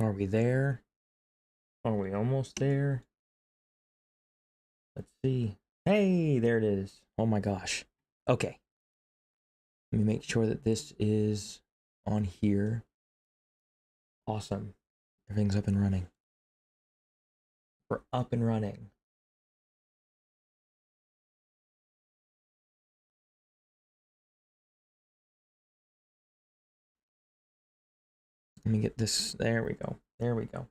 Are we there? Are we almost there? Let's see. Hey, there it is. Oh my gosh. Okay. Let me make sure that this is on here. Awesome. Everything's up and running. We're up and running. Let me get this. There we go. There we go.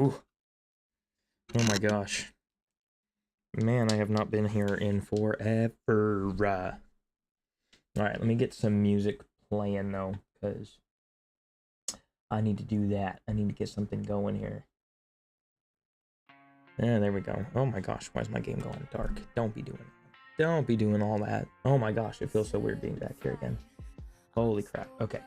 Ooh. Oh my gosh. Man, I have not been here in forever. Alright, let me get some music playing though, because I need to do that. I need to get something going here. Yeah, there we go. Oh my gosh, why is my game going dark? Don't be doing that. Don't be doing all that. Oh my gosh, it feels so weird being back here again. Holy crap. Okay.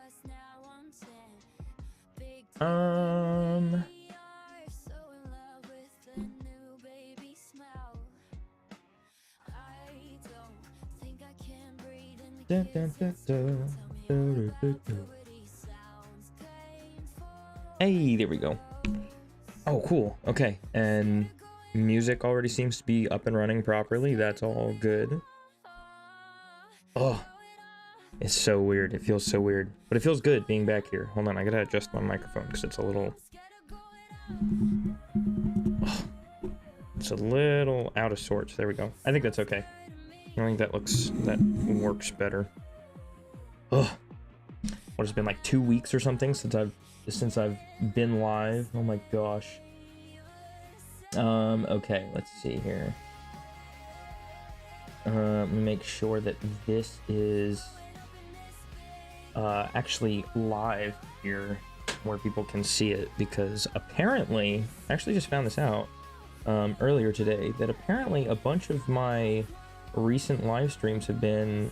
Hey, there we go. Oh, cool. Okay, and music already seems to be up and running properly. That's all good. Oh, it's so weird. It feels so weird, but it feels good being back here. Hold on, I gotta adjust my microphone because it's a little... Oh, it's a little out of sorts. There we go. I think that's okay. I think that works better. Ugh. What, it's been like 2 weeks or something since I've been live. Oh my gosh. Okay, let's see here. Let me make sure that this is actually live here where people can see it, because apparently, I actually just found this out earlier today, that apparently a bunch of my recent live streams have been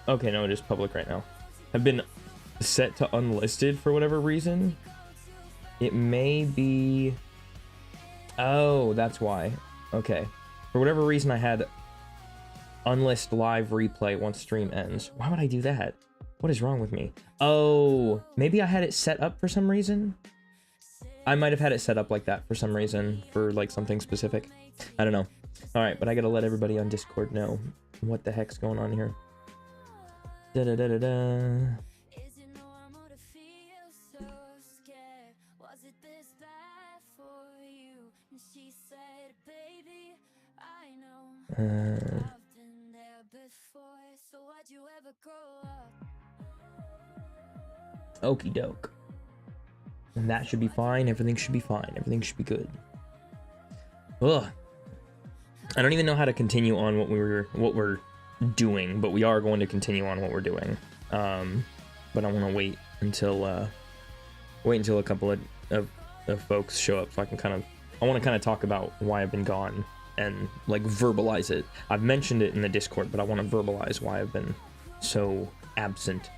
okay, no, it is public right now, have been set to unlisted for whatever reason. It may be... Oh, that's why. Okay. For whatever reason, I had unlist live replay once stream ends. Why would I do that? What is wrong with me? Oh, maybe I had it set up for some reason? I might have had it set up like that for some reason, for like something specific. I don't know. Alright, but I gotta let everybody on Discord know what the heck's going on here. Da-da-da-da-da. Okie doke. And that should be fine. Everything should be fine. Everything should be good. Ugh. I don't even know how to continue on what we're doing, but we are going to continue on what we're doing. But I want to wait until a couple of folks show up so I can I want to kind of talk about why I've been gone and like verbalize it. I've mentioned it in the Discord, but I want to verbalize why I've been so absent.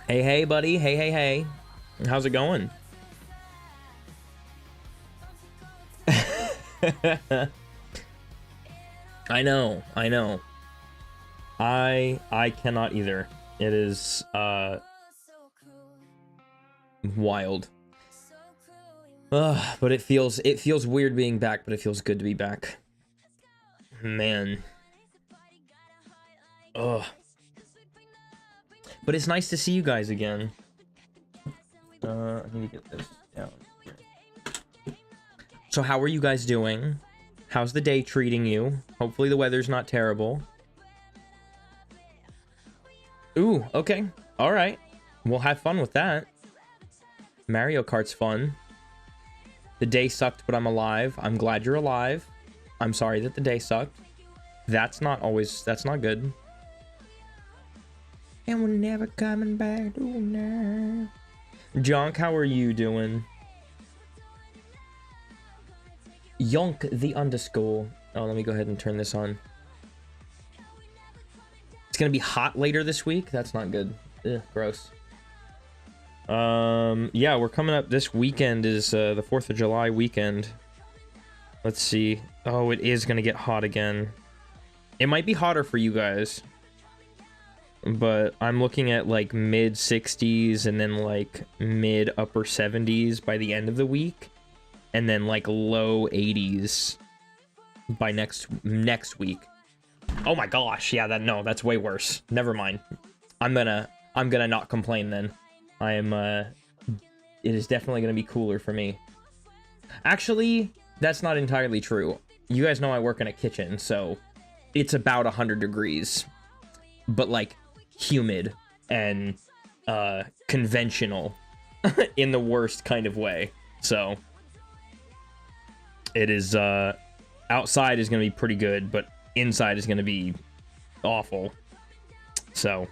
Hey, hey, buddy. Hey, hey, hey. How's it going? I know. I cannot either. It is wild. But it feels weird being back, but it feels good to be back. Man. Ugh. But it's nice to see you guys again. I need to get this down here. So how are you guys doing? How's the day treating you? Hopefully the weather's not terrible. Ooh, okay. Alright. We'll have fun with that. Mario Kart's fun. The day sucked, but I'm alive. I'm glad you're alive. I'm sorry that the day sucked. That's not good. And we're never coming back to now. Jonk, how are you doing? Yonk the underscore. Oh, let me go ahead and turn this on. It's gonna be hot later this week. That's not good. Ugh, gross. Yeah, we're coming up. This weekend is the 4th of July weekend. Let's see. Oh, it is gonna get hot again. It might be hotter for you guys, but I'm looking at like mid 60s and then like mid upper 70s by the end of the week, and then like low 80s by next week. Oh my gosh, yeah, that's way worse. Never mind. I'm gonna not complain then. I am it is definitely gonna be cooler for me. Actually, that's not entirely true. You guys know I work in a kitchen, so it's about 100 degrees, but like humid and conventional in the worst kind of way. So it is outside is gonna be pretty good, but inside is gonna be awful. So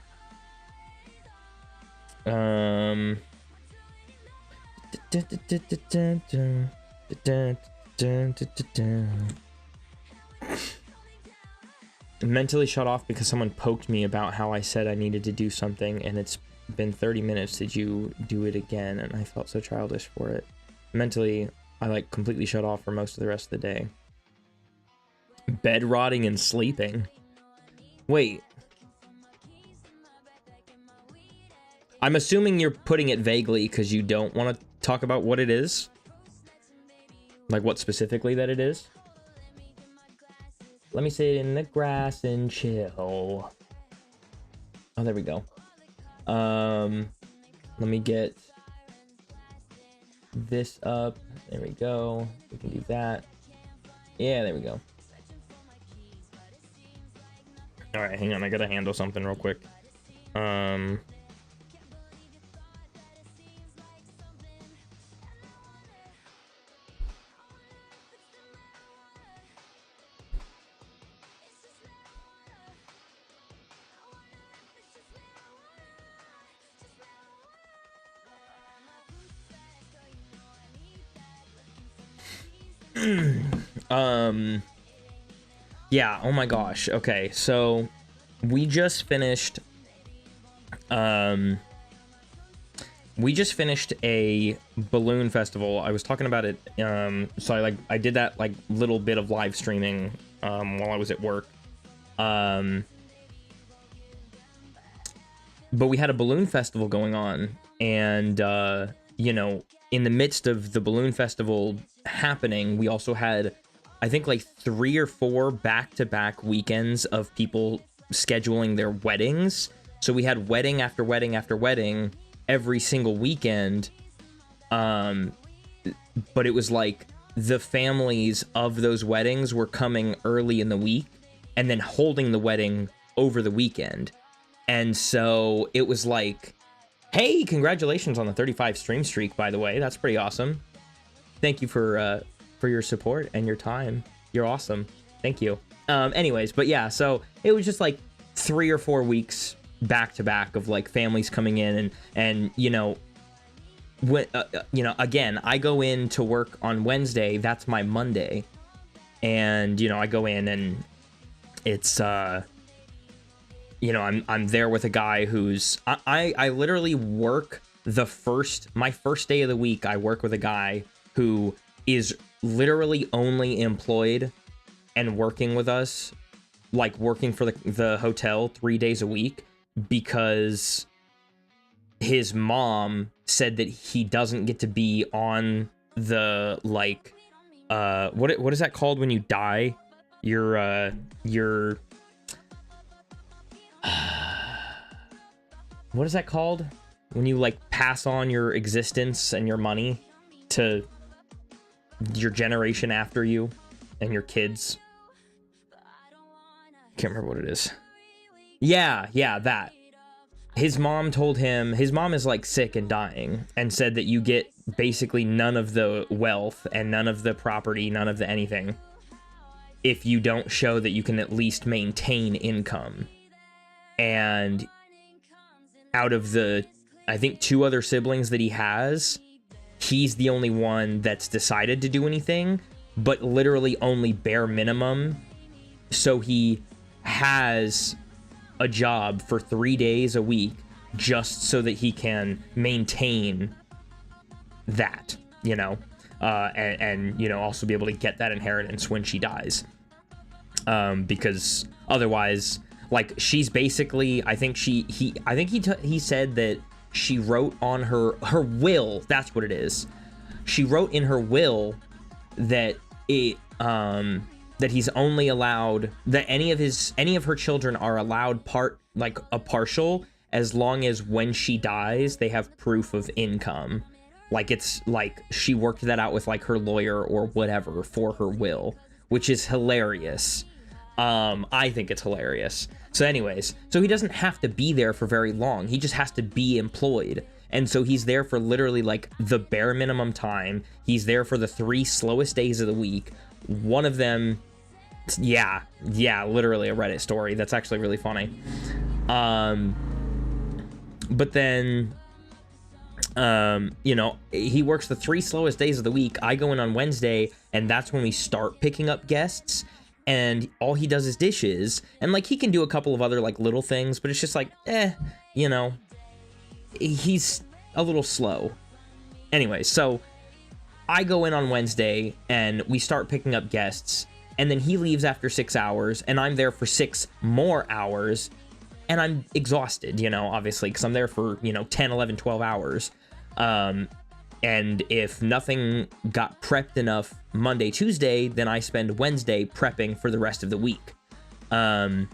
mentally shut off because someone poked me about how I said I needed to do something, and it's been 30 minutes. Did you do it again? And I felt so childish for it. Mentally, I like completely shut off for most of the rest of the day. Bed rotting and sleeping. Wait. I'm assuming you're putting it vaguely because you don't want to talk about what it is. Like what specifically that it is. Let me sit in the grass and chill. Oh, there we go. Let me get this up. There we go. We can do that. Yeah, there we go. All right, hang on. I gotta handle something real quick. Yeah, oh my gosh. Okay, so we just finished a balloon festival. I was talking about it, so I did that like little bit of live streaming while I was at work. But we had a balloon festival going on, and you know, in the midst of the balloon festival happening, we also had, I think, like 3 or 4 back-to-back weekends of people scheduling their weddings. So we had wedding after wedding after wedding every single weekend. But it was like the families of those weddings were coming early in the week and then holding the wedding over the weekend. And so it was like, hey, congratulations on the 35 stream streak, by the way. That's pretty awesome. Thank you for your support and your time. You're awesome. Thank you. Anyways, but yeah, so it was just like 3 or 4 weeks back to back of like families coming in, and you know, when you know, again, I go in to work on Wednesday. That's my Monday, and you know, I go in and it's you know, I'm there with a guy who's I literally work my first day of the week. I work with a guy who is literally only employed and working with us, like working for the hotel 3 days a week, because his mom said that he doesn't get to be on the like what is that called when you die? Your what is that called when you like pass on your existence and your money to your generation after you and your kids? Can't remember what it is. Yeah, that. his mom told him, his mom is like sick and dying, and said that you get basically none of the wealth and none of the property, none of the anything, if you don't show that you can at least maintain income. And out of the, I think, 2 other siblings that he has, he's the only one that's decided to do anything, but literally only bare minimum. So he has a job for 3 days a week just so that he can maintain that, you know, and you know, also be able to get that inheritance when she dies, because otherwise, like, she's basically, I think he said that she wrote on her will, that's what it is, she wrote in her will that that he's only allowed, that any of her children are allowed a partial, as long as when she dies they have proof of income. Like, it's like she worked that out with like her lawyer or whatever for her will, which is hilarious. I think it's hilarious. So anyways, so he doesn't have to be there for very long, he just has to be employed. And so he's there for literally like the bare minimum time. He's there for the 3 slowest days of the week. One of them, yeah, literally a Reddit story. That's actually really funny. But then, you know, he works the 3 slowest days of the week. I go in on Wednesday, and that's when we start picking up guests. And all he does is dishes. And like, he can do a couple of other like little things, but it's just like, you know, he's a little slow. Anyway, so I go in on Wednesday and we start picking up guests, and then he leaves after 6 hours, and I'm there for 6 more hours, and I'm exhausted, you know, obviously, because I'm there for, you know, 10, 11, 12 hours. And if nothing got prepped enough Monday, Tuesday, then I spend Wednesday prepping for the rest of the week. And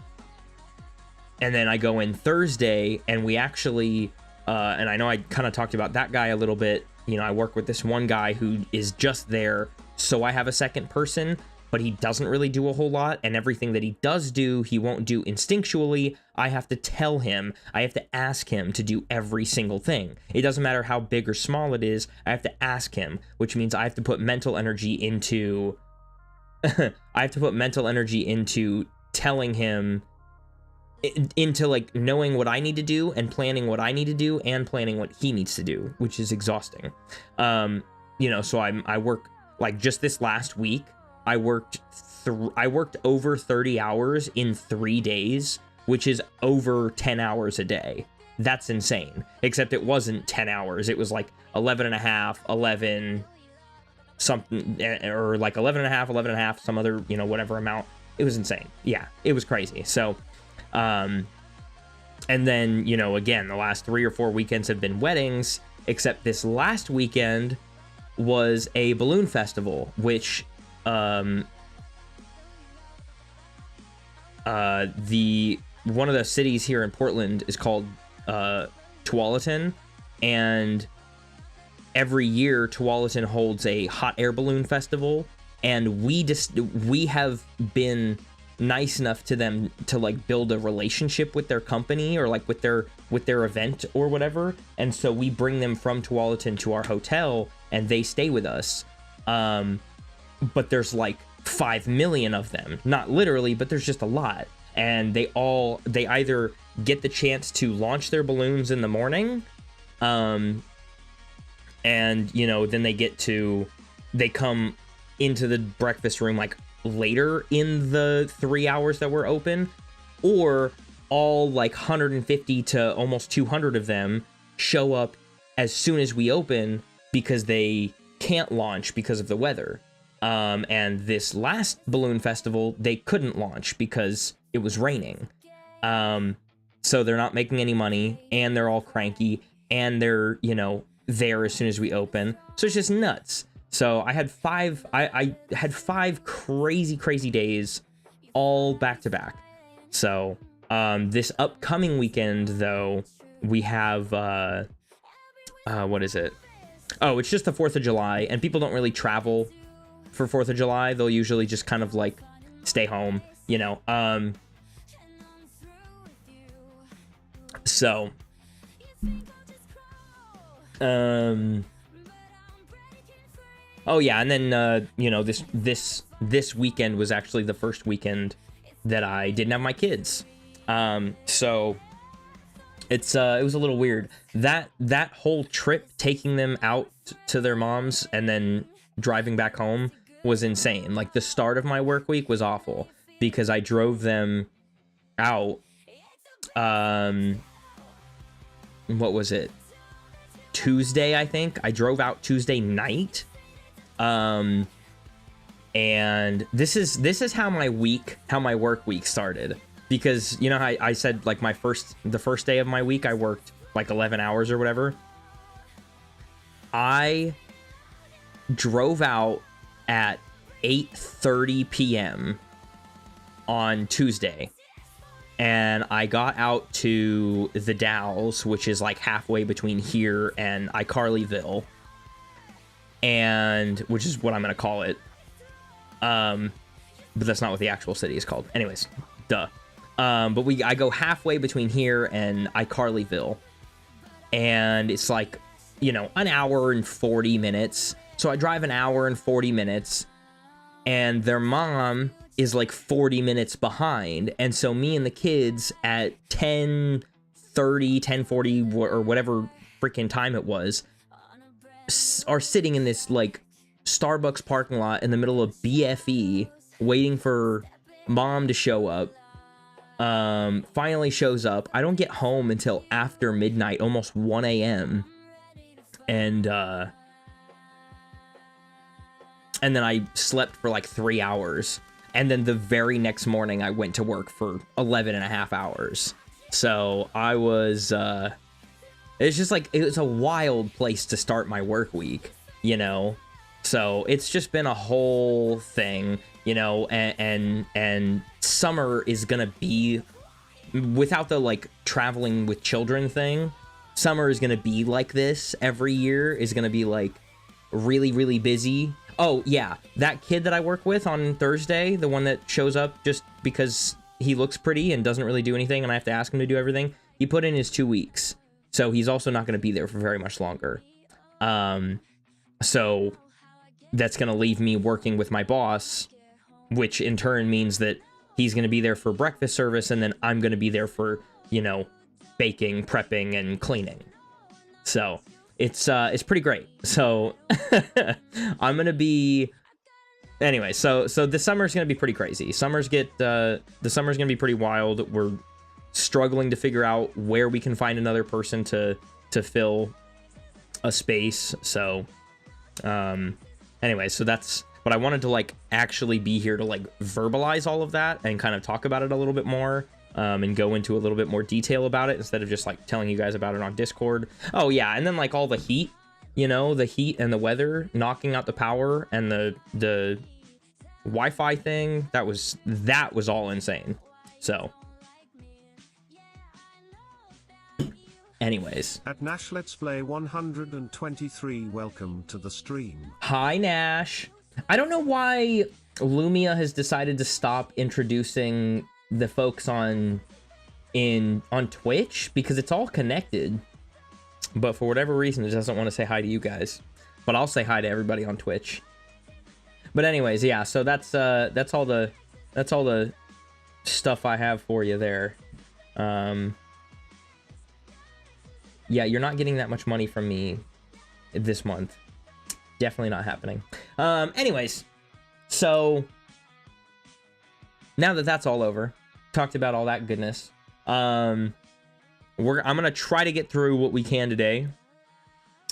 then I go in Thursday, and we actually, and I know I kind of talked about that guy a little bit. You know, I work with this one guy who is just there, so I have a second person, but he doesn't really do a whole lot, and everything that he does do, he won't do instinctually. I have to tell him, I have to ask him to do every single thing. It doesn't matter how big or small it is, I have to ask him, which means I have to put mental energy into, telling him, into like knowing what I need to do and planning what I need to do and planning what he needs to do, which is exhausting. You know, so I work, like, just this last week, I worked over 30 hours in 3 days, which is over 10 hours a day. That's insane. Except it wasn't 10 hours. It was like 11 and a half, 11 something, or like 11 and a half, 11 and a half, some other, you know, whatever amount. It was insane. Yeah, it was crazy. So, and then, you know, again, the last 3 or 4 weekends have been weddings, except this last weekend was a balloon festival, which, one of the cities here in Portland is called, Tualatin, and every year Tualatin holds a hot air balloon festival, and we have been nice enough to them to like build a relationship with their company, or like with their event or whatever, and so we bring them from Tualatin to our hotel and they stay with us. But there's like 5 million of them, not literally, but there's just a lot, and they either get the chance to launch their balloons in the morning, and you know, then they come into the breakfast room like later in the 3 hours that we're open, or all like 150 to almost 200 of them show up as soon as we open because they can't launch because of the weather. And this last balloon festival, they couldn't launch because it was raining. So they're not making any money, and they're all cranky, and they're, you know, there as soon as we open. So it's just nuts. So I had five crazy days, all back to back. So, this upcoming weekend though, we have, what is it? Oh, it's just the 4th of July, and people don't really travel for 4th of July. They'll usually just kind of like stay home, you know. So Oh yeah, and then you know, this weekend was actually the first weekend that I didn't have my kids. So it was a little weird. That whole trip, taking them out to their moms and then driving back home, was insane. Like, the start of my work week was awful because I drove them out. What was it? Tuesday, I think. I drove out Tuesday night. And this is how my work week started, because you know how I said, like, the first day of my week I worked like 11 hours or whatever. I drove out at 8:30 p.m. on Tuesday, and I got out to the Dalles, which is like halfway between here and iCarlyville, and which is what I'm gonna call it. But that's not what the actual city is called. Anyways, duh. But I go halfway between here and iCarlyville, and it's like, you know, an hour and 40 minutes. So I drive an hour and 40 minutes, and their mom is like 40 minutes behind. And so me and the kids at 10:30, 10:40, or whatever freaking time it was, are sitting in this like Starbucks parking lot in the middle of BFE waiting for mom to show up. Finally shows up. I don't get home until after midnight, almost 1 a.m. And then I slept for like 3 hours. And then the very next morning I went to work for 11 and a half hours. So I was, it's just like, it was a wild place to start my work week, you know? So it's just been a whole thing, you know, and summer is gonna be, without the like traveling with children thing, summer is gonna be like this every year, is gonna be like really, really busy. Oh yeah, that kid that I work with on Thursday, the one that shows up just because he looks pretty and doesn't really do anything and I have to ask him to do everything, he put in his 2 weeks. So he's also not going to be there for very much longer. So that's going to leave me working with my boss, which in turn means that he's going to be there for breakfast service, and then I'm going to be there for, you know, baking, prepping, and cleaning. So it's pretty great. So I'm going to be, anyway, so the summer's going to be pretty crazy. The summer's going to be pretty wild. We're struggling to figure out where we can find another person to fill a space. So anyway, so that's, but I wanted to like actually be here to like verbalize all of that and kind of talk about it a little bit more, and go into a little bit more detail about it instead of just like telling you guys about it on Discord. Oh yeah, and then like all the heat, you know, the heat and the weather knocking out the power and the Wi-Fi thing, that was all insane. So anyways. At Nash Let's Play 123, welcome to the stream. Hi, Nash. I don't know why Lumia has decided to stop introducing the folks on Twitch, because it's all connected. But for whatever reason, it doesn't want to say hi to you guys. But I'll say hi to everybody on Twitch. But anyways, yeah, so that's all the stuff I have for you there. Yeah, you're not getting that much money from me this month. Definitely not happening. Anyways, so now that that's all over, talked about all that goodness, I'm gonna try to get through what we can today.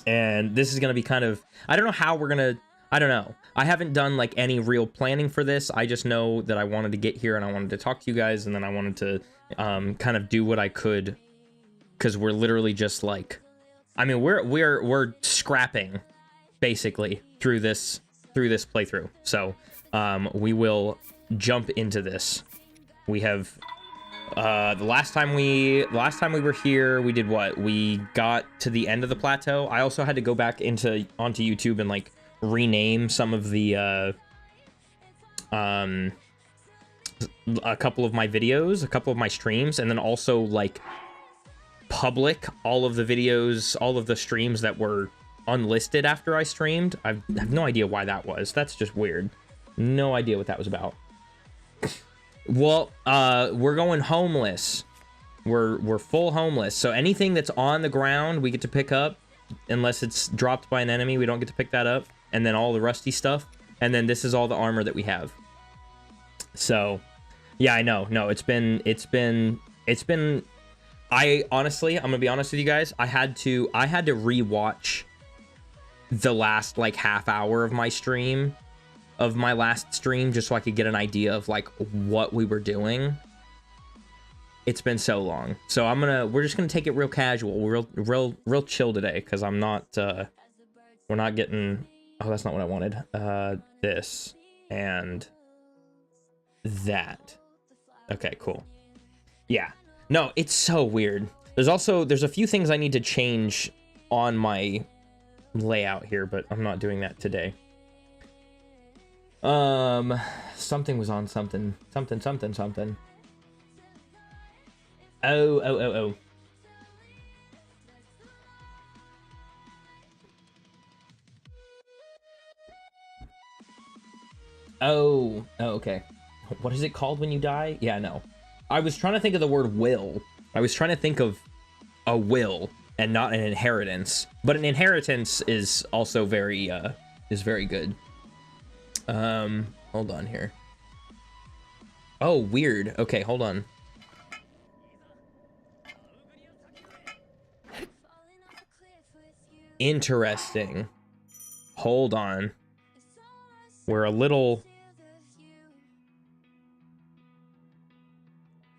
And this is gonna be kind of, I don't know how we're gonna, I don't know. I haven't done like any real planning for this. I just know that I wanted to get here and I wanted to talk to you guys, and then I wanted to kind of do what I could. Because we're literally just like, I mean, we're scrapping basically through this playthrough. So we will jump into this. We have the last time we were here, we did what? We got to the end of the plateau. I also had to go back onto YouTube and like rename some of the a couple of my videos, a couple of my streams, and then also like public all of the videos, all of the streams that were unlisted after I streamed. I have no idea why that was. That's just weird. No idea what that was about. Well, we're going homeless. We're full homeless. So anything that's on the ground, we get to pick up. Unless it's dropped by an enemy, we don't get to pick that up. And then all the rusty stuff. And then this is all the armor that we have. So, yeah, I know. No, it's been, I honestly, I'm gonna be honest with you guys. I had to rewatch the last like half hour of my stream, of my last stream, just so I could get an idea of like what we were doing. It's been so long. So we're just gonna take it real casual, real chill today, because I'm not, we're not getting, oh, that's not what I wanted. This and that. Okay, cool. Yeah. No, it's so weird. There's a few things I need to change on my layout here, but I'm not doing that today. Something was on something. Oh. Oh, okay. What is it called when you die? Yeah, no. I was trying to think of the word will. I was trying to think of a will and not an inheritance. But an inheritance is also very good. Hold on here. Oh, weird. Okay, hold on. Interesting. Hold on. We're a little...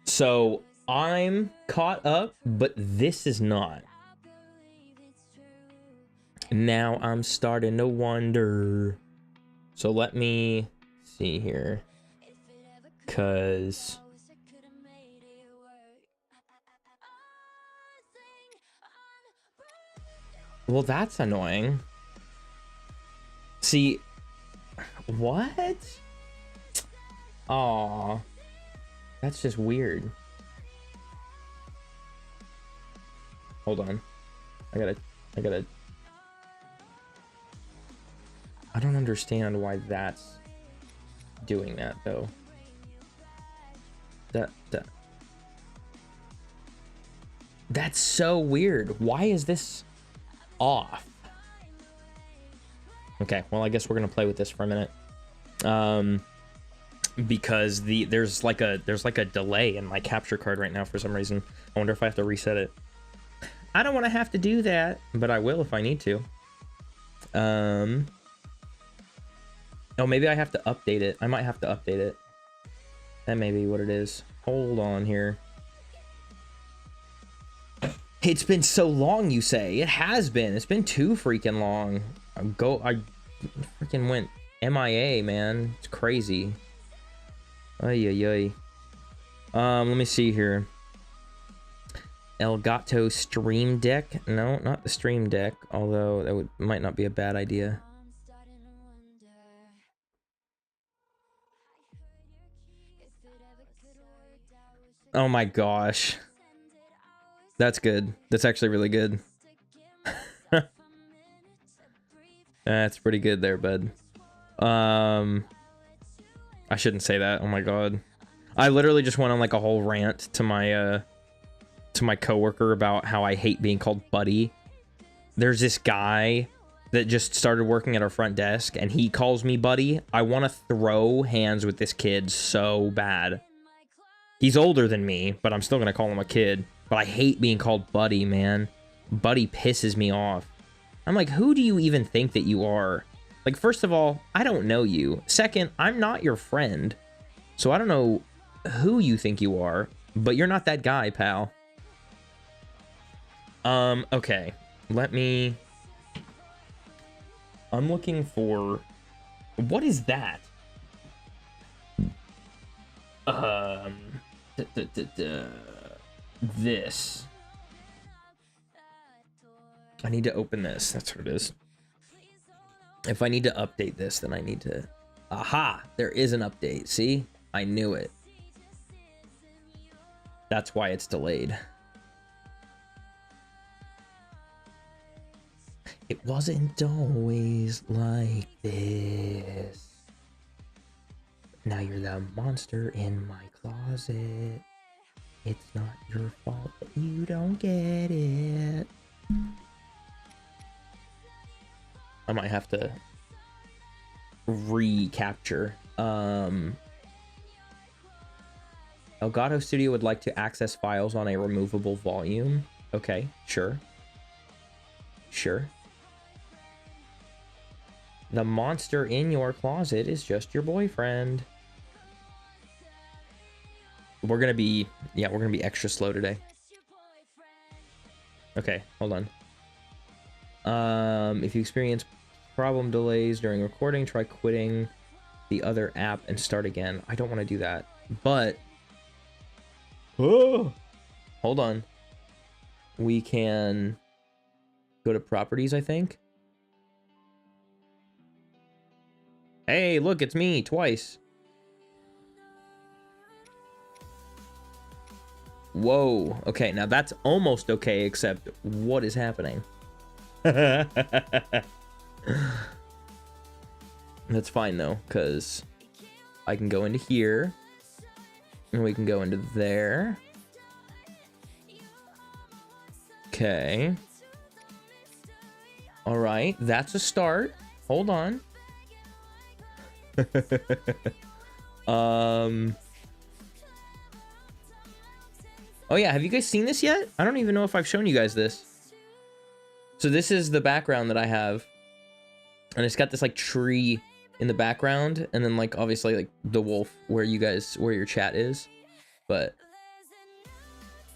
So, I'm caught up, but this is not. Now I'm starting to wonder. So let me see here. Cause... Well, that's annoying. See... What? Aw. That's just weird. Hold on. I gotta... I don't understand why that's doing that, though. That's so weird. Why is this off? Okay, well, I guess we're gonna play with this for a minute. Because there's like a delay in my capture card right now for some reason. I wonder if I have to reset it. I don't want to have to do that, but I will if I need to. Oh, maybe I have to update it. I might have to update it. That may be what it is. Hold on here. It's been so long, you say? It has been. It's been too freaking long. I freaking went MIA, man. It's crazy. Ay. Let me see here. Elgato Stream Deck. No, not the Stream Deck. Although that might not be a bad idea. Oh my gosh. That's good. That's actually really good. That's pretty good there, bud. I shouldn't say that. Oh my god. I literally just went on like a whole rant to my coworker about how I hate being called buddy. There's this guy that just started working at our front desk and he calls me buddy. I want to throw hands with this kid so bad. He's older than me, but I'm still gonna call him a kid. But I hate being called buddy, man. Buddy pisses me off. I'm like, who do you even think that you are? Like, first of all, I don't know you. Second, I'm not your friend. So I don't know who you think you are, but you're not that guy, pal. Okay. I'm looking for... What is that? This. I need to open this. That's what it is. If I need to update this, then I need to... Aha! There is an update. See? I knew it. That's why it's delayed. It wasn't always like this. Now you're the monster in my closet. It's not your fault that you don't get it. I might have to recapture. Elgato Studio would like to access files on a removable volume. Okay, sure. Sure. The monster in your closet is just your boyfriend. We're gonna be, yeah, we're gonna be extra slow today. Okay, hold on. If you experience problem delays during recording, try quitting the other app and start again. I don't want to do that, but oh, hold on. We can go to properties, I think. Hey, look, it's me twice. Whoa. Okay, now that's almost okay, except what is happening? That's fine though, because I can go into here and we can go into there. Okay. All right, that's a start. Hold on. Oh yeah, have you guys seen this yet? I don't even know if I've shown you guys this. So this is the background that I have. And it's got this like tree in the background, and then like obviously like the wolf where your chat is. But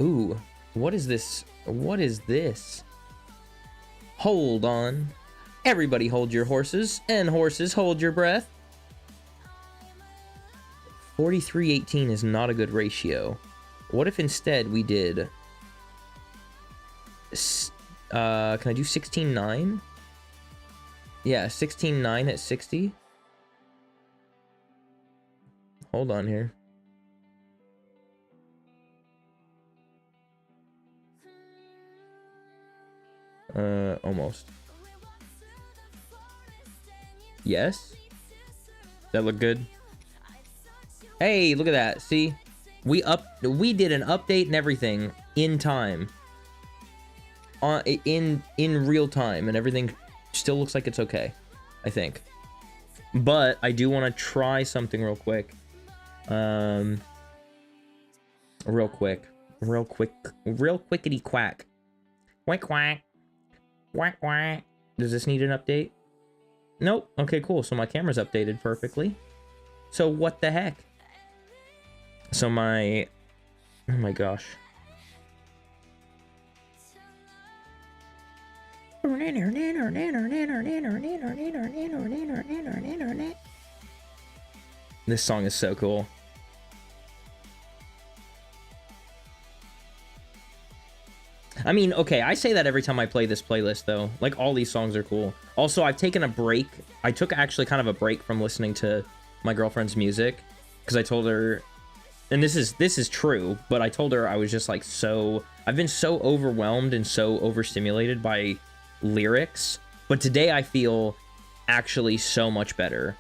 ooh, what is this? What is this? Hold on. Everybody hold your horses, and horses hold your breath. 43:18 is not a good ratio. What if instead we did can I do 16:9? Yeah, 16:9 at 60. Hold on here. Almost. Yes? That look good? Hey, look at that. See? We did an update and everything in time. In real time, and everything still looks like it's okay, I think. But I do want to try something real quick. Real quickity quack. Quack quack. Quack quack. Does this need an update? Nope. Okay, cool. So my camera's updated perfectly. So what the heck? So my... Oh my gosh. This song is so cool. I mean, okay, I say that every time I play this playlist, though. Like, all these songs are cool. Also, I've taken a break. I took actually kind of a break from listening to my girlfriend's music, because I told her, and this is true, but I told her I was just like I've been so overwhelmed and so overstimulated by lyrics, but today I feel actually so much better.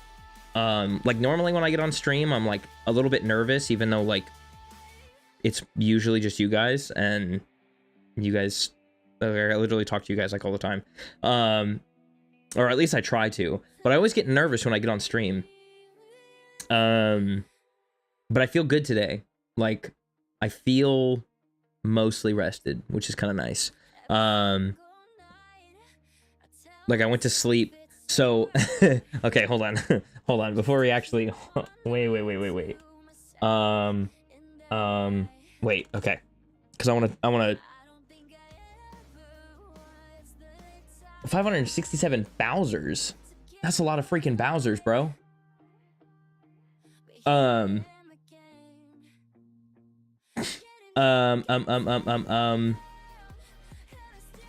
Like normally when I get on stream, I'm like a little bit nervous, even though like it's usually just you guys, and you guys, I literally talk to you guys like all the time. Or at least I try to, but I always get nervous when I get on stream. But I feel good today. Like, I feel mostly rested, which is kind of nice. Like, I went to sleep. So, okay, hold on. Hold on. Before we actually... Wait. Wait, okay. Because I want to... 567 Bowsers? That's a lot of freaking Bowsers, bro.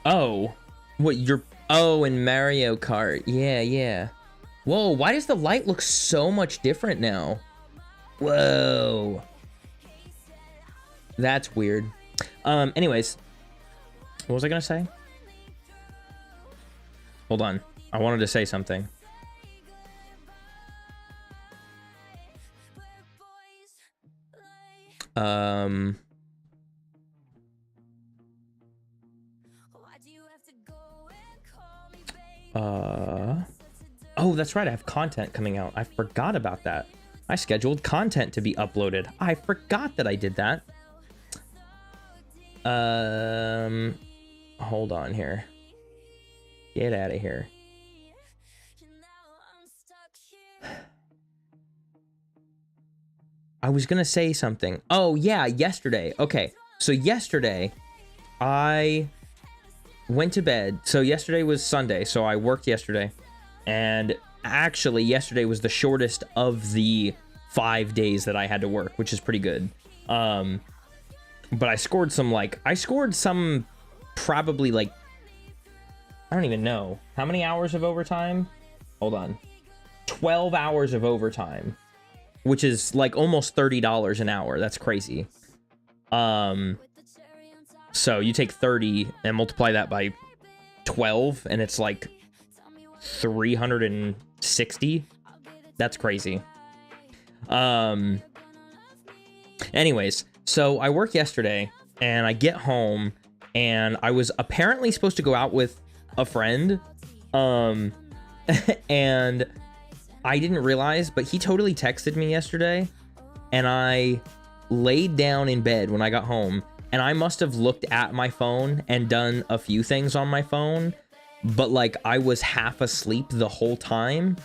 Oh, what you're, oh, in Mario Kart. Yeah. Whoa, why does the light look so much different now? Whoa. That's weird. Anyways, what was I gonna say? Hold on. I wanted to say something. Oh, that's right. I have content coming out. I forgot about that. I scheduled content to be uploaded. I forgot that I did that. Hold on here. Get out of here. I was gonna say something. Oh yeah, yesterday. Okay, so yesterday I went to bed. So yesterday was Sunday, so I worked yesterday. And actually yesterday was the shortest of the 5 days that I had to work, which is pretty good. But I scored some probably like, I don't even know. How many hours of overtime? Hold on. 12 hours of overtime, which is like almost $30 an hour. That's crazy. So you take 30 and multiply that by 12 and it's like 360. That's crazy. Anyways, so I worked yesterday and I get home and I was apparently supposed to go out with a friend. And I didn't realize, but he totally texted me yesterday and I laid down in bed when I got home and I must have looked at my phone and done a few things on my phone, but like I was half asleep the whole time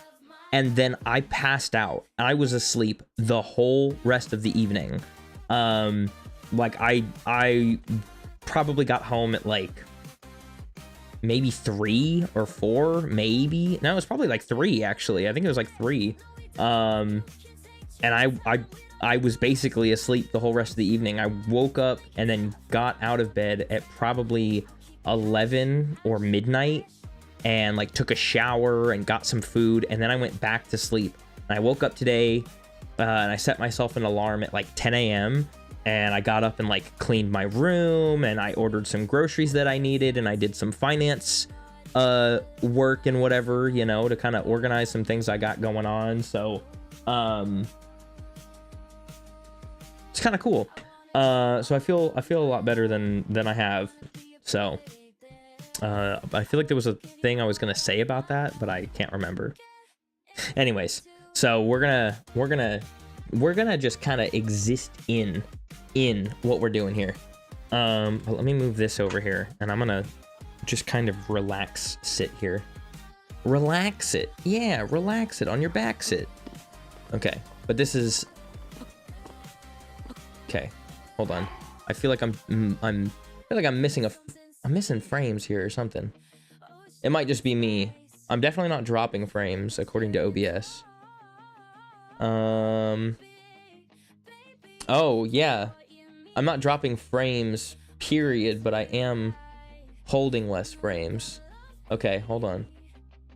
and then I passed out. I was asleep the whole rest of the evening. Like I probably got home at like maybe 3 or 4, maybe. No, it was probably like 3 actually. I think it was like 3. And I was basically asleep the whole rest of the evening. I woke up and then got out of bed at probably 11 or midnight and like took a shower and got some food and then I went back to sleep. And I woke up today and I set myself an alarm at like 10 a.m. and I got up and like cleaned my room and I ordered some groceries that I needed and I did some finance work and whatever, you know, to kind of organize some things I got going on. So it's kind of cool. So I feel a lot better than I have. So I feel like there was a thing I was gonna say about that, but I can't remember. Anyways, so we're gonna just kind of exist in what we're doing here. But let me move this over here and I'm gonna just kind of sit here. Relax it. Yeah, relax it on your back sit. Okay, but this is okay. Hold on. I feel like I'm missing frames here or something. It might just be me. I'm definitely not dropping frames according to OBS. Oh yeah, I'm not dropping frames period, but I am holding less frames. Okay, hold on.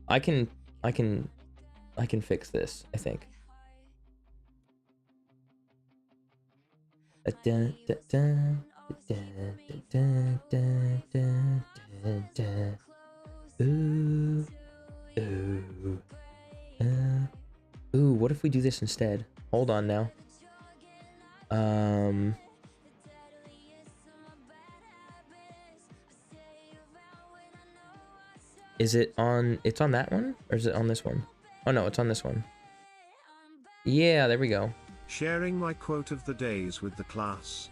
I can fix this, I think. Ooh, what if we do this instead? Hold on now. Is it on, it's on that one? Or is it on this one? Oh no, it's on this one. Yeah, there we go. Sharing my quote of the days with the class.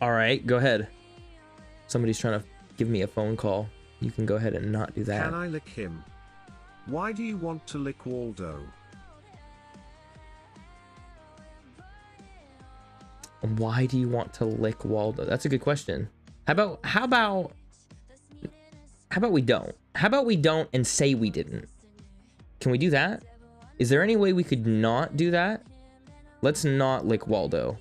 All right, go ahead. Somebody's trying to give me a phone call. You can go ahead and not do that. Can I lick him? Why do you want to lick Waldo? Why do you want to lick Waldo? That's a good question. How about we don't? How about we don't and say we didn't? Can we do that? Is there any way we could not do that? Let's not lick Waldo.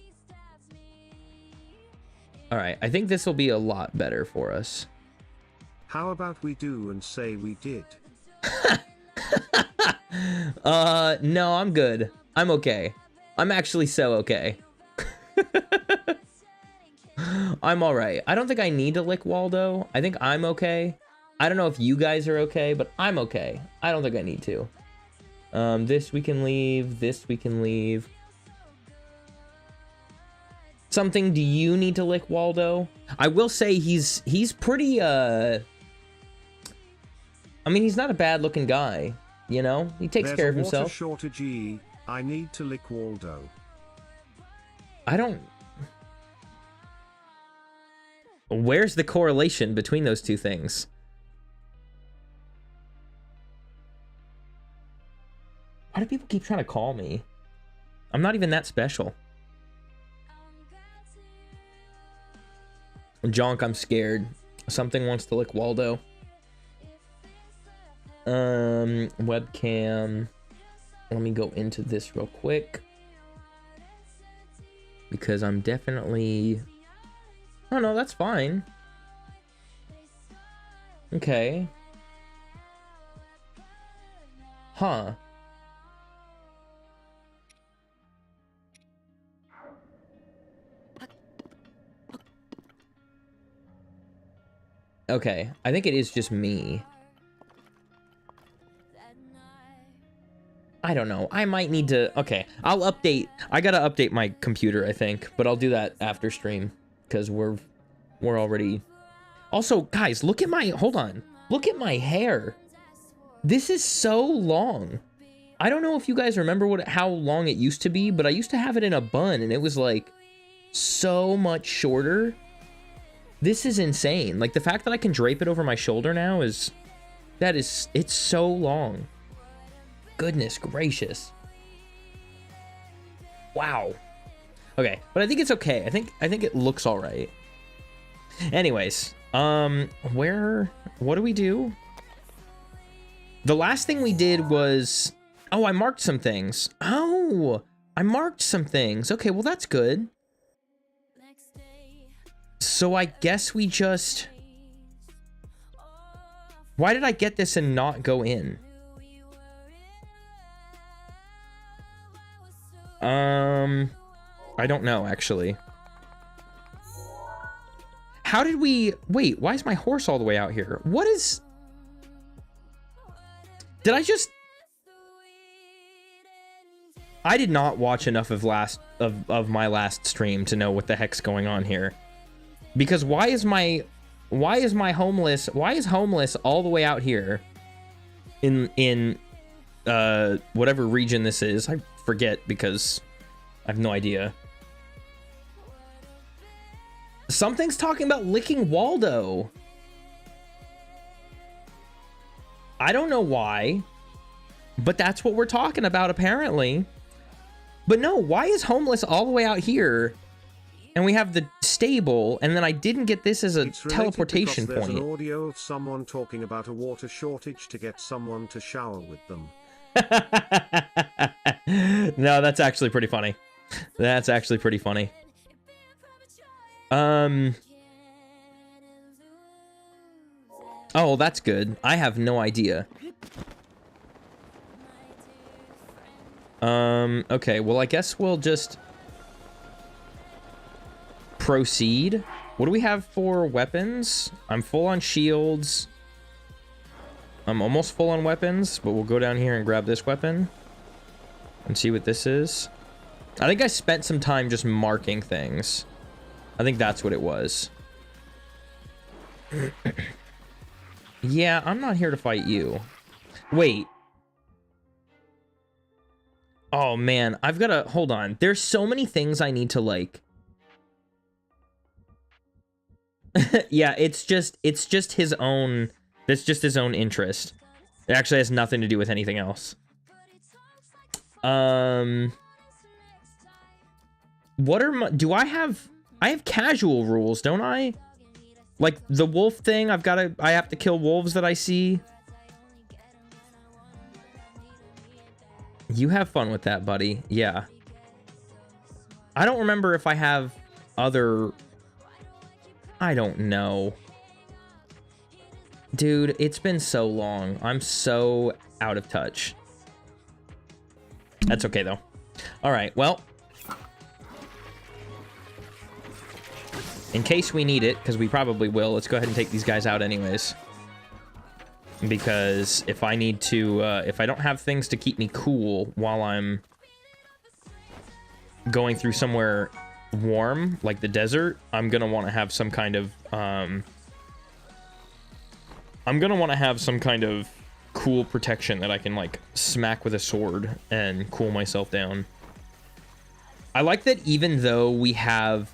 All right, I think this will be a lot better for us. How about we do and say we did? No, I'm good. I'm okay. I'm actually so okay. I'm all right. I don't think I need to lick Waldo. I think I'm okay. I don't know if you guys are okay, but I'm okay. I don't think I need to. This we can leave. This we can leave. Something, do you need to lick Waldo? I will say he's pretty, I mean, he's not a bad looking guy, you know? He takes care of himself. There's a water shortage. I need to lick Waldo. I don't... Where's the correlation between those two things? Why do people keep trying to call me? I'm not even that special. Jonk, I'm scared. Something wants to lick Waldo. Webcam. Let me go into this real quick. Because I'm definitely... Oh, no, that's fine. Okay. Huh. Okay, I think it is just me. I don't know. I might need to... Okay, I'll update. I gotta update my computer, I think. But I'll do that after stream. Because we're already... Also, guys, look at my... Hold on. Look at my hair. This is so long. I don't know if you guys remember how long it used to be, but I used to have it in a bun, and it was, like, so much shorter. This is insane. Like, the fact that I can drape it over my shoulder now is... It's so long. Goodness gracious. Wow. Okay, but I think it's okay. I think it looks all right. Anyways, what do we do? The last thing we did was... Oh, I marked some things. Oh, I marked some things. Okay, well, that's good. So I guess we just... Why did I get this and not go in? I don't know, actually. How did we... Wait, why is my horse all the way out here? What is... Did I just... I did not watch enough of my last stream to know what the heck's going on here. Because why is homeless all the way out here in whatever region this is? I forget because I have no idea. Something's talking about licking Waldo. I don't know why, but that's what we're talking about apparently. But no, why is homeless all the way out here? And we have the stable, and then I didn't get this as a teleportation point. There's an audio of someone talking about a water shortage to get someone to shower with them. No, that's actually pretty funny. That's actually pretty funny. Oh, that's good. I have no idea. Okay, well, I guess we'll just proceed. What do we have for weapons? I'm full on shields. I'm almost full on weapons, but we'll go down here and grab this weapon and see what this is. I think I spent some time just marking things. I think that's what it was. Yeah, I'm not here to fight you. Wait. Oh, man. I've got to... Hold on. There's so many things I need to, like... Yeah, it's just his own... That's just his own interest. It actually has nothing to do with anything else. What are my... Do I have... I have casual rules, don't I? Like, the wolf thing, I have to kill wolves that I see. You have fun with that, buddy. Yeah. I don't remember if I have other... I don't know. Dude, it's been so long. I'm so out of touch. That's okay, though. All right, well... In case we need it, because we probably will, let's go ahead and take these guys out anyways. Because if I need to, if I don't have things to keep me cool while I'm going through somewhere warm, like the desert, I'm gonna want to have some kind of, cool protection that I can, like, smack with a sword and cool myself down. I like that even though we don't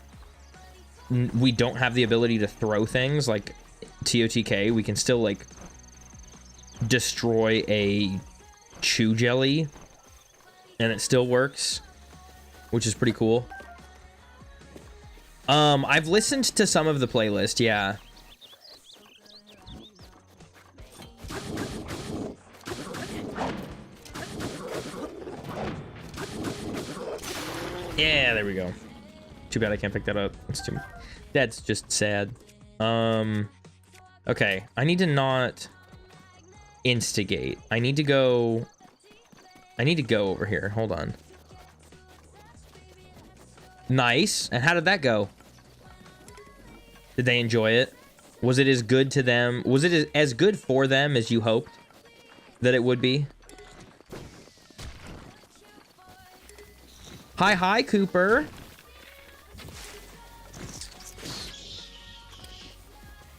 have the ability to throw things like TOTK, we can still, like, destroy a chew jelly and it still works, which is pretty cool. I've listened to some of the playlist, yeah. Yeah, there we go. Too bad I can't pick that up. That's just sad. Okay, I need to not instigate. I need to go over here. Hold on. Nice. And how did that go? Did they enjoy it? Was it as good to them? Was it as good for them as you hoped that it would be? Hi, Cooper.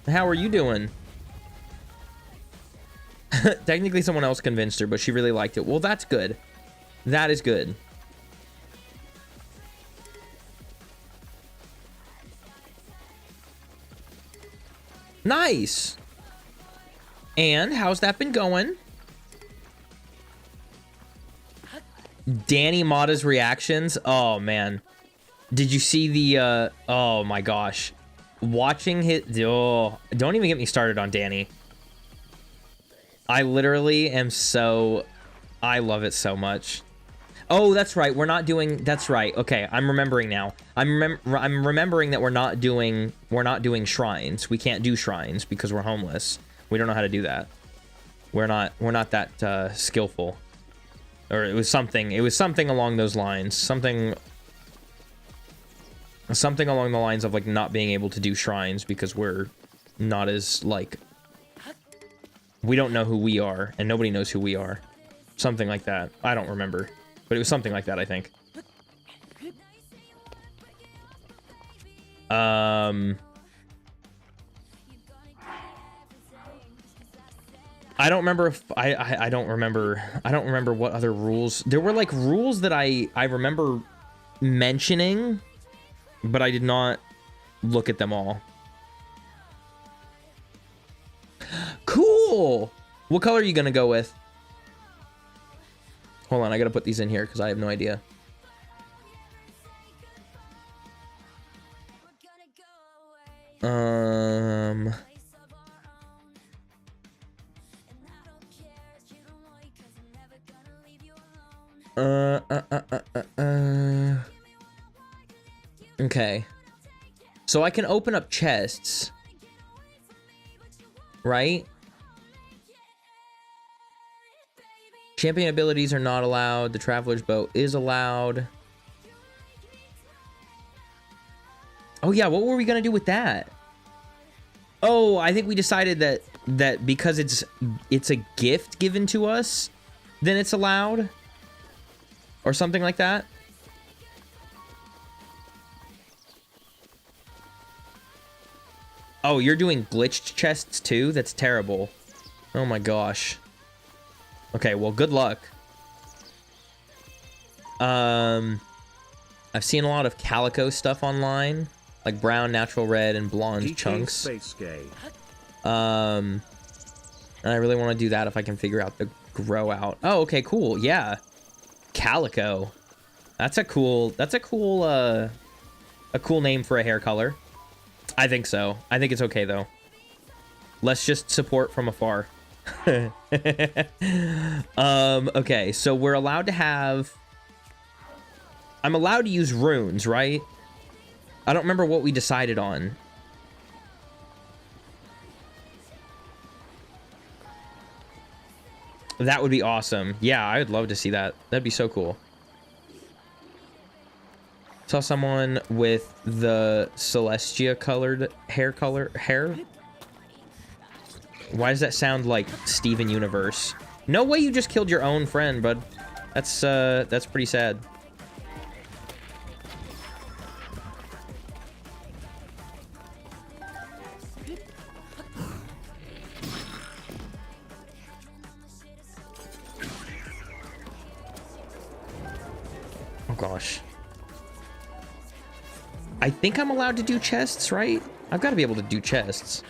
How are you doing? Technically, someone else convinced her, but she really liked it. Well, that's good. That is good. Nice. And how's that been going? Danny Mata's reactions. Oh, man. Did you see the, oh my gosh. Watching his, oh, don't even get me started on Danny. I literally am so, I love it so much. Oh, that's right. We're not doing, that's right. Okay, I'm remembering now. I'm remembering that we're not doing shrines. We can't do shrines because we're homeless. We don't know how to do that. We're not that skillful. Or it was something along those lines. Something along the lines of, like, not being able to do shrines because we're not as, like, we don't know who we are and nobody knows who we are. Something like that. I don't remember. But it was something like that, I think. I don't remember if I don't remember what other rules. There were, like, rules that I remember mentioning, but I did not look at them all. Cool. What color are you gonna go with? Hold on, I gotta put these in here because I have no idea. Okay. So I can open up chests. Right? Champion abilities are not allowed. The Traveler's Bow is allowed. Oh yeah, what were we gonna do with that? Oh, I think we decided that because it's a gift given to us, then it's allowed. Or something like that. Oh, you're doing glitched chests too? That's terrible. Oh my gosh. Okay, well, good luck. I've seen a lot of calico stuff online, like brown, natural red, and blonde chunks. And I really want to do that if I can figure out the grow out. Oh, okay, cool. Yeah. Calico. That's a cool name for a hair color. I think so. I think it's okay though. Let's just support from afar. Okay, so we're allowed to have, I'm allowed to use runes, right? I don't remember what we decided on. That would be awesome. Yeah, I would love to see that. That'd be so cool. Saw someone with the Celestia colored hair hair. Why does that sound like Steven Universe? No way you just killed your own friend, bud. That's pretty sad. Oh gosh. I think I'm allowed to do chests, right? I've got to be able to do chests.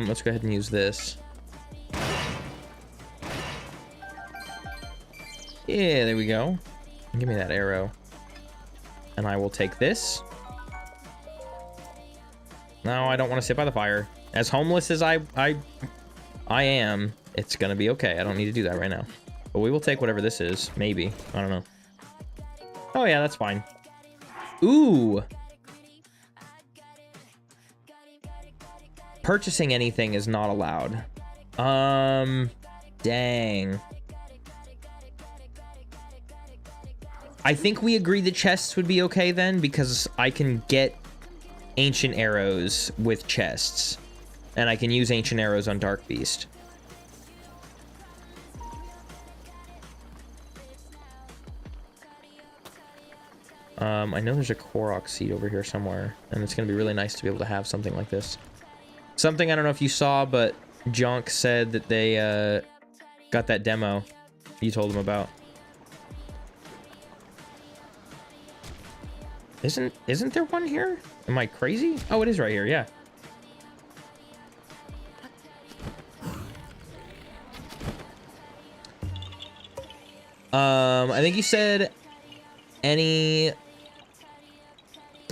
Let's go ahead and use this. Yeah, there we go. Give me that arrow. And I will take this. No, I don't want to sit by the fire. As homeless as I am, it's gonna be okay. I don't need to do that right now. But we will take whatever this is. Maybe. I don't know. Oh yeah, that's fine. Ooh. Purchasing anything is not allowed. Dang. I think we agreed the chests would be okay then, because I can get ancient arrows with chests. And I can use ancient arrows on Dark Beast. I know there's a Korok seed over here somewhere, and it's gonna be really nice to be able to have something like this. Something I don't know if you saw, but Jonk said that they got that demo you told him about. Isn't there one here? Am I crazy? Oh, it is right here, yeah. I think you said any...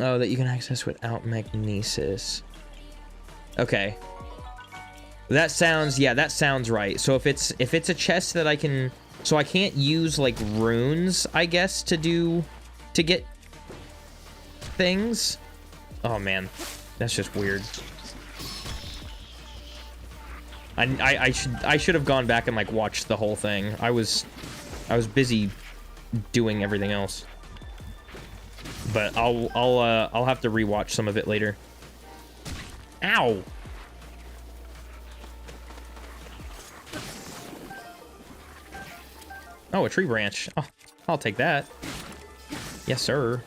Oh, that you can access without magnesis. Okay. That sounds, yeah, that sounds right. So if it's a chest that I can... So I can't use, like, runes, I guess, to get things. Oh, man. That's just weird. I should have gone back and, like, watched the whole thing. I was busy doing everything else. But I'll have to rewatch some of it later. Ow! Oh, a tree branch. Oh, I'll take that. Yes, sir.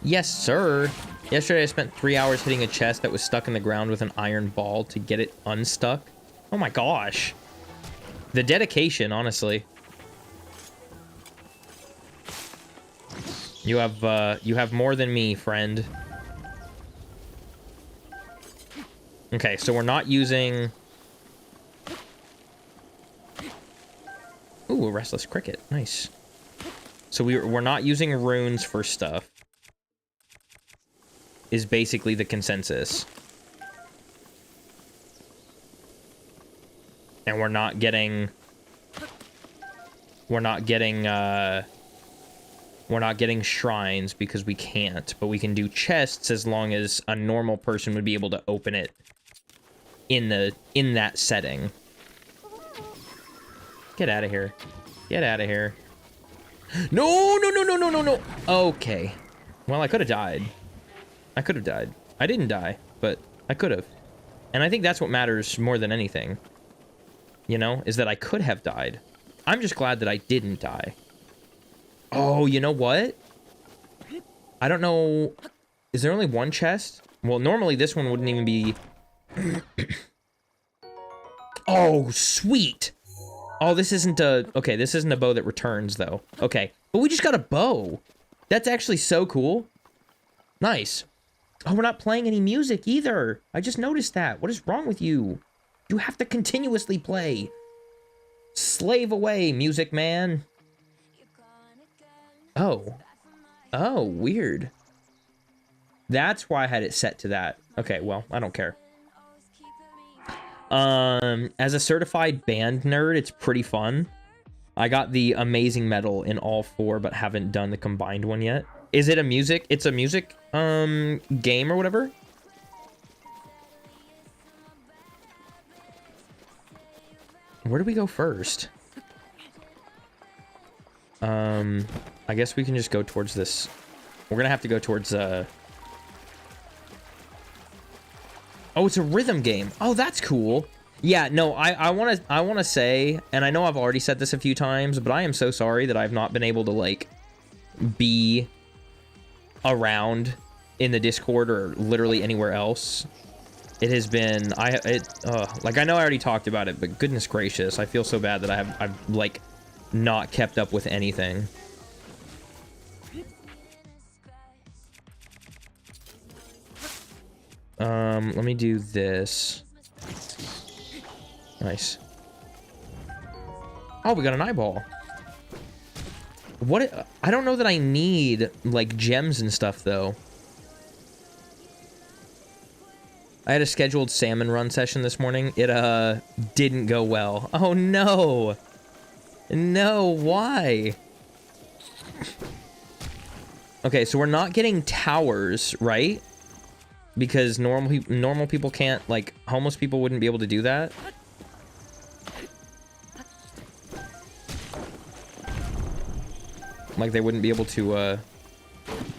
Yes, sir. Yesterday I spent 3 hours hitting a chest that was stuck in the ground with an iron ball to get it unstuck. Oh my gosh. The dedication, honestly. You have more than me, friend. Okay, so we're not using... Ooh, a restless cricket. Nice. So we're not using runes for stuff. Is basically the consensus. And we're not getting shrines because we can't, but we can do chests as long as a normal person would be able to open it in that setting. Get out of here. Get out of here. No, no, no, no, no, no, no. Okay. Well, I could have died. I could have died. I didn't die, but I could have. And I think that's what matters more than anything. You know, is that I could have died. I'm just glad that I didn't die. Oh, you know what? I don't know. Is there only one chest? Well, normally this one wouldn't even be... Oh, sweet. Oh, this isn't a... Okay, this isn't a bow that returns, though. Okay, but we just got a bow. That's actually so cool. Nice. Oh, we're not playing any music either. I just noticed that. What is wrong with you? You have to continuously play. Slave away, music man. Oh. Oh, weird. That's why I had it set to that. Okay, well, I don't care. As a certified band nerd, it's pretty fun. I got the amazing medal in all 4, but haven't done the combined one yet. Is it a music? It's a music game or whatever? Where do we go first? I guess we can just go towards this. We're gonna have to go towards oh, it's a rhythm game. Oh, that's cool. Yeah, no, I wanna say, and I know I've already said this a few times, but I am so sorry that I've not been able to like be around in the Discord or literally anywhere else. It has been like I know I already talked about it, but goodness gracious, I feel so bad that I've like not kept up with anything. Let me do this. Nice. Oh, we got an eyeball. What? I don't know that I need like gems and stuff though. I had a scheduled salmon run session this morning. It didn't go well. Oh no. No, why? Okay, so we're not getting towers, right? Because normal people can't, like, homeless people wouldn't be able to do that. Like, they wouldn't be able to,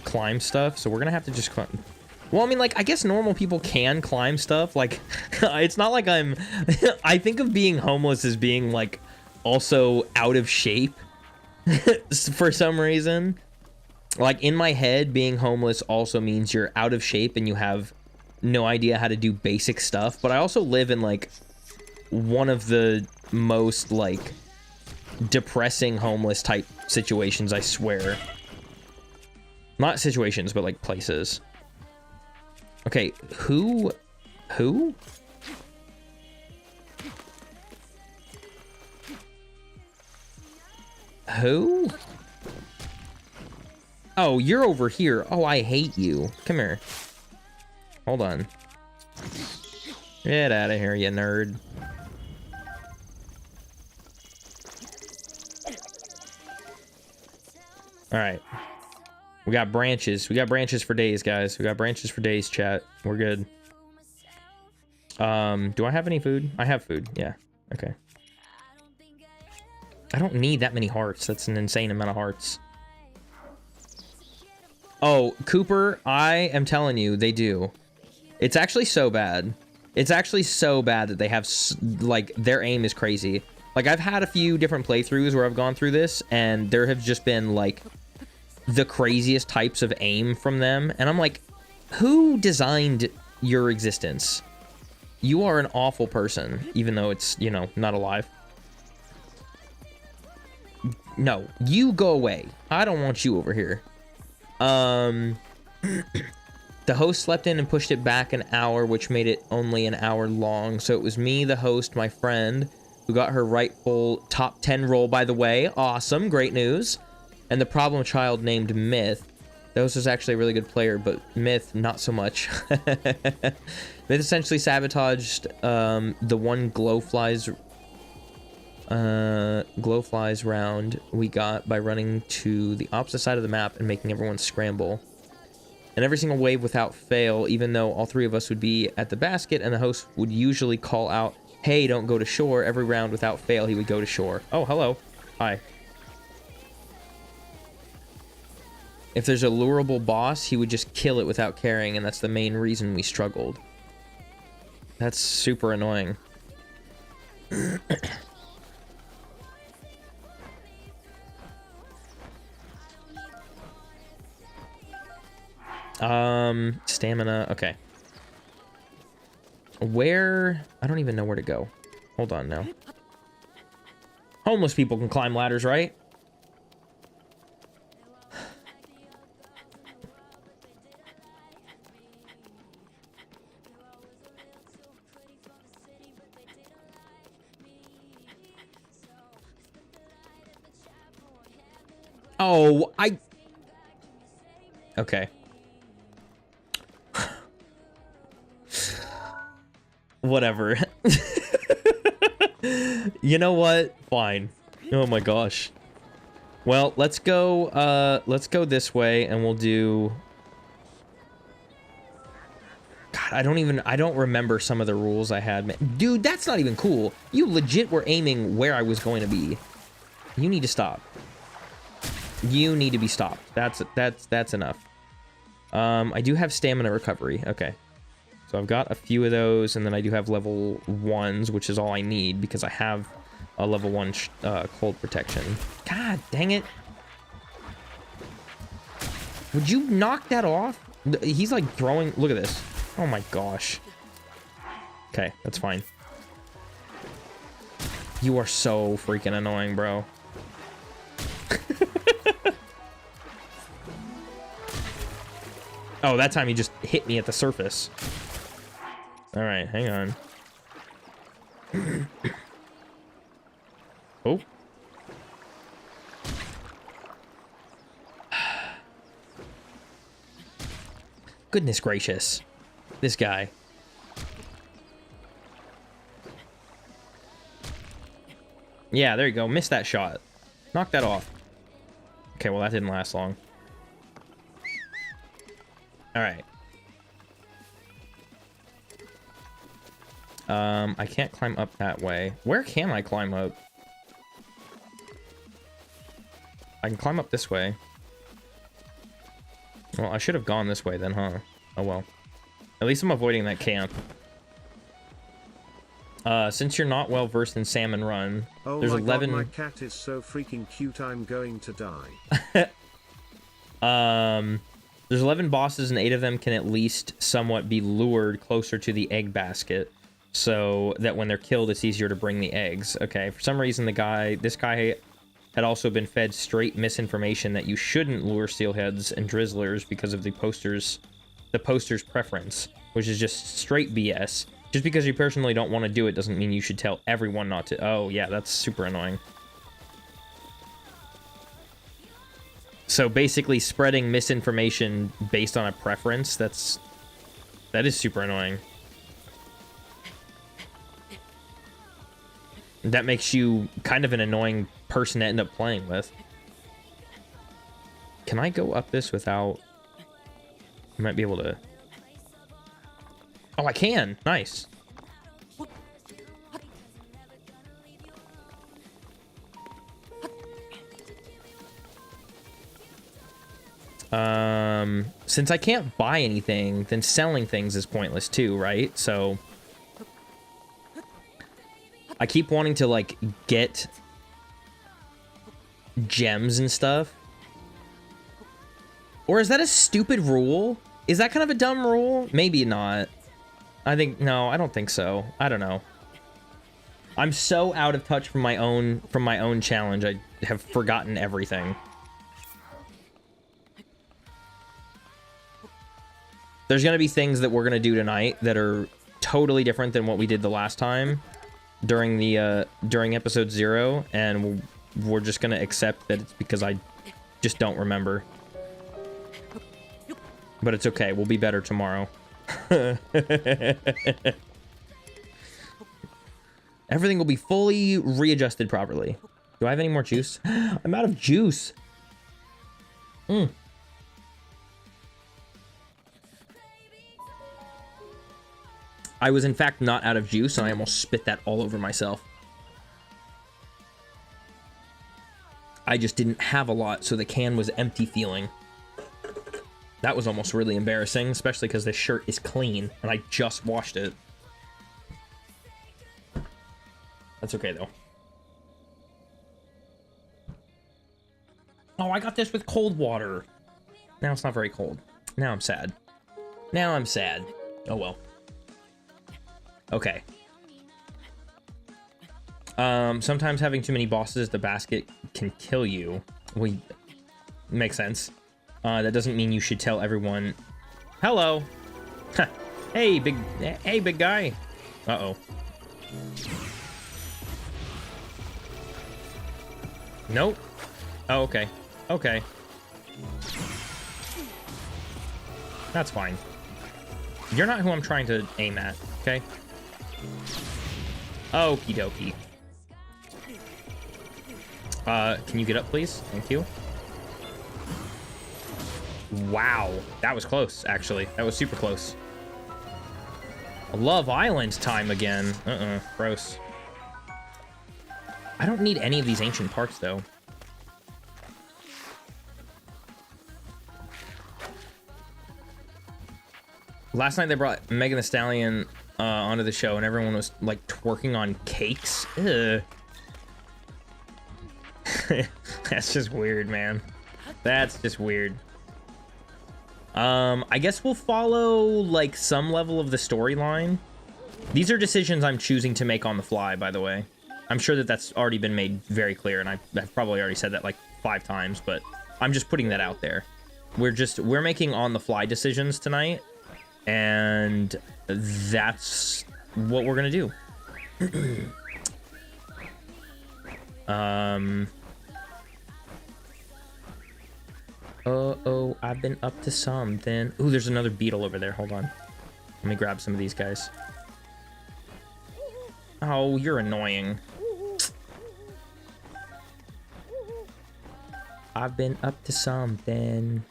climb stuff, so we're gonna have to just climb. Well, I mean, like, I guess normal people can climb stuff. Like, it's not like I'm... I think of being homeless as being, like, also out of shape for some reason. Like, in my head, being homeless also means you're out of shape and you have no idea how to do basic stuff. But I also live in, like, one of the most, like, depressing homeless type situations, I swear. Not situations, but, like, places. Okay, who? Who? Who? Oh, you're over here. Oh, I hate you. Come here. Hold on. Get out of here, you nerd. Alright. We got branches. We got branches for days, guys. We got branches for days, chat. We're good. Do I have any food? I have food. Yeah. Okay. I don't need that many hearts. That's an insane amount of hearts. Oh, Cooper, I am telling you, they do. It's actually so bad. It's actually so bad that they have, like, their aim is crazy. Like, I've had a few different playthroughs where I've gone through this, and there have just been, like, the craziest types of aim from them. And I'm like, who designed your existence? You are an awful person, even though it's, you know, not alive. No, you go away. I don't want you over here. The host slept in and pushed it back an hour, which made it only an hour long. So it was me, the host, my friend, who got her rightful top 10 role, by the way. Awesome, great news. And the problem child named Myth. Those was actually a really good player, but Myth, not so much. Myth essentially sabotaged the one glowflies round we got by running to the opposite side of the map and making everyone scramble. And every single wave without fail, even though all three of us would be at the basket and the host would usually call out, hey, don't go to shore, every round without fail he would go to shore. Oh, hello. Hi. If there's a lurable boss, he would just kill it without caring, and that's the main reason we struggled. That's super annoying. Stamina, okay. Where? I don't even know where to go. Hold on now. Homeless people can climb ladders, right? Oh, okay. Whatever. You know what? Fine. Oh my gosh. Well, let's go this way, and we'll do... God, I don't remember some of the rules I had. Man. Dude, that's not even cool. You legit were aiming where I was going to be. You need to stop. You need to be stopped. That's enough. I do have stamina recovery. Okay. So I've got a few of those, and then I do have level 1s, which is all I need, because I have a level 1 cold protection. God dang it. Would you knock that off? He's like throwing... Look at this. Oh my gosh. Okay, that's fine. You are so freaking annoying, bro. Oh, that time he just hit me at the surface. All right, hang on. Oh. Goodness gracious. This guy. Yeah, there you go. Missed that shot. Knock that off. Okay, well, that didn't last long. All right. I can't climb up that way. Where can I climb up? I can climb up this way. Well, I should have gone this way then, huh? Oh, well. At least I'm avoiding that camp. Since you're not well versed in Salmon Run, oh there's my 11. God, my cat is so freaking cute. I'm going to die. There's 11 bosses, and 8 of them can at least somewhat be lured closer to the egg basket, so that when they're killed, it's easier to bring the eggs. Okay. For some reason, this guy had also been fed straight misinformation that you shouldn't lure steelheads and drizzlers because of the poster's preference, which is just straight BS. Just because you personally don't want to do it doesn't mean you should tell everyone not to. Oh, yeah, that's super annoying. So basically spreading misinformation based on a preference, that is super annoying. That makes you kind of an annoying person to end up playing with. Can I go up this without... I might be able to... Oh, I can! Nice. Since I can't buy anything, then selling things is pointless too, right? So... I keep wanting to, like, get gems and stuff. Or is that a stupid rule? Is that kind of a dumb rule? Maybe not. No, I don't think so. I don't know. I'm so out of touch from my own challenge. I have forgotten everything. There's gonna be things that we're gonna do tonight that are totally different than what we did the last time during the during episode 0, and we're just gonna accept that it's because I just don't remember. But it's okay. We'll be better tomorrow. Everything will be fully readjusted properly. Do I have any more juice? I'm out of juice. I was in fact not out of juice, and I almost spit that all over myself. I just didn't have a lot, so the can was empty feeling. That was almost really embarrassing, especially because this shirt is clean, and I just washed it. That's okay, though. Oh, I got this with cold water. Now it's not very cold. Now I'm sad. Now I'm sad. Oh, well. Okay. Sometimes having too many bosses at the basket can kill you. Makes sense. That doesn't mean you should tell everyone. Hello. Hey, big guy. Uh-oh. Nope. Oh, okay. Okay. That's fine. You're not who I'm trying to aim at, okay? Okie dokie. Can you get up, please? Thank you. Wow, that was close, actually. That was super close. Love Island time again. Gross. I don't need any of these ancient parts, though. Last night they brought Megan Thee Stallion onto the show, and everyone was, like, twerking on cakes. Ugh. That's just weird, man. That's just weird. I guess we'll follow, like, some level of the storyline. These are decisions I'm choosing to make on the fly, by the way. I'm sure that that's already been made very clear, and I've probably already said that, like, 5 times, but I'm just putting that out there. We're making on-the-fly decisions tonight, and that's what we're gonna do. Oh, I've been up to something. Ooh, there's another beetle over there. Hold on. Let me grab some of these guys. Oh, you're annoying. I've been up to something.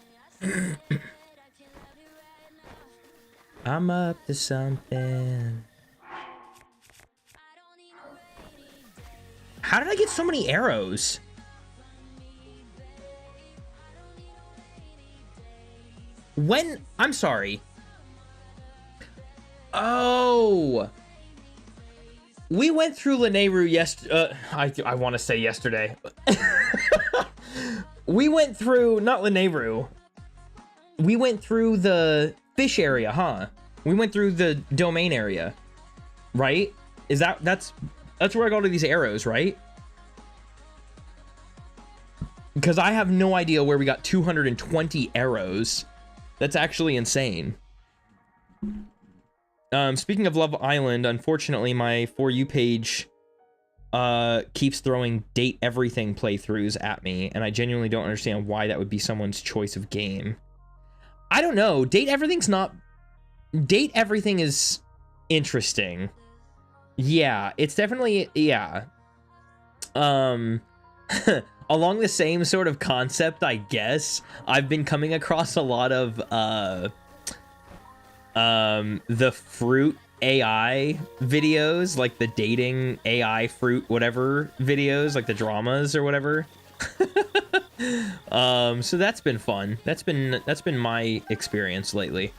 I'm up to something. How did I get so many arrows? When? I'm sorry. Oh. We went through Lanayru yesterday. I want to say yesterday. We went through, not Lanayru. We went through the fish area, huh? We went through the domain area, right? Is that's where I got all these arrows, right? Because I have no idea where we got 220 arrows. That's actually insane. Speaking of Love Island, unfortunately, my For You page keeps throwing date everything playthroughs at me, and I genuinely don't understand why that would be someone's choice of game. I don't know. Date everything is interesting. Yeah, it's definitely, yeah. Along the same sort of concept, I guess, I've been coming across a lot of the fruit AI videos, like the dating AI fruit whatever videos, like the dramas or whatever. So that's been fun. That's been my experience lately.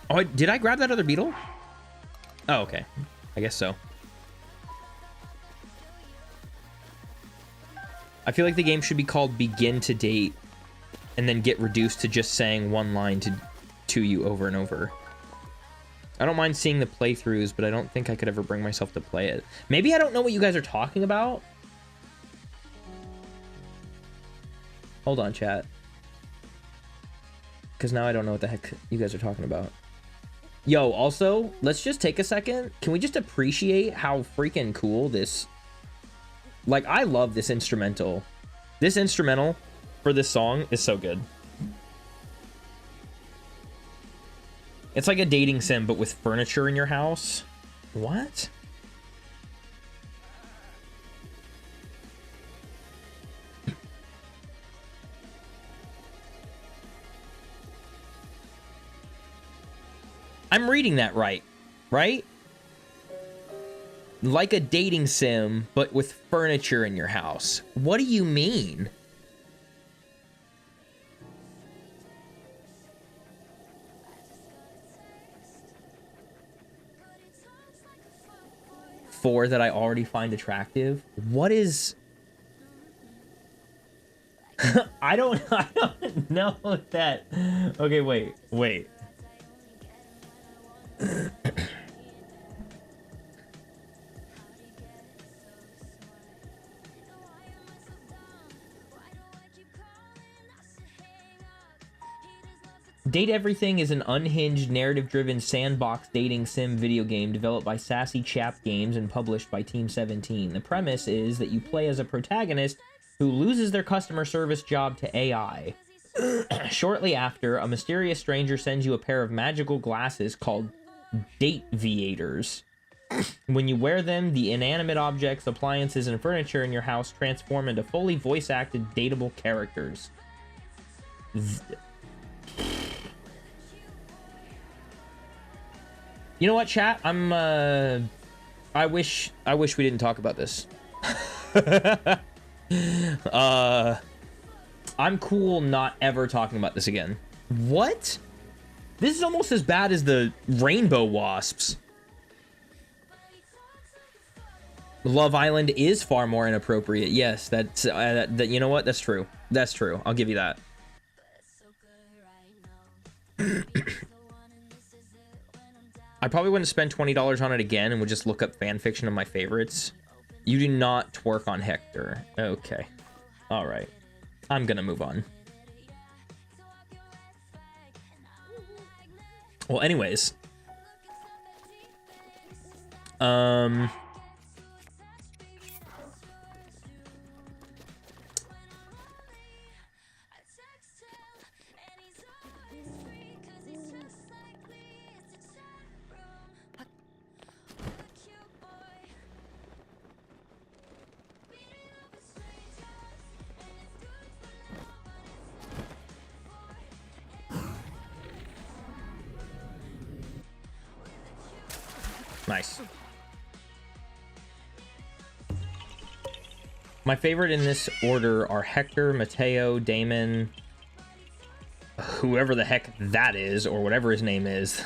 Oh, did I grab that other beetle? Oh, okay. I guess so. I feel like the game should be called Begin to Date and then get reduced to just saying one line to you over and over. I don't mind seeing the playthroughs, but I don't think I could ever bring myself to play it. Maybe I don't know what you guys are talking about. Hold on, chat. Because now I don't know what the heck you guys are talking about. Yo, also, let's just take a second. Can we just appreciate how freaking cool this... Like, I love this instrumental. This instrumental for this song is so good. It's like a dating sim, but with furniture in your house. What? I'm reading that right, right? Like a dating sim, but with furniture in your house. What do you mean? Four that I already find attractive? What is... I don't know that... Okay, wait. Date Everything is an unhinged, narrative-driven sandbox dating sim video game developed by Sassy Chap Games and published by Team 17. The premise is that you play as a protagonist who loses their customer service job to AI. Shortly after, a mysterious stranger sends you a pair of magical glasses called Date Viators. When you wear them, the inanimate objects, appliances, and furniture in your house transform into fully voice-acted, dateable characters. You know what, chat? I wish we didn't talk about this. I'm cool not ever talking about this again. What? This is almost as bad as the rainbow wasps. Love Island is far more inappropriate. Yes, that's that. You know what? That's true. That's true. I'll give you that. I probably wouldn't spend $20 on it again and would just look up fan fiction of my favorites. You do not twerk on Hector. Okay. All right. I'm gonna move on. Well, anyways. Nice. My favorite in this order are Hector, Mateo, Damon, whoever the heck that is, or whatever his name is.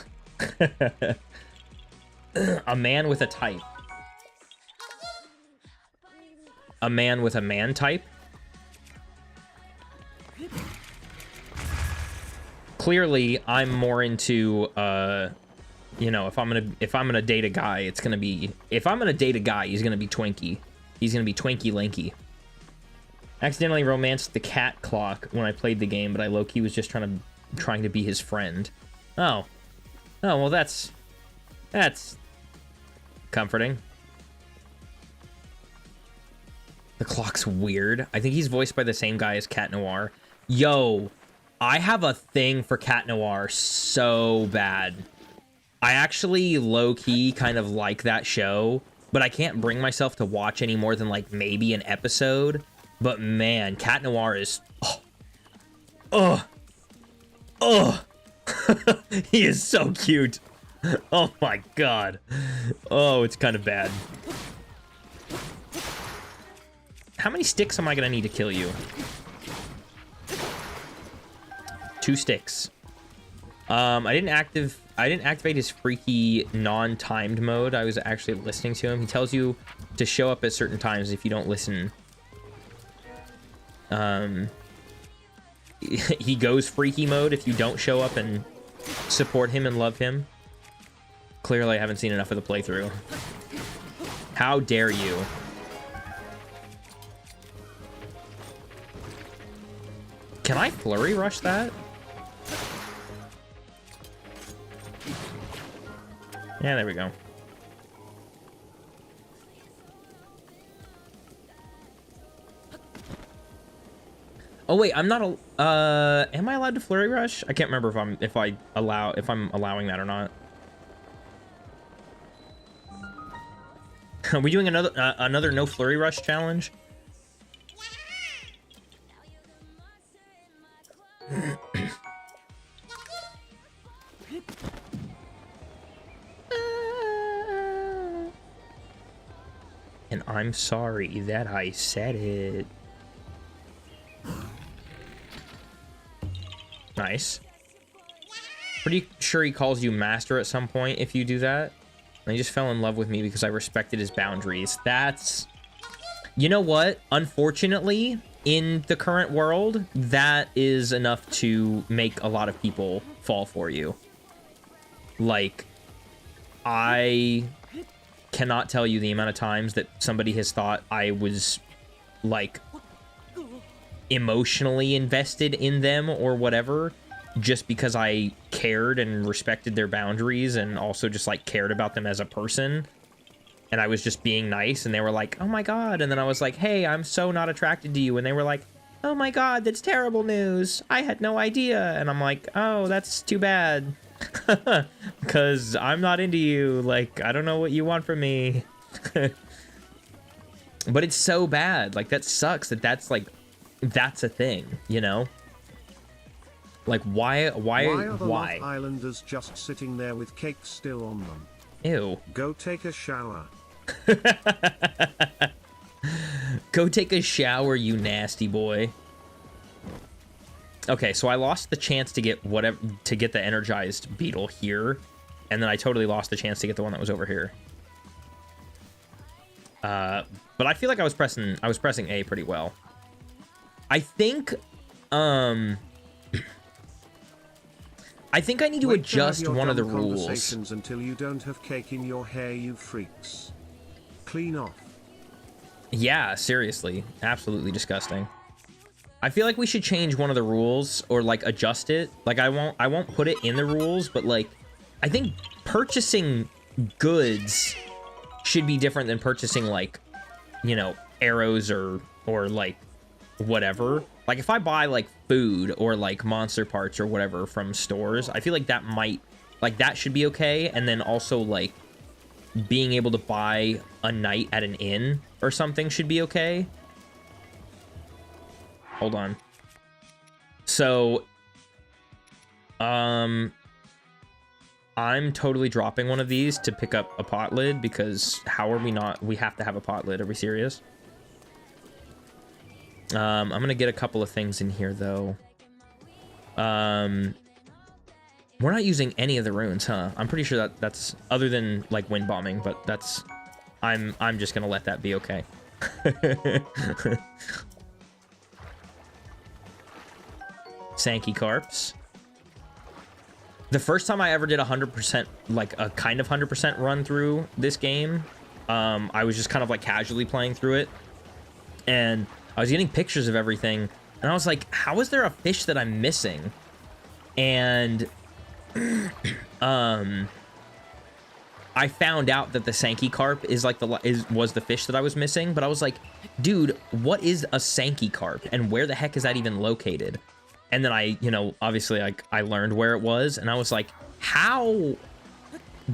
A man with a type. A man with a man type. Clearly, I'm more into, you know, if I'm gonna date a guy, it's gonna be, if I'm gonna date a guy, he's gonna be Twinkie. He's gonna be Twinkie Linky. Accidentally romanced the cat clock when I played the game, but I low-key was just trying to be his friend. Oh. Oh, well that's comforting. The clock's weird. I think he's voiced by the same guy as Cat Noir. Yo, I have a thing for Cat Noir so bad. I actually low-key kind of like that show, but I can't bring myself to watch any more than like maybe an episode. But man, Cat Noir is... He is so cute. Oh my god. Oh, it's kind of bad. How many sticks am I gonna need to kill you? 2 sticks. I didn't activate his freaky non-timed mode. I was actually listening to him. He tells you to show up at certain times if you don't listen. He goes freaky mode if you don't show up and support him and love him. Clearly, I haven't seen enough of the playthrough. How dare you? Can I flurry rush that? Yeah, there we go. Oh wait, I'm not am I allowed to flurry rush? I can't remember if I'm allowing that or not. Are we doing another no flurry rush challenge? And I'm sorry that I said it. Nice. Pretty sure he calls you master at some point if you do that. And he just fell in love with me because I respected his boundaries. That's... You know what? Unfortunately, in the current world, that is enough to make a lot of people fall for you. Like, I cannot tell you the amount of times that somebody has thought I was, like, emotionally invested in them or whatever, just because I cared and respected their boundaries and also just, like, cared about them as a person. And I was just being nice, and they were like, oh my god. And then I was like, hey, I'm so not attracted to you. And they were like, oh my god, that's terrible news. I had no idea. And I'm like, oh, that's too bad. Because I'm not into you. Like, I don't know what you want from me. But it's so bad. Like, that sucks that that's, like, that's a thing, you know? Like, why are the Love Islanders just sitting there with cake still on them? Ew. Go take a shower. Go take a shower, you nasty boy. Okay, so I lost the chance to get the energized beetle here, and then I totally lost the chance to get the one that was over here. But I feel like I was pressing A pretty well. I think I need to adjust one of the rules. Until you don't have cake in your hair, you freaks. Clean off. Yeah, seriously. Absolutely disgusting. I feel like we should change one of the rules or like adjust it. Like I won't put it in the rules, but like I think purchasing goods should be different than purchasing like, you know, arrows or like whatever. Like if I buy like food or like monster parts or whatever from stores, I feel like that should be okay. And then also like being able to buy a night at an inn or something should be okay. Hold on. So I'm totally dropping one of these to pick up a pot lid because how are we not? We have to have a pot lid. Are we serious? I'm gonna get a couple of things in here though. We're not using any of the runes, huh? I'm pretty sure that's other than like wind bombing, but that's I'm just gonna let that be okay. Sankey carps. The first time I ever did 100%, like a kind of 100% run through this game, I was just kind of like casually playing through it, and I was getting pictures of everything, and I was like, how is there a fish that I'm missing? And I found out that the Sankey carp is like was the fish that I was missing, but I was like, dude, what is a Sankey carp and where the heck is that even located? And then I, you know, obviously like I learned where it was, and I was like, how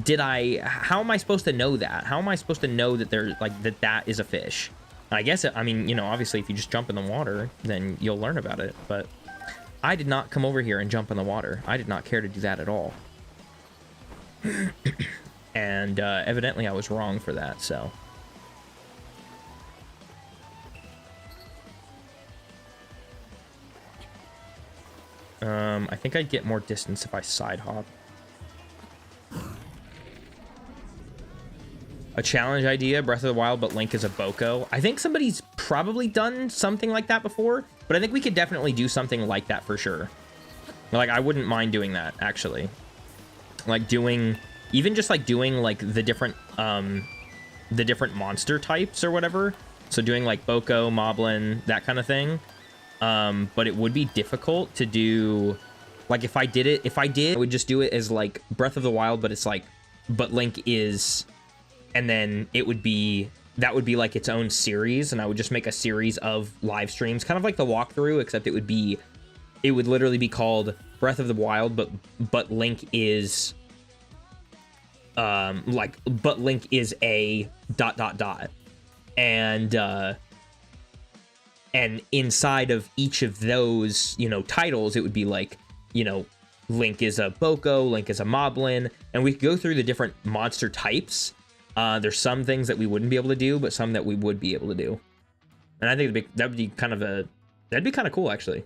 am I supposed to know that? How am I supposed to know that there's like that is a fish? I guess I mean, you know, obviously if you just jump in the water, then you'll learn about it, but I did not come over here and jump in the water. I did not care to do that at all. And evidently I was wrong for that, so. I think I'd get more distance if I side hop. A challenge idea, Breath of the Wild, but Link is a Boko. I think somebody's probably done something like that before, but I think we could definitely do something like that for sure. Like, I wouldn't mind doing that, actually. Like, even just like doing like the different monster types or whatever. So doing like Boko, Moblin, that kind of thing. But it would be difficult to do. Like if I did, I would just do it as like Breath of the Wild, but it's like, but Link is, and then that would be like its own series, and I would just make a series of live streams, kind of like the walkthrough, except it would literally be called Breath of the Wild, but Link is, but Link is a ... And inside of each of those, you know, titles, it would be like, you know, Link is a Boko, Link is a Moblin, and we could go through the different monster types. There's some things that we wouldn't be able to do, but some that we would be able to do. And I think that'd be kind of cool, actually.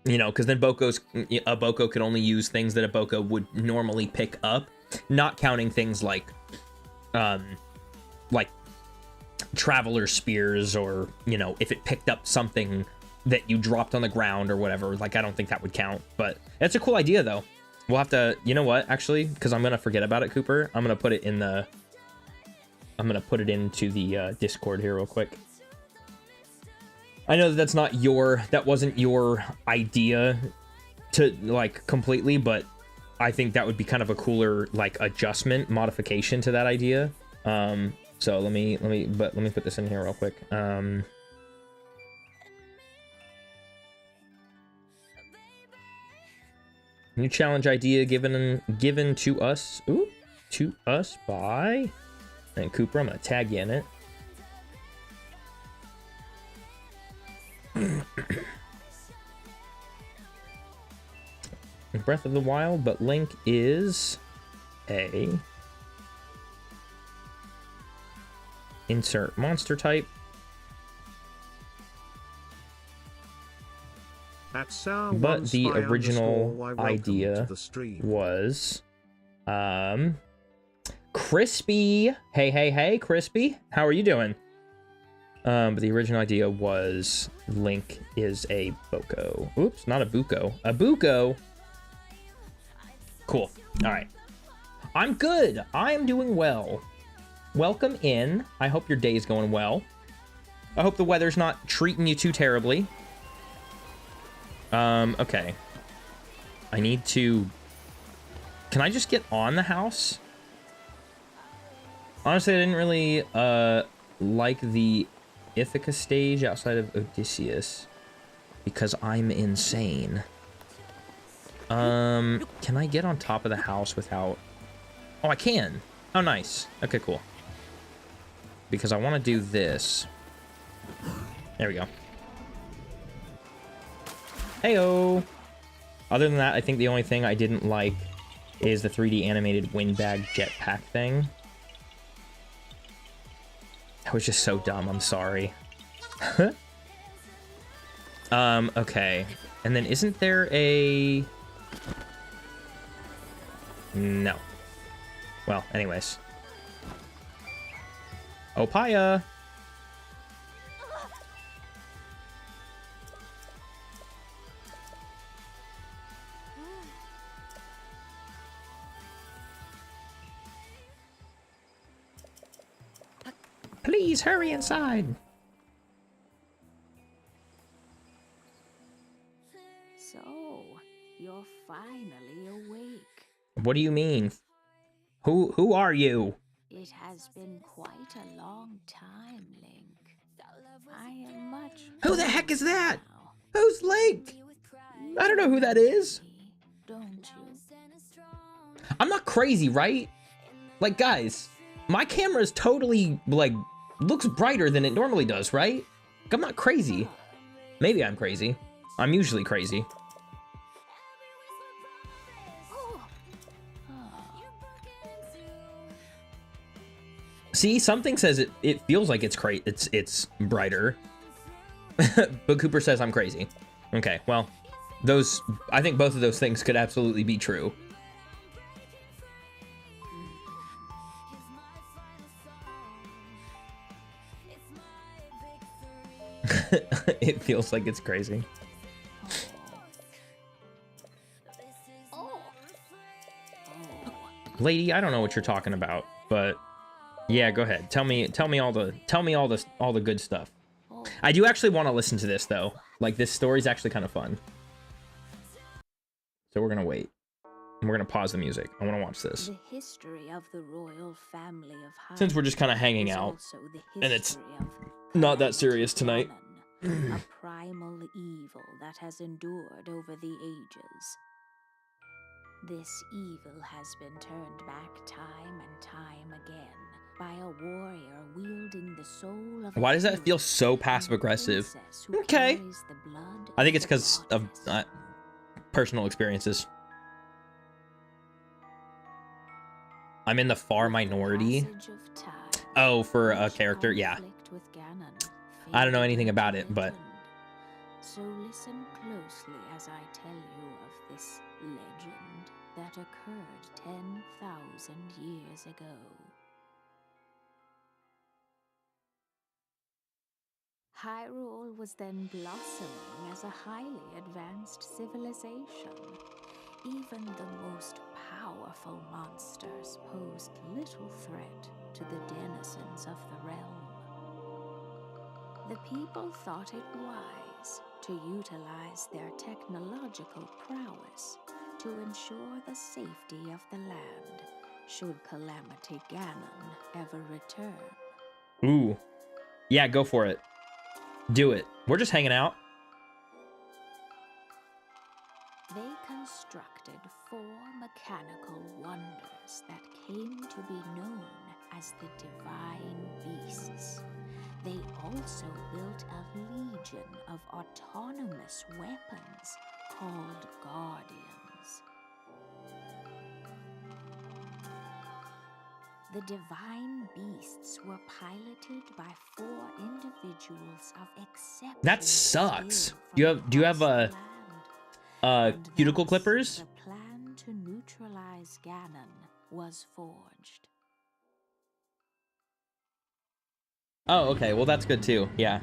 You know, because then a Boko could only use things that a Boko would normally pick up, not counting things like traveler spears, or, you know, if it picked up something that you dropped on the ground or whatever. Like, I don't think that would count, but that's a cool idea though. We'll have to, you know what, actually, because I'm gonna forget about it, Cooper, I'm gonna put it into the Discord here real quick. I know that wasn't your idea to like completely, but I think that would be kind of a cooler like modification to that idea. So let me put this in here real quick. New challenge idea given to us. Ooh, to us by. And Cooper, I'm gonna tag you in it. Breath of the Wild, but Link is a insert monster type. But the original idea was Crispy. Hey, Crispy. How are you doing? But the original idea was Link is a Boko. Oops, not a Buko. A Buko. Cool. All right. I'm good. I am doing well. Welcome in. I hope your day is going well. I hope the weather's not treating you too terribly. Okay. I need to... Can I just get on the house? Honestly, I didn't really, like the Ithaca stage outside of Odysseus. Because I'm insane. Can I get on top of the house without... Oh, I can! Oh, nice. Okay, cool. Because I want to do this. There we go. Heyo! Other than that, I think the only thing I didn't like is the 3D animated windbag jetpack thing. That was just so dumb, I'm sorry. Okay. And then isn't there a... No. Well, anyways. Opaya! Please hurry inside. So, you're finally awake. What do you mean? Who are you? It has been quite a long time, Link. I am much... Who the heck is that? now. Who's Link? I don't know who that is. Don't you? I'm not crazy, right? Like, guys, my camera is totally, like, looks brighter than it normally does, right? Like, I'm not crazy. Maybe I'm crazy. I'm usually crazy. See, something says it feels like it's brighter. But Cooper says I'm crazy. Okay, well, I think both of those things could absolutely be true. It feels like it's crazy. Lady, I don't know what you're talking about, but yeah, go ahead. Tell me all the good stuff. I do actually want to listen to this though. Like, this story's actually kind of fun. So we're gonna wait. And we're gonna pause the music. I want to watch this. The history of the royal family of Since we're just kind of hanging out, and it's not that serious tonight. A primal evil that has endured over the ages. This evil has been turned back time and time again by a warrior wielding the soul of... Why does that feel so passive-aggressive? Okay. I think it's because of personal experiences. I'm in the far minority. Oh, for a character? Yeah. I don't know anything about it, but... So listen closely as I tell you of this legend that occurred 10,000 years ago. Hyrule was then blossoming as a highly advanced civilization. Even the most powerful monsters posed little threat to the denizens of the realm. The people thought it wise to utilize their technological prowess to ensure the safety of the land should Calamity Ganon ever return. Ooh. Yeah, go for it. Do it. We're just hanging out. They constructed 4 mechanical wonders that came to be known as the Divine Beasts. They also built a legion of autonomous weapons called Guardians. The Divine Beasts were piloted by 4 individuals of exceptional That sucks. skill Do you have from a across the land. And cuticle thus, clippers? The plan to neutralize Ganon was forged. Oh, okay. Well, that's good too. Yeah.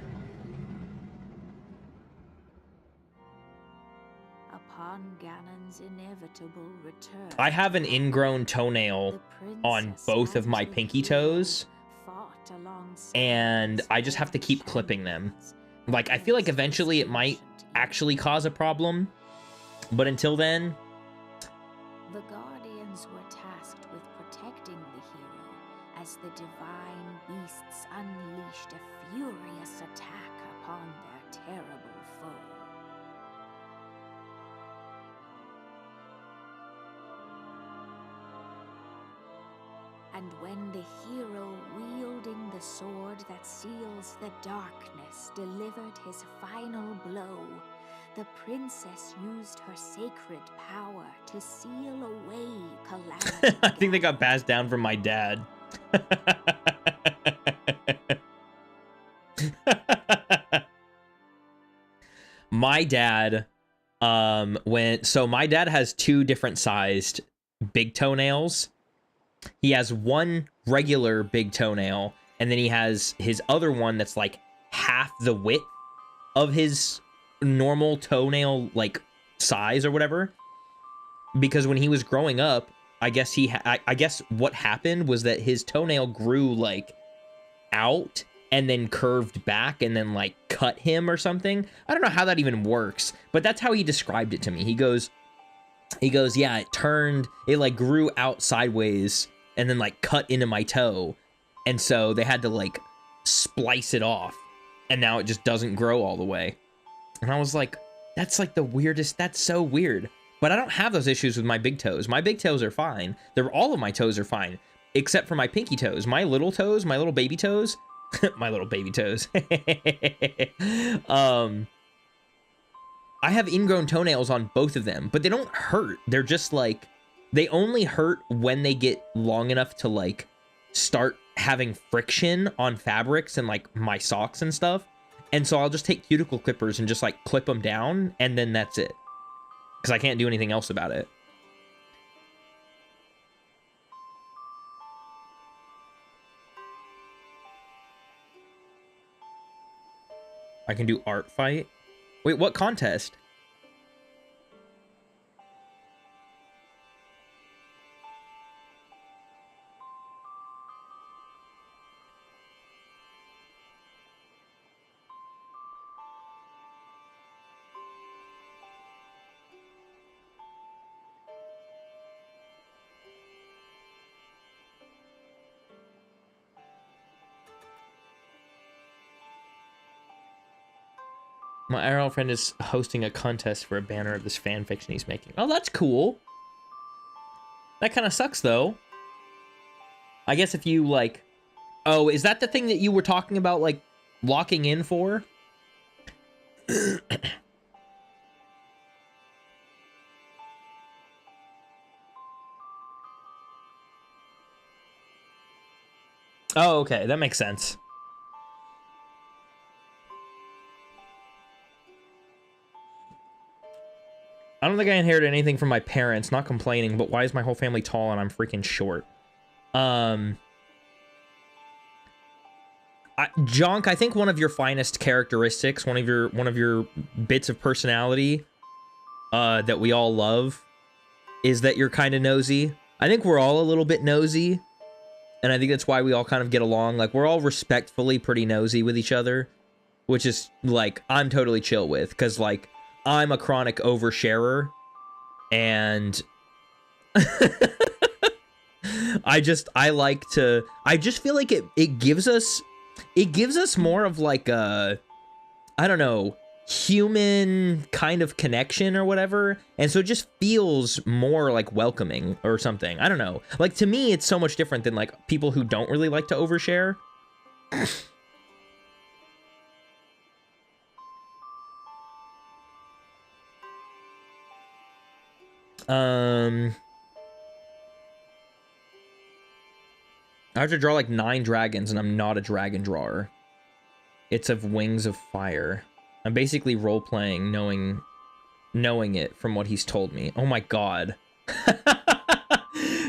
Upon Ganon's inevitable return, I have an ingrown toenail the on princess both of and my her pinky hero toes, fought alongside and his I just have to own keep clipping them. champions Like, I feel like against his eventually it might ancient actually evil. cause a problem, but until then, The Guardians were tasked with protecting the hero as the Divine Beasts unleashed a furious attack upon their terrible foe. And when the hero wielding the sword that seals the darkness delivered his final blow, the princess used her sacred power to seal away calamity. I think they got passed down from my dad. My dad, my dad has 2 different sized big toenails. He has one regular big toenail, and then he has his other one that's like half the width of his normal toenail, like size or whatever. Because when he was growing up, I guess I guess what happened was that his toenail grew like out and then curved back and then like cut him or something. I don't know how that even works, but that's how he described it to me. He goes, yeah, it like grew out sideways and then like cut into my toe. And so they had to like splice it off, and now it just doesn't grow all the way. And I was like, that's like the weirdest, that's so weird. But I don't have those issues with my big toes. My big toes are fine. All of my toes are fine, except for my pinky toes. My little toes, my little baby toes, my little baby toes. I have ingrown toenails on both of them, but they don't hurt. They're just like, they only hurt when they get long enough to like start having friction on fabrics and like my socks and stuff. And so I'll just take cuticle clippers and just like clip them down, and then that's it. Because I can't do anything else about it. I can do art fight. Wait, what contest? My IRL friend is hosting a contest for a banner of this fan fiction he's making. Oh, that's cool. That kind of sucks, though. I guess if you, like... Oh, is that the thing that you were talking about, like, locking in for? Oh, okay. That makes sense. I don't think I inherited anything from my parents. Not complaining, but why is my whole family tall and I'm freaking short? Jonk, I think one of your finest characteristics, one of your bits of personality, that we all love, is that you're kind of nosy. I think we're all a little bit nosy, and I think that's why we all kind of get along. Like, we're all respectfully pretty nosy with each other, which is like I'm totally chill with, because like I'm a chronic oversharer, and I just feel like it gives us more of like a, I don't know, human kind of connection or whatever, and so it just feels more like welcoming or something. I don't know. Like, to me, it's so much different than like people who don't really like to overshare. I have to draw like 9 dragons, and I'm not a dragon drawer. It's of Wings of Fire. I'm basically role-playing, knowing it from what he's told me. Oh my god.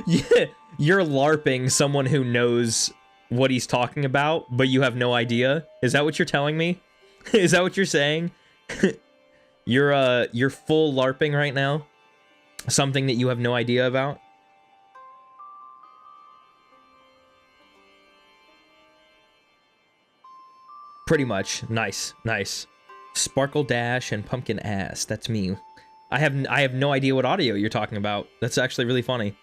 Yeah, you're LARPing someone who knows what he's talking about, but you have no idea? Is that what you're telling me? Is that what you're saying? You're full LARPing right now? Something that you have no idea about? Pretty much. Nice, nice. Sparkle Dash and Pumpkin Ass. That's me. I have no idea what audio you're talking about. That's actually really funny.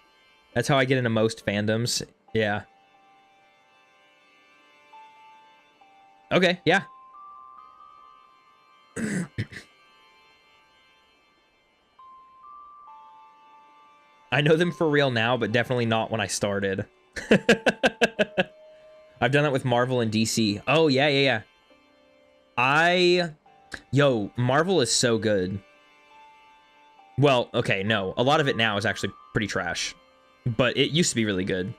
That's how I get into most fandoms. Yeah. Okay, yeah. I know them for real now, but definitely not when I started. I've done that with Marvel and DC. Oh, yeah. Yo, Marvel is so good. Well, okay, no. A lot of it now is actually pretty trash. But it used to be really good.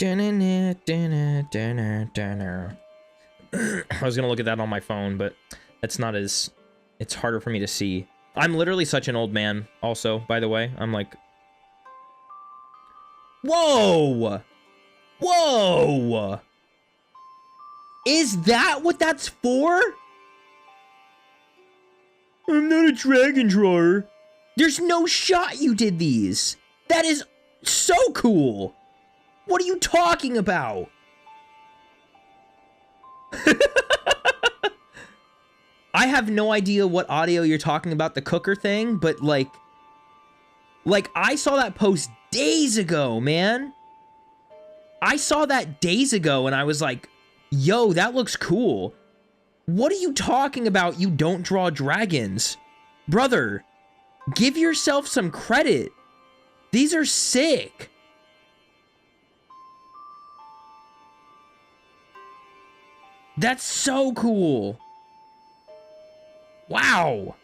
I was gonna look at that on my phone, but that's not as... It's harder for me to see. I'm literally such an old man, also, by the way. I'm like... Whoa! Whoa! Is that what that's for? I'm not a dragon drawer. There's no shot you did these. That is so cool. What are you talking about? I have no idea what audio you're talking about, the cooker thing, but like I saw that post days ago, man. I saw that days ago and I was like, yo, that looks cool. What are you talking about? You don't draw dragons. Brother, give yourself some credit. These are sick. That's so cool. Wow.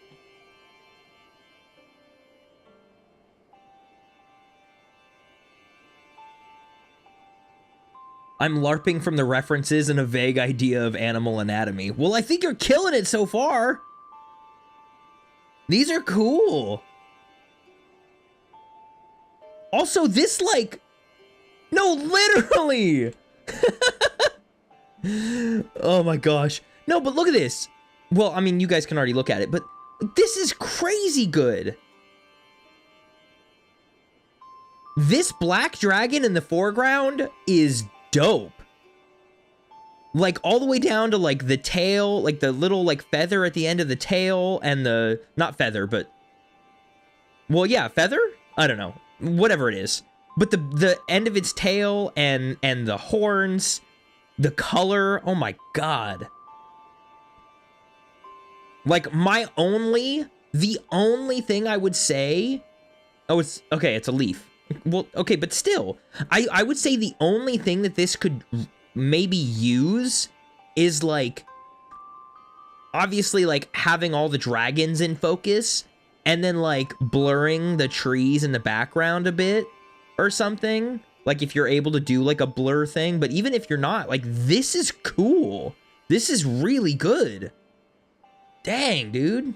I'm LARPing from the references and a vague idea of animal anatomy. Well, I think you're killing it so far. These are cool. Also, this like... No, literally! Oh my gosh. No, but look at this. Well, I mean, you guys can already look at it, but this is crazy good. This black dragon in the foreground is dope. Like, all the way down to, like, the tail, like, the little, like, feather at the end of the tail, and the... Not feather, but... Well, yeah, feather? I don't know. Whatever it is. But the end of its tail, and the horns... The color, oh my god. Like, the only thing I would say... Oh, it's... Okay, it's a leaf. Well, okay, but still. I would say the only thing that this could maybe use is, like... Obviously, like, having all the dragons in focus, and then, like, blurring the trees in the background a bit, or something. Like, if you're able to do, like, a blur thing. But even if you're not, like, this is cool. This is really good. Dang, dude.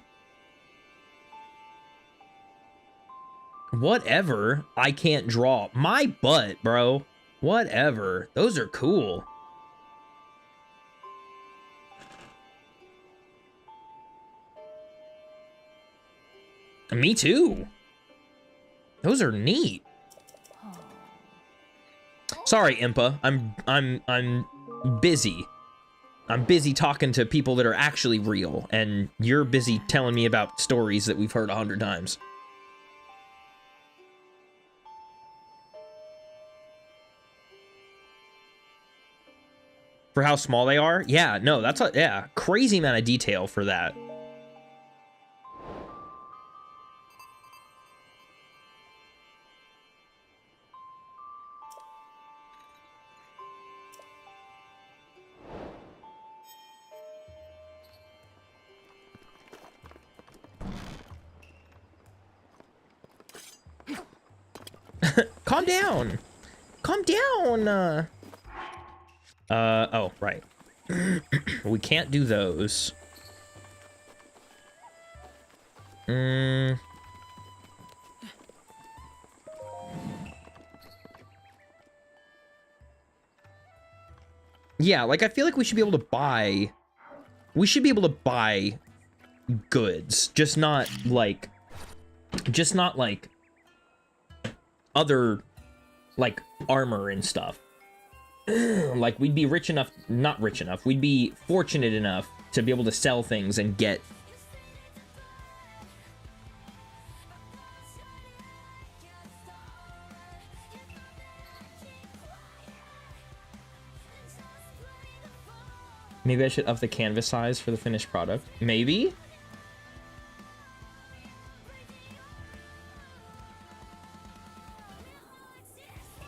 Whatever. I can't draw. My butt, bro. Whatever. Those are cool. Me too. Those are neat. Sorry, Impa. I'm busy. I'm busy talking to people that are actually real, and you're busy telling me about stories that we've heard 100 times. For how small they are? Yeah, no, that's a, yeah, crazy amount of detail for that. Calm down. Calm down. Oh, right. We can't do those. Yeah, like I feel like we should be able to buy goods, just not like other like armor and stuff. Like we'd be rich enough, not rich enough, we'd be fortunate enough to be able to sell things and get maybe I should up the canvas size for the finished product. Maybe?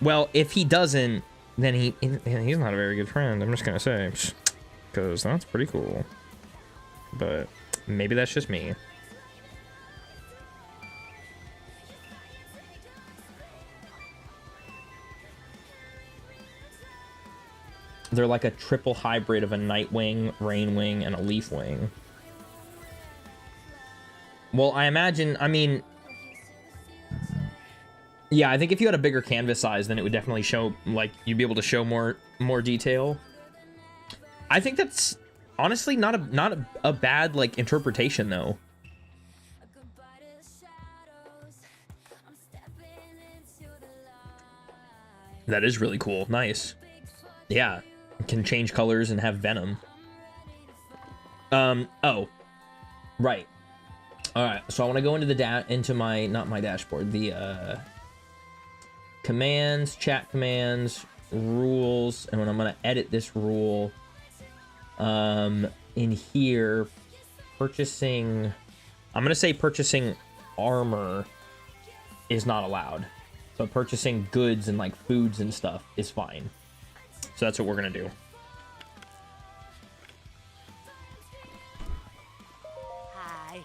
Well, if he doesn't, then he's not a very good friend, I'm just gonna say. Because that's pretty cool. But maybe that's just me. They're like a triple hybrid of a Nightwing, Rainwing, and a Leafwing. Well, I imagine, I mean... Yeah, I think if you had a bigger canvas size, then it would definitely show, like, you'd be able to show more detail. I think that's honestly not a bad, like, interpretation, though. That is really cool. Nice. Yeah. It can change colors and have venom. Oh. Right. Alright, so I want to go into the not my dashboard, the, commands, chat commands, rules, and when I'm going to edit this rule, in here, purchasing, I'm going to say purchasing armor is not allowed, but purchasing goods and like foods and stuff is fine. So that's what we're going to do. Hi.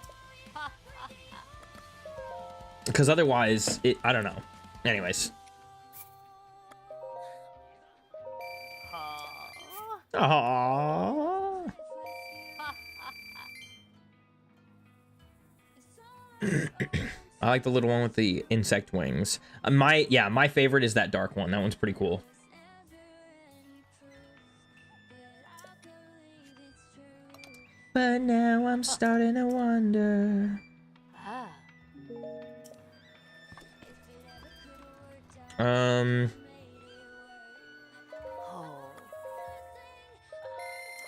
Because otherwise, I don't know. Anyways. Aww. I like the little one with the insect wings. My favorite is that dark one. That one's pretty cool. But now I'm starting to wonder.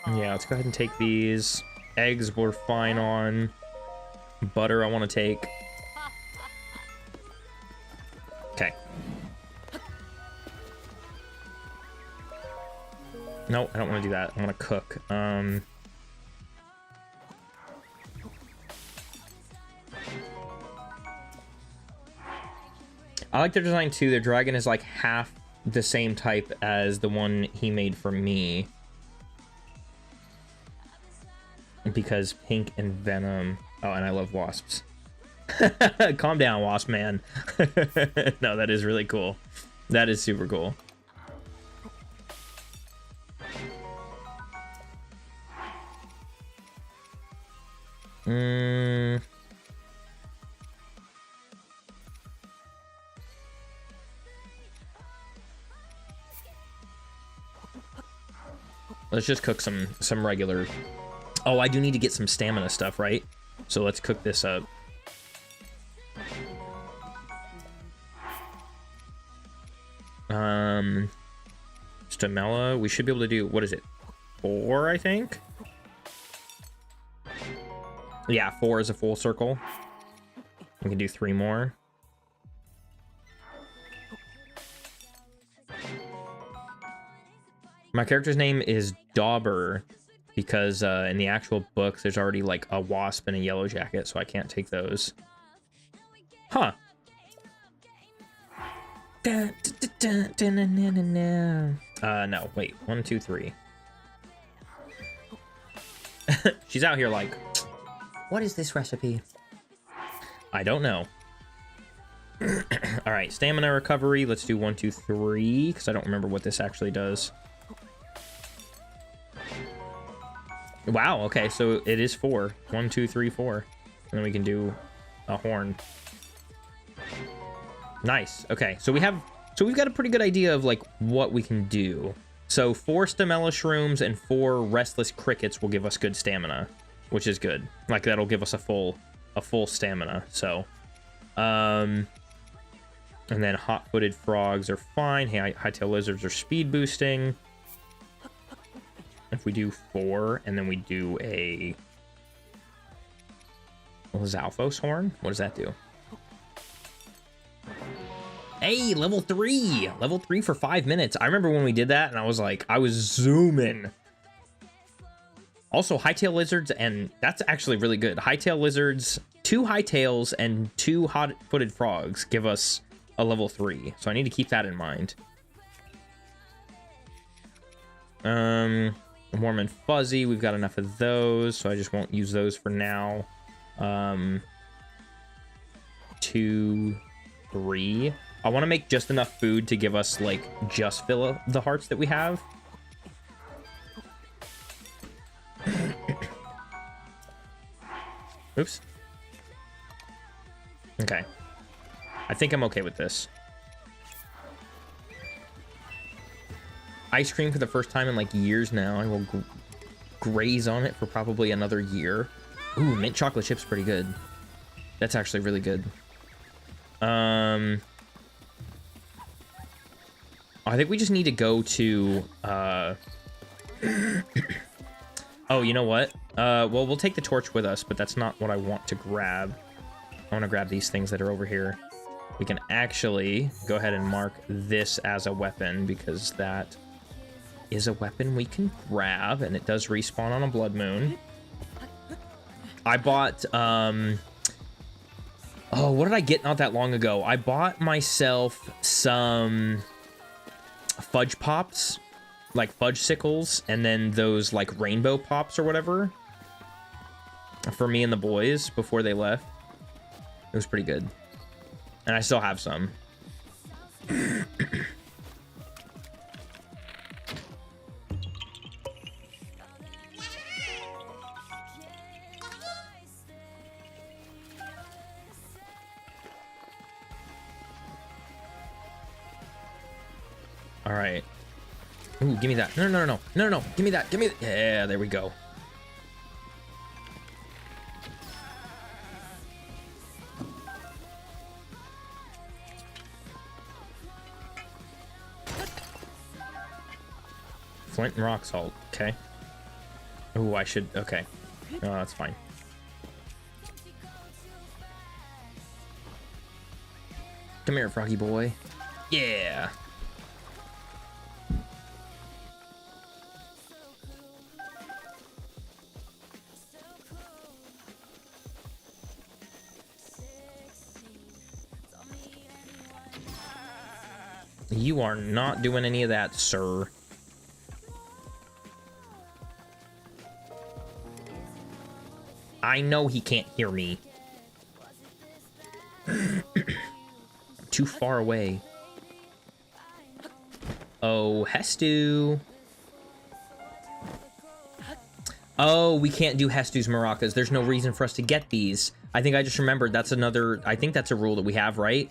Yeah, let's go ahead and take these. Eggs we're fine on. Butter I want to take. Okay. No, I don't want to do that. I want to cook. I like their design too. Their dragon is like half the same type as the one he made for me. Because pink and venom. Oh, and I love wasps. Calm down, wasp man. No, that is really cool. That is super cool. Let's just cook some regular. Oh, I do need to get some stamina stuff, right? So let's cook this up. stamella. We should be able to do, what is it? 4, I think? Yeah, 4 is a full circle. We can do 3 more. My character's name is Dauber because in the actual books, there's already like a wasp and a yellow jacket, so I can't take those. Huh. No, wait. 1, 2, 3. She's out here like, what is this recipe? I don't know. All right, stamina recovery. Let's do 1, 2, 3 because I don't remember what this actually does. Wow, okay, so it is 4. 1, 2, 3, 4. And then we can do a horn. Nice. Okay, so we've got a pretty good idea of like what we can do. So 4 stamella shrooms and 4 restless crickets will give us good stamina, which is good. Like that'll give us a full stamina. So and then hot-footed frogs are fine. Hey, hightail lizards are speed boosting. If we do 4 and then we do a Zalphos horn, what does that do? Hey, level 3! Level 3 for 5 minutes. I remember when we did that and I was like, I was zooming. Also, hightail lizards, and that's actually really good. Hightail lizards, 2 hightails and 2 hot-footed frogs give us a level 3. So I need to keep that in mind. Warm and fuzzy, we've got enough of those, so I just won't use those for now. 2, 3. I want to make just enough food to give us, like, just fill the hearts that we have. Oops. Okay. I think I'm okay with this. Ice cream for the first time in like years now. I will graze on it for probably another year. Ooh, mint chocolate chip's pretty good. That's actually really good. I think we just need to go to oh, you know what? Well, we'll take the torch with us, but that's not what I want to grab. I want to grab these things that are over here. We can actually go ahead and mark this as a weapon because that is a weapon we can grab, and it does respawn on a blood moon. I bought, oh, what did I get not that long ago? I bought myself some fudge pops, like fudge sickles, and then those like rainbow pops or whatever for me and the boys before they left. It was pretty good. And I still have some. All right. Ooh, give me that. No, no, no, no, no, no, no. Give me that. Give me that. Yeah, there we go. Flint and rock salt. Okay. Ooh, I should. Okay. No, that's fine. Come here, froggy boy. Yeah. You are not doing any of that, sir. I know he can't hear me. Too far away. Oh, Hestu. Oh, we can't do Hestu's maracas. There's no reason for us to get these. I think I just remembered that's another... I think that's a rule that we have, right?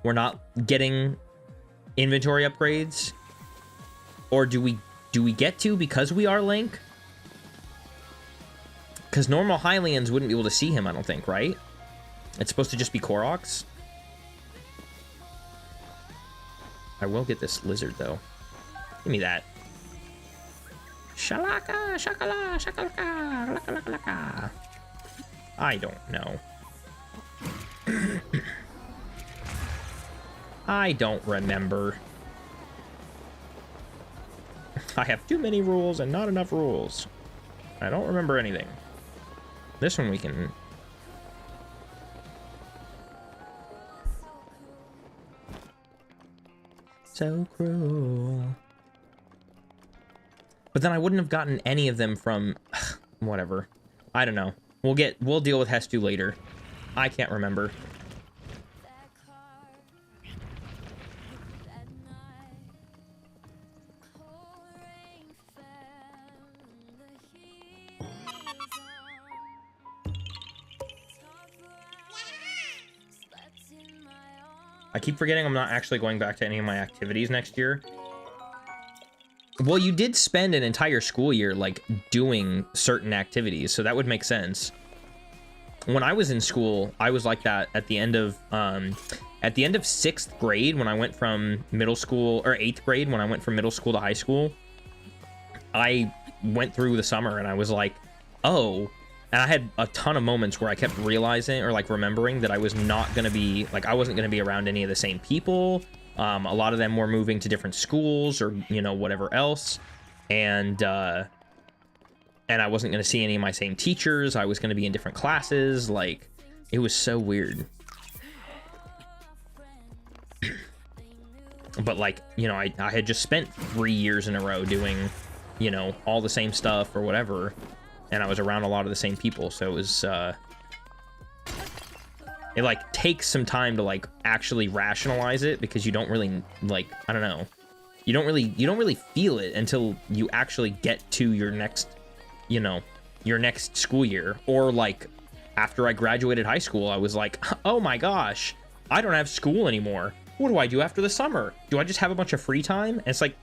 We're not getting inventory upgrades. Or do we get to because we are Link? Because normal Hylians wouldn't be able to see him, I don't think, right? It's supposed to just be Koroks. I will get this lizard, though. Give me that. Shalaka, shakala, shakalaka, laka, laka, laka. I don't know. I don't remember. I have too many rules and not enough rules. I don't remember anything. This one we can... So cruel. But then I wouldn't have gotten any of them from... whatever. I don't know. We'll deal with Hestu later. I can't remember. I keep forgetting I'm not actually going back to any of my activities next year. Well, you did spend an entire school year, like, doing certain activities, so that would make sense. When I was in school, I was like that at the end of 6th grade, when I went from middle school, or 8th grade, when I went from middle school to high school. I went through the summer and I was like, oh... And I had a ton of moments where I kept realizing or like remembering that I was not going to be like, I wasn't going to be around any of the same people. A lot of them were moving to different schools or, you know, whatever else. And I wasn't going to see any of my same teachers. I was going to be in different classes. Like, it was so weird. But like, you know, I had just spent 3 years in a row doing, you know, all the same stuff or whatever. And I was around a lot of the same people, so it was, it, like, takes some time to, like, actually rationalize it, because you don't really, like, I don't know. You don't really feel it until you actually get to your next, you know, your next school year. Or, like, after I graduated high school, I was like, oh my gosh, I don't have school anymore. What do I do after the summer? Do I just have a bunch of free time? And it's like,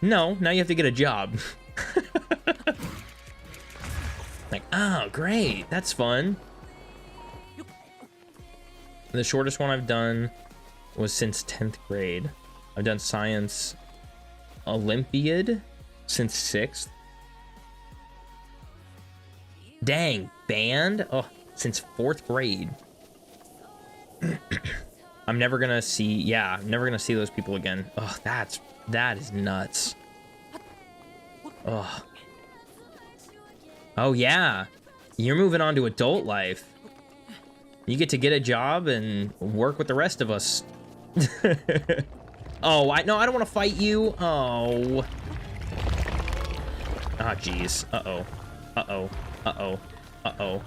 no, now you have to get a job. Like, oh, great, that's fun. The shortest one I've done was since 10th grade. I've done Science Olympiad since 6th. Dang, band? Oh, since 4th grade. I'm never gonna see, I'm never gonna see those people again. Oh, that is nuts. Oh. Oh yeah, you're moving on to adult life. You get to get a job and work with the rest of us. Oh, no, I don't want to fight you. Oh. Ah, jeez. Uh-oh. Uh-oh. Uh-oh. Uh-oh.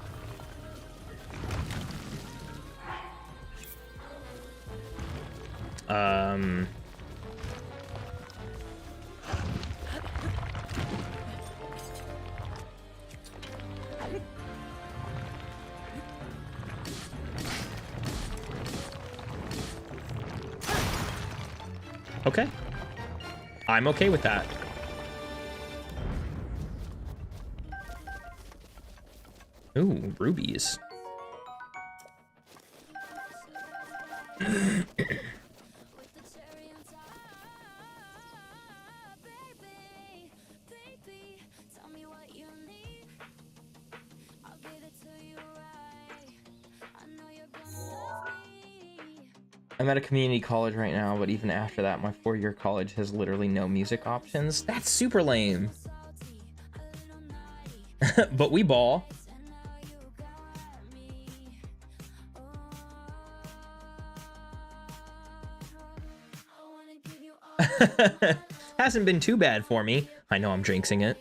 Okay. I'm okay with that. Ooh, rubies. I'm at a community college right now, but even after that, my 4-year college has literally no music options. That's super lame. But we ball. Hasn't been too bad for me. I know I'm jinxing it.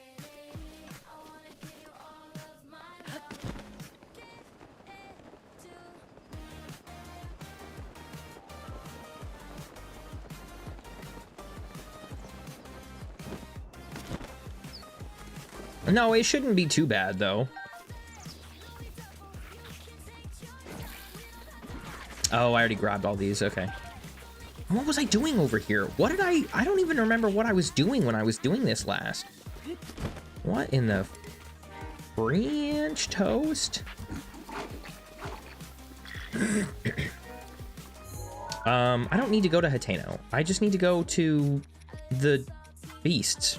No, it shouldn't be too bad, though. Oh, I already grabbed all these. Okay. What was I doing over here? What did I don't even remember what I was doing when I was doing this last. What in the French toast? I don't need to go to Hateno. I just need to go to the beasts.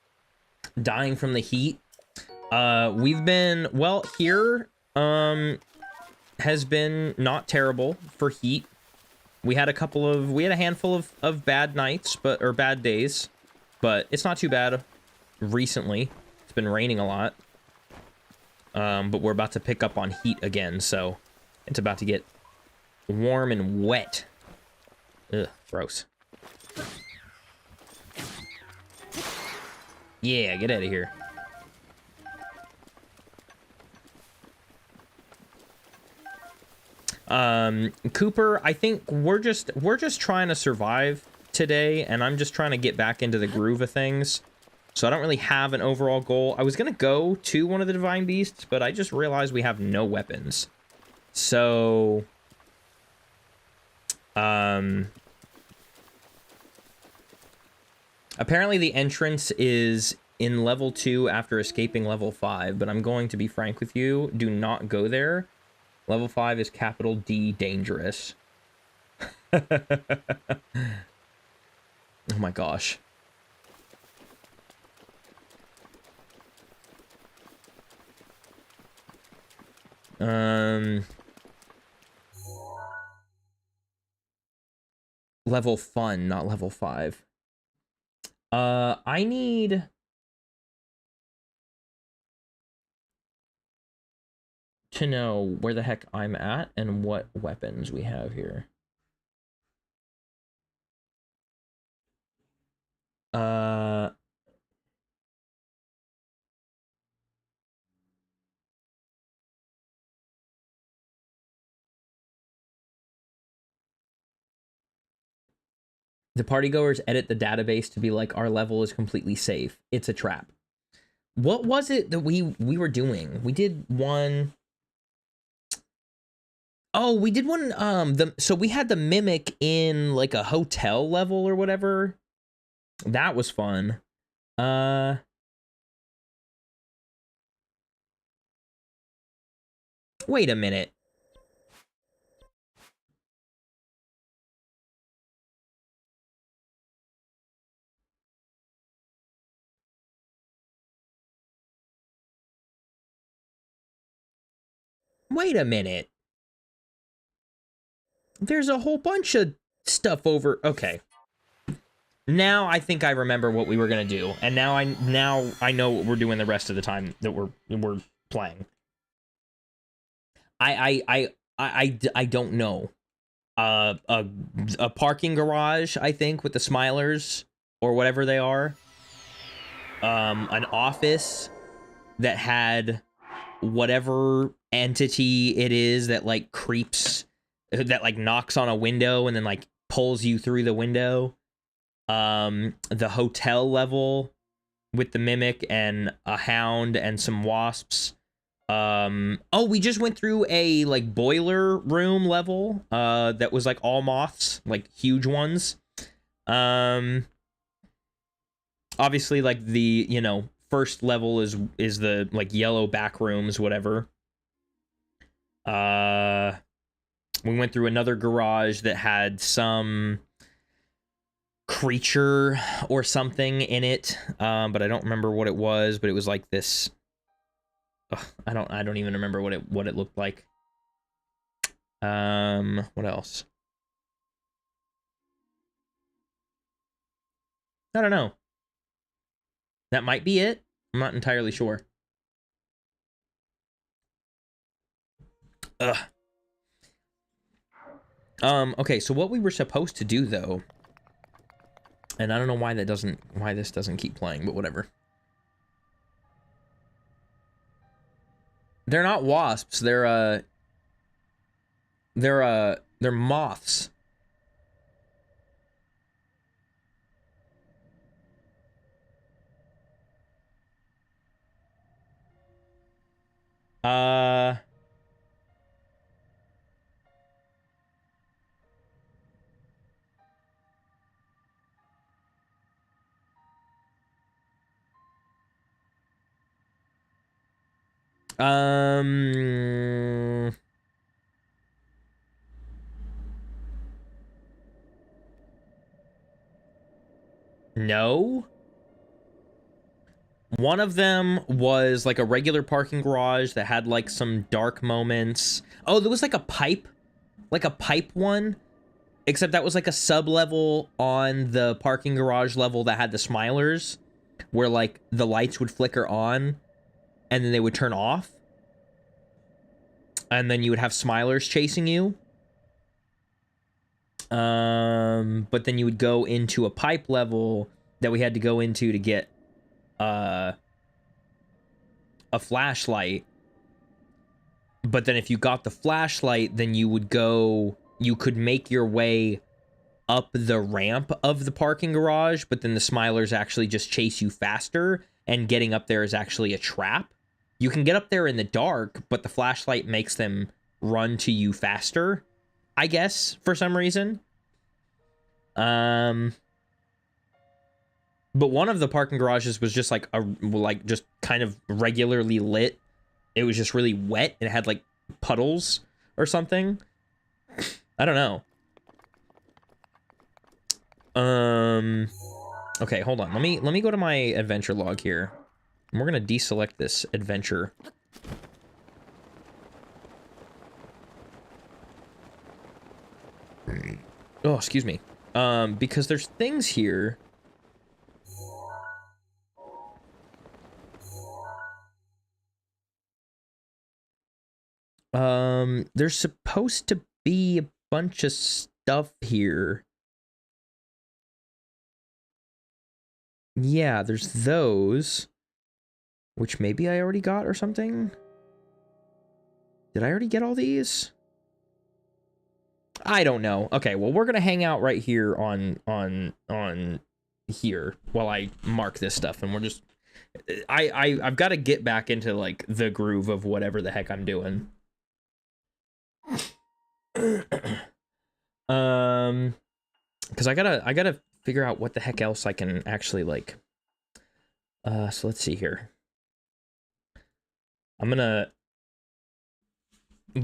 dying from the heat. We've been, well, here has been not terrible for heat. We had a handful of bad nights, or bad days, but it's not too bad recently. It's been raining a lot. But we're about to pick up on heat again, so it's about to get warm and wet. Ugh, gross. Yeah, get out of here. Cooper, I think we're just trying to survive today, and I'm just trying to get back into the groove of things. So I don't really have an overall goal. I was gonna go to one of the Divine Beasts, but I just realized we have no weapons. So apparently the entrance is in level 2 after escaping level 5, but I'm going to be frank with you, do not go there. Level 5 is capital D dangerous. Oh my gosh. Level fun, not level 5. I need to know where the heck I'm at and what weapons we have here. The partygoers edit the database to be like, our level is completely safe. It's a trap. What was it that we were doing? We did one. Oh, we did one. So we had the mimic in like a hotel level or whatever. That was fun. Wait a minute. Wait a minute. There's a whole bunch of stuff over. Okay. Now I think I remember what we were gonna do, and now I know what we're doing the rest of the time that we're playing. I don't know. A parking garage, I think, with the smilers or whatever they are. An office that had whatever entity it is that like creeps, that like knocks on a window and then like pulls you through the window. The hotel level with the mimic and a hound and some wasps. Oh, we just went through a like boiler room level that was like all moths, like huge ones. Obviously like the, you know, first level is the like yellow back rooms, whatever. We went through another garage that had some creature or something in it, but I don't remember what it was, but it was like this. Ugh, I don't even remember what it looked like. What else? I don't know. That might be it. I'm not entirely sure. Ugh. Okay, so what we were supposed to do though, and I don't know why this doesn't keep playing, but whatever. They're not wasps, they're moths. No. One of them was like a regular parking garage that had like some dark moments. Oh, there was like a pipe one, except that was like a sub level on the parking garage level that had the smilers, where like the lights would flicker on and then they would turn off. And then you would have smilers chasing you. But then you would go into a pipe level that we had to go into to get a flashlight. But then if you got the flashlight, then you could make your way up the ramp of the parking garage, but then the smilers actually just chase you faster, and getting up there is actually a trap. You can get up there in the dark, but the flashlight makes them run to you faster, I guess, for some reason. But one of the parking garages was just like just kind of regularly lit. It was just really wet and it had like puddles or something. I don't know. Okay, hold on. Let me go to my adventure log here. And we're gonna deselect this adventure. Oh, excuse me. Because there's things here. There's supposed to be a bunch of stuff here. Yeah, there's those. Which maybe I already got or something? Did I already get all these? I don't know. Okay, well, we're gonna hang out right here on here while I mark this stuff, and we're just... I've got to get back into, like, the groove of whatever the heck I'm doing. Because I gotta figure out what the heck else I can actually, like... So let's see here. I'm gonna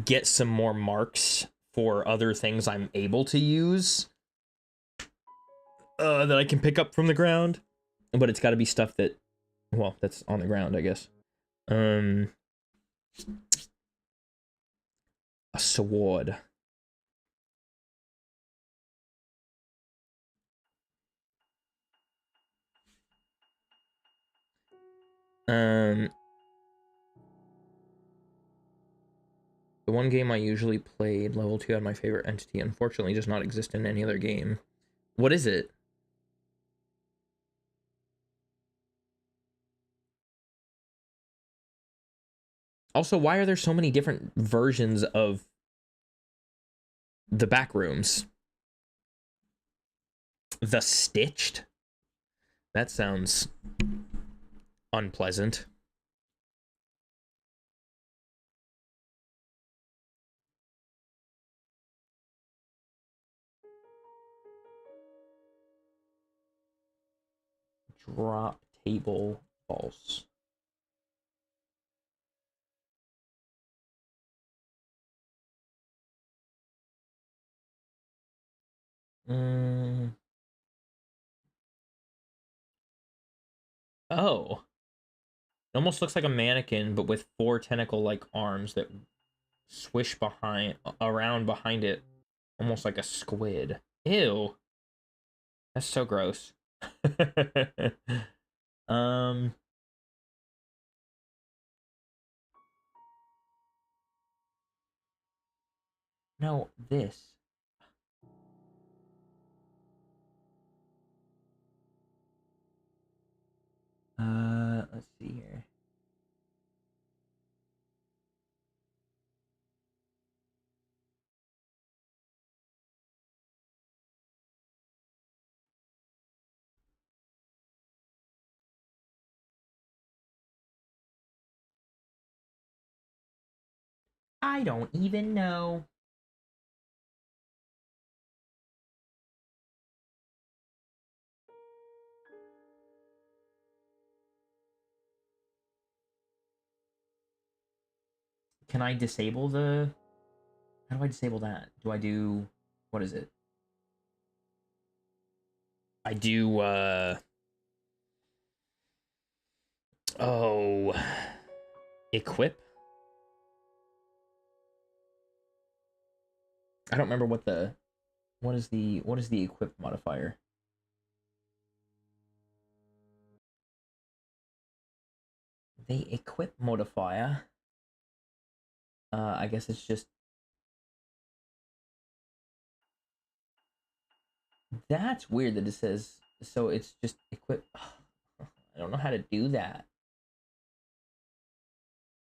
get some more marks for other things I'm able to use that I can pick up from the ground, but it's got to be stuff that, well, that's on the ground, I guess. A sword. The one game I usually played, level 2, had my favorite entity. Unfortunately, does not exist in any other game. What is it? Also, why are there so many different versions of the back rooms? The Stitched? That sounds unpleasant. Drop table false. Oh. It almost looks like a mannequin, but with 4 tentacle-like arms that swish around behind it, almost like a squid. Ew. That's so gross. No, this. Let's see here. I don't even know. Can I disable the... How do I disable that? Do I do... What is it? I do, Oh, equip. I don't remember what is the equip modifier. The equip modifier. I guess it's just. That's weird that it says so. It's just equip. I don't know how to do that.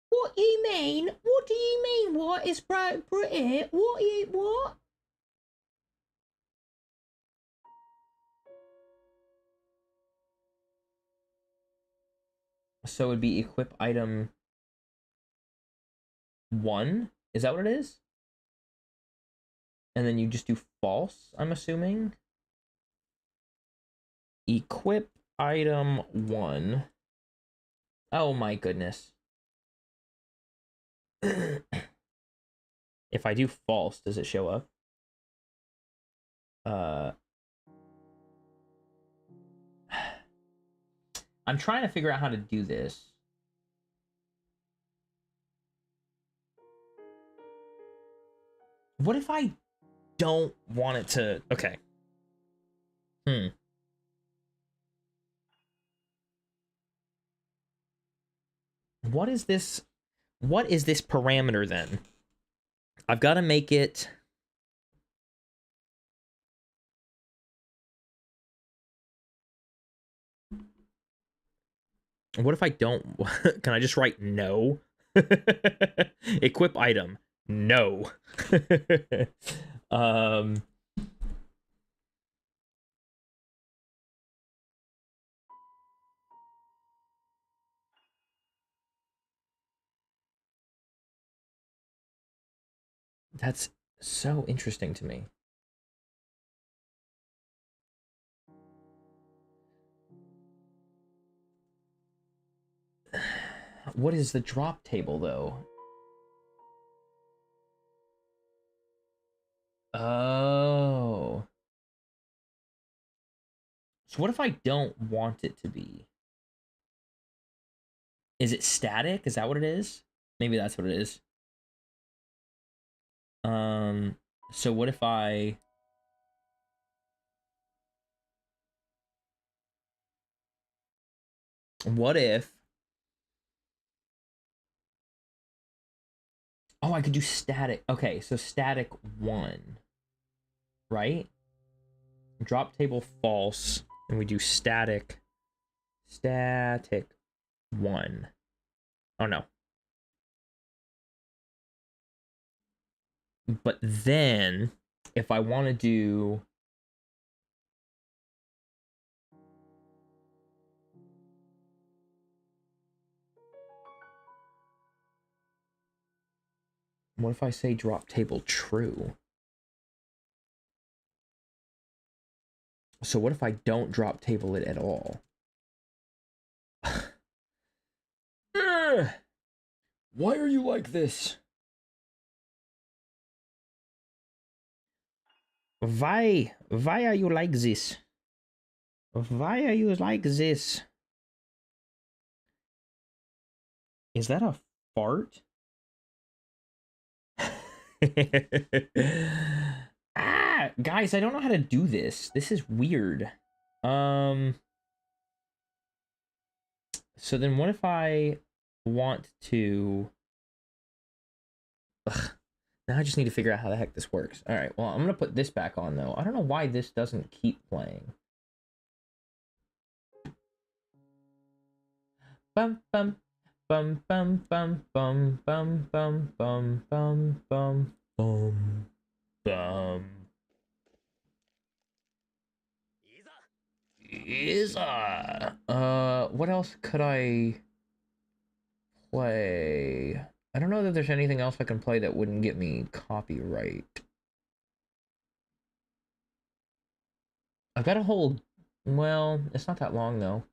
What do you mean? What do you mean? What is pretty? What? So it would be equip item 1. Is that what it is? And then you just do false, I'm assuming. Equip item 1. Oh my goodness. If I do false, does it show up? I'm trying to figure out how to do this. What if I don't want it to... Okay. What is this? What is this parameter then? I've got to make it... What if I don't... Can I just write no? Equip item. No. That's so interesting to me. What is the drop table, though? Oh. So what if I don't want it to be? Is it static? Is that what it is? Maybe that's what it is. So what if I... What if... Oh, I could do static. Okay, so static 1. Right? Drop table false. And we do static 1. Oh, no. But then, if I want to do... What if I say drop table true? So what if I don't drop table it at all? Why are you like this? Why are you like this? Why are you like this? Is that a fart? Ah, guys, I don't know how to do this. This is weird. So then what if I want to... Ugh. Now I just need to figure out how the heck this works. All right, well, I'm going to put this back on, though. I don't know why this doesn't keep playing. Bum, bum, bum, bum, bum, bum, bum, bum, bum, bum, bum, bum, bum. What else could I play? I don't know that there's anything else I can play that wouldn't get me copyright. I've got a whole... Well, it's not that long, though.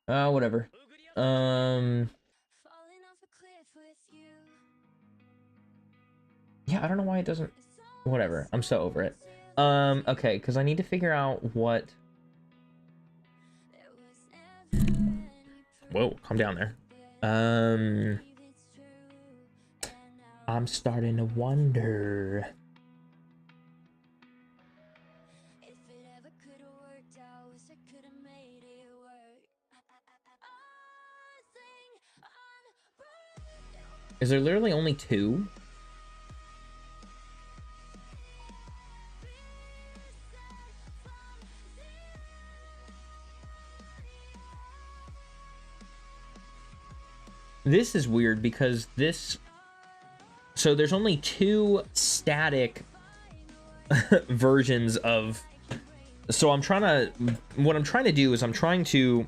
Whatever. Yeah, I don't know why it doesn't... Whatever. I'm so over it. Okay, because I need to figure out what... Whoa, calm down there. I'm starting to wonder. Is there literally only 2? This is weird because this... So there's only 2 static versions of... So I'm trying to... What I'm trying to do is I'm trying to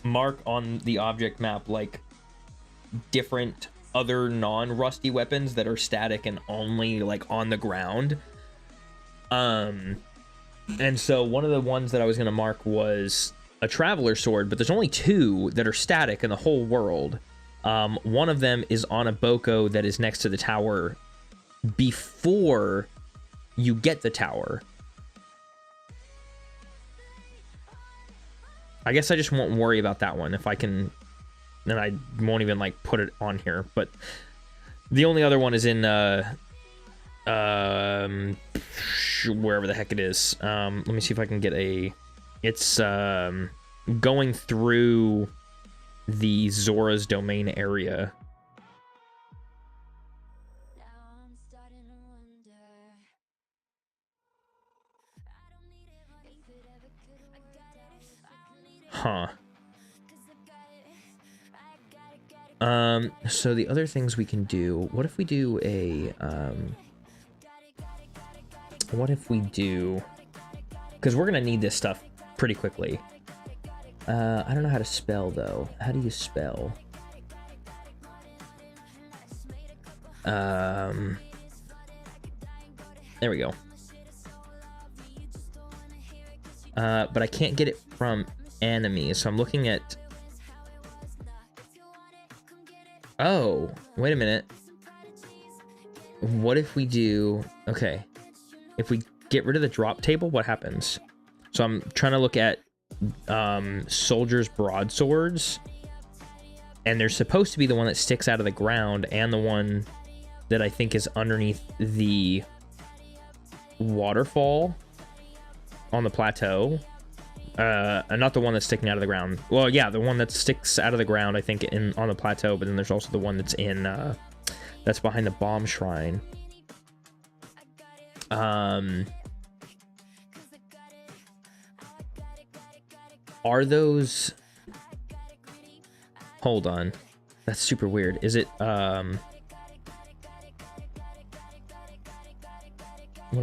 mark on the object map, like, different other non-rusty weapons that are static and only, like, on the ground. And so one of the ones that I was going to mark was a Traveler Sword, but there's only 2 that are static in the whole world. One of them is on a Boko that is next to the tower before you get the tower. I guess I just won't worry about that one. If I can, then I won't even like put it on here. But the only other one is in wherever the heck it is. Let me see if I can get a... It's going through the Zora's domain area. Huh. So the other things we can do, what if we do a, what if we do, because we're gonna need this stuff pretty quickly. I don't know how to spell though. How do you spell? There we go. But I can't get it from enemies, so I'm looking at... Oh, wait a minute. What if we do... Okay. If we get rid of the drop table, what happens? So I'm trying to look at soldiers' broadswords, and there's supposed to be the one that sticks out of the ground and the one that I think is underneath the waterfall on the plateau. Not the one that's sticking out of the ground. Well, yeah, the one that sticks out of the ground, I think, on the plateau, but then there's also the one that's in that's behind the bomb shrine. Are those... Hold on. That's super weird. Is it, what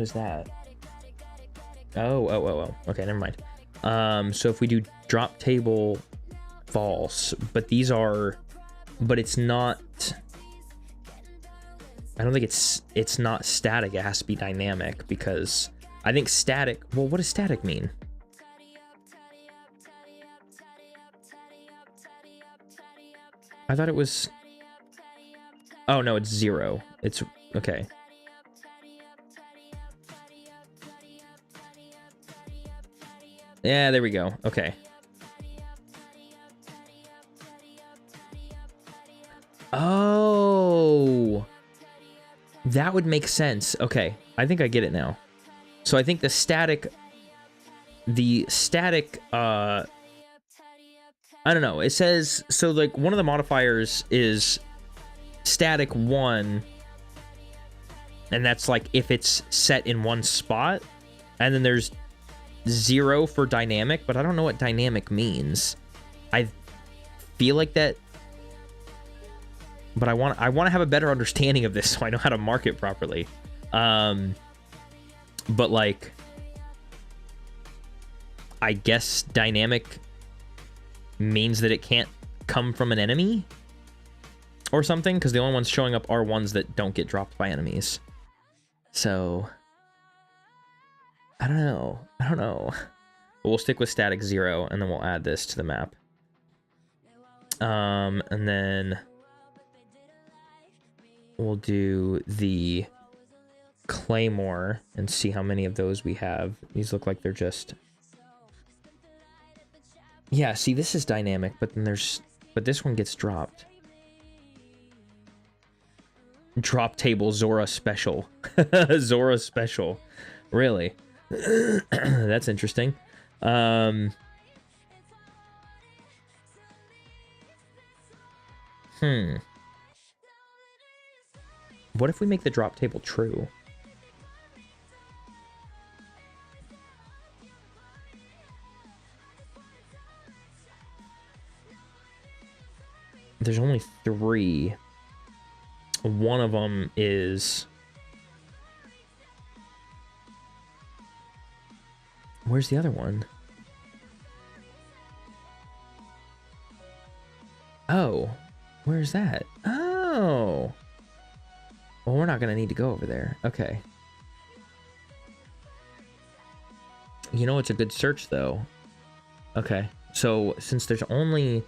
is that? Oh. Okay, never mind. So if we do drop table false, but these are... But it's not... I don't think it's not static. It has to be dynamic, because I think static... Well, what does static mean? I thought it was... Oh, no, it's 0. It's... Okay. Yeah, there we go. Okay. Oh! That would make sense. Okay, I think I get it now. So I think the static... I don't know. It says... So, like, one of the modifiers is static 1. And that's, like, if it's set in one spot. And then there's 0 for dynamic, but I don't know what dynamic means. I feel like that... But I want to have a better understanding of this so I know how to mark it properly. But, like... I guess dynamic means that it can't come from an enemy or something, because the only ones showing up are ones that don't get dropped by enemies. So I don't know. But we'll stick with static 0, and then we'll add this to the map. And then we'll do the claymore and see how many of those we have. These look like they're just... Yeah, see, this is dynamic, but then but this one gets dropped. Drop table Zora special. Zora special. Really? That's interesting. What if we make the drop table true? There's only 3. One of them is... Where's the other one? Oh, where's that? Oh. Well, we're not going to need to go over there. Okay. You know, it's a good search, though. Okay. So, since there's only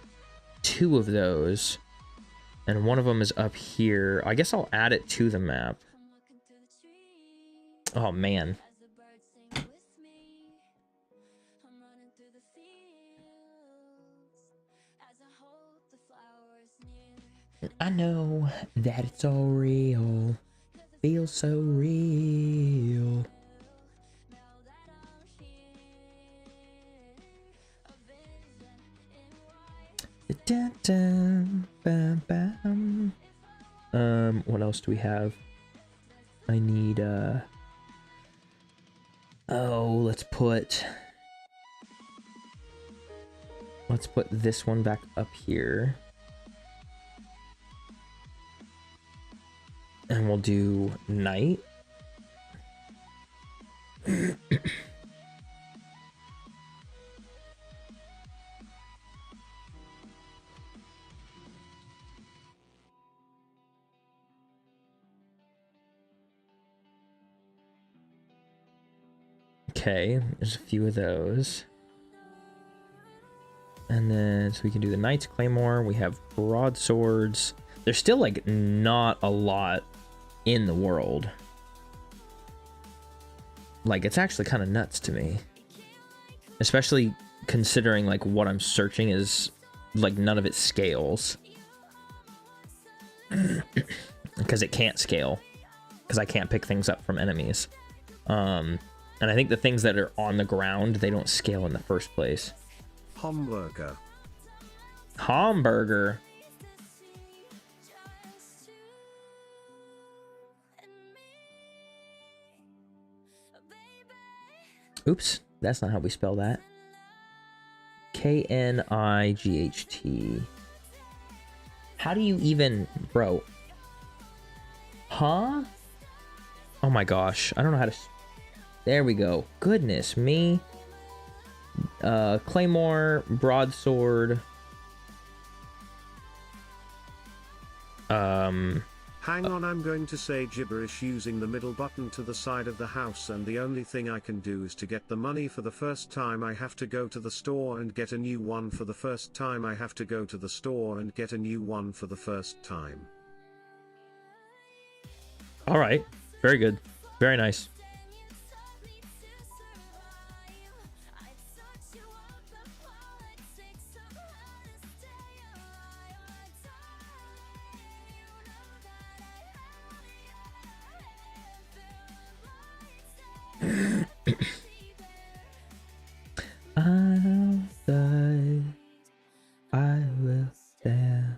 2 of those, and one of them is up here, I guess I'll add it to the map. Oh, man. I know that it's all real. Feels so real. Dun, dun, bam, bam. What else do we have? I need, oh, let's put this one back up here. And we'll do night. Okay, there's a few of those. And then, so we can do the Knight's Claymore. We have broadswords. There's still, like, not a lot in the world. Like, it's actually kind of nuts to me. Especially considering, like, what I'm searching is, like, none of it scales. Because it can't scale. Because I can't pick things up from enemies. And I think the things that are on the ground, they don't scale in the first place. Hamburger. Hamburger. Oops, that's not how we spell that. K-N-I-G-H-T. How do you even... Bro. Huh? Oh my gosh. I don't know how to... There we go. Goodness me. Claymore, broadsword. Hang on, I'm going to say gibberish using the middle button to the side of the house, and the only thing I can do is to get the money for the first time I have to go to the store and get a new one for the first time I have to go to the store and get a new one for the first time. All right. Very good. Very nice. I'll die. I will stand.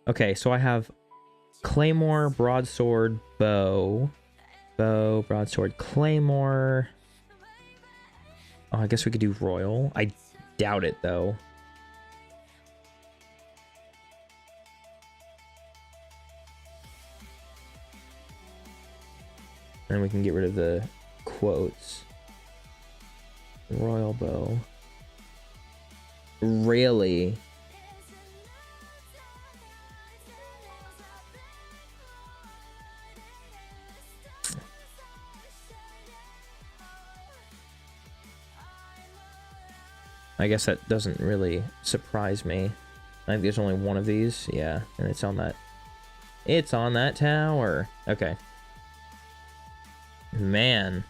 Okay, so I have claymore, broadsword, bow, broadsword, claymore. Oh, I guess we could do royal. I doubt it though. And we can get rid of the quotes. Royal bow. Really? I guess that doesn't really surprise me. I think there's only one of these. Yeah, and it's on that. It's on that tower. Okay. Man.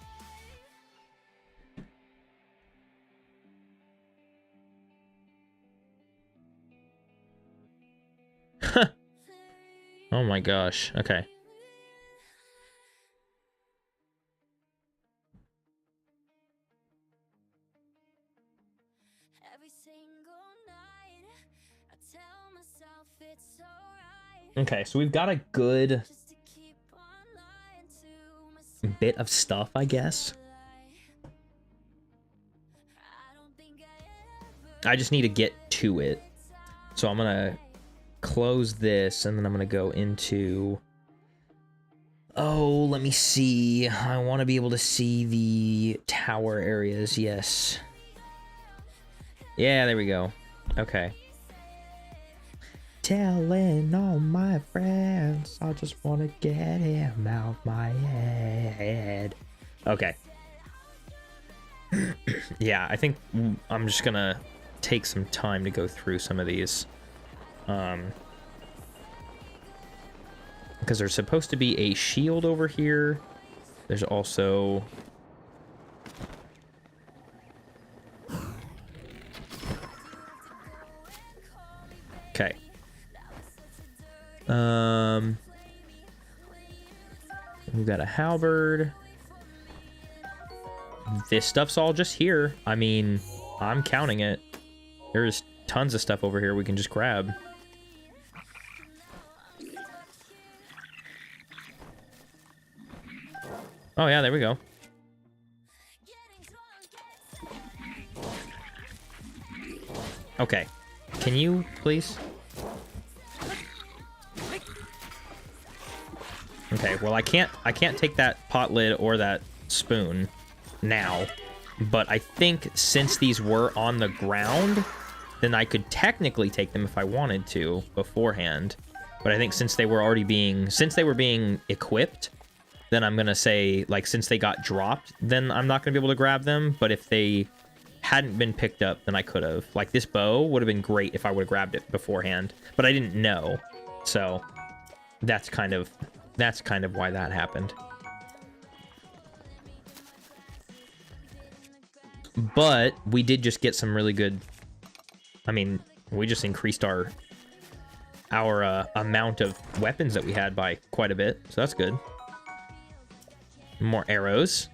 Oh my gosh. Okay. Okay, so we've got a good bit of stuff, I guess. I just need to get to it. So I'm gonna close this, and then I'm gonna go into... Oh, let me see. I want to be able to see the tower areas, yes. Yeah, there we go. Okay. Telling all my friends, I just want to get him out my head. Okay. Yeah, I think I'm just gonna take some time to go through some of these. Because there's supposed to be a shield over here. There's also... Okay. We've got a halberd. This stuff's all just here. I mean, I'm counting it. There's tons of stuff over here we can just grab. Oh yeah, there we go. Okay. Can you please? Okay, well I can't take that pot lid or that spoon now. But I think since these were on the ground, then I could technically take them if I wanted to beforehand. But I think since they were being equipped, then I'm gonna say, like, since they got dropped, then I'm not gonna be able to grab them. But if they hadn't been picked up, then I could have. Like, this bow would have been great if I would have grabbed it beforehand, but I didn't know. So that's kind of why that happened. But we did just get some really good... I mean, we just increased our amount of weapons that we had by quite a bit, so that's good. More arrows.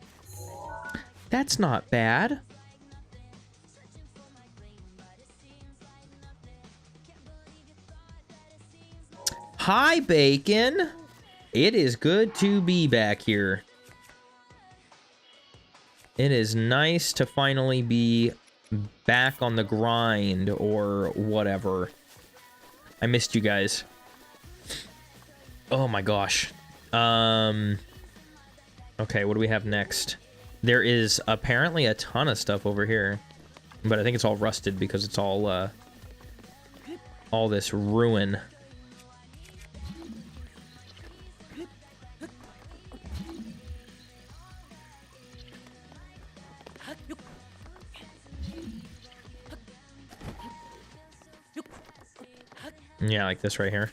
That's not bad. Hi, Bacon. It is good to be back here. It is nice to finally be back on the grind or whatever. I missed you guys. Oh my gosh. Okay, what do we have next? There is apparently a ton of stuff over here, but I think it's all rusted because it's all this ruin. Yeah, like this right here.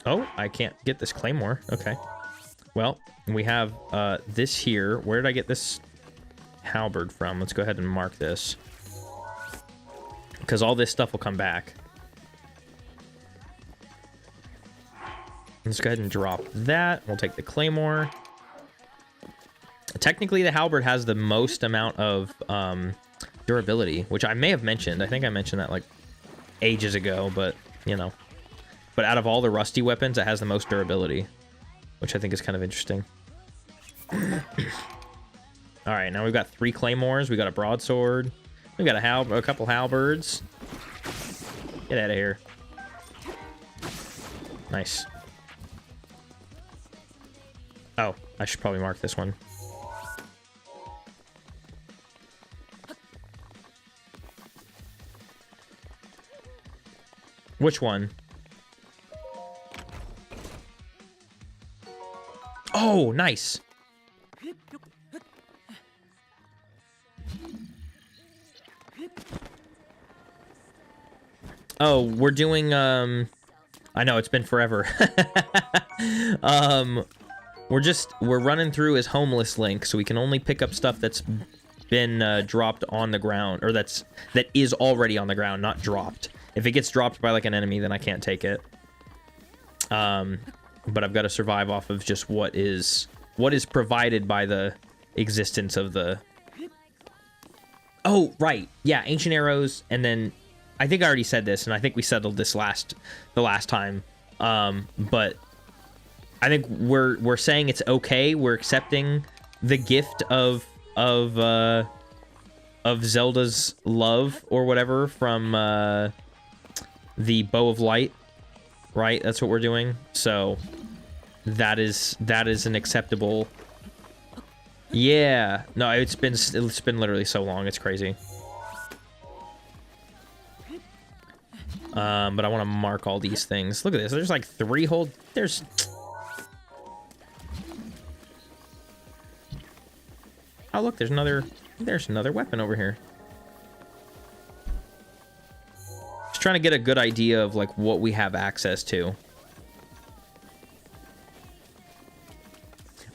Oh, I can't get this claymore. Okay. Well, we have this here. Where did I get this halberd from? Let's go ahead and mark this, because all this stuff will come back. Let's go ahead and drop that. We'll take the claymore. Technically, the halberd has the most amount of durability, which I may have mentioned. I think I mentioned that like ages ago, but you know. But out of all the rusty weapons, it has the most durability, which I think is kind of interesting. All right, now we've got 3 claymores. We got a broadsword. We got a couple halberds. Get out of here. Nice. Oh, I should probably mark this one. Which one? Oh, nice. Oh, we're doing I know, it's been forever. We're running through his homeless link, so we can only pick up stuff that's been dropped on the ground, or that is already on the ground, not dropped. If it gets dropped by like an enemy, then I can't take it. But I've got to survive off of just what is provided by the existence of the... Oh, right. Yeah, ancient arrows, and then I think I already said this, and I think we settled this the last time. But I think we're saying it's okay. We're accepting the gift of Zelda's love or whatever from the Bow of Light, right? That's what we're doing. So that is an acceptable. Yeah, no, it's been literally so long, it's crazy. But I want to mark all these things. Look at this. There's like 3 whole. There's. Oh look, there's another weapon over here. Just trying to get a good idea of like what we have access to.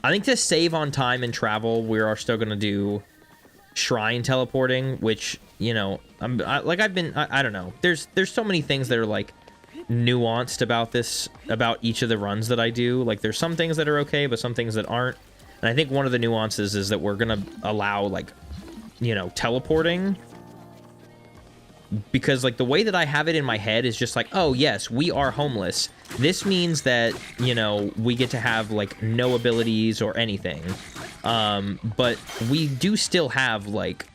I think to save on time and travel, we are still gonna do shrine teleporting, which, you know, I don't know. There's so many things that are like nuanced about each of the runs that I do. Like there's some things that are okay, but some things that aren't. And I think one of the nuances is that we're gonna allow, like, you know, teleporting, because like the way that I have it in my head is just like, oh yes, we are homeless. This means that, you know, we get to have like no abilities or anything. But we do still have like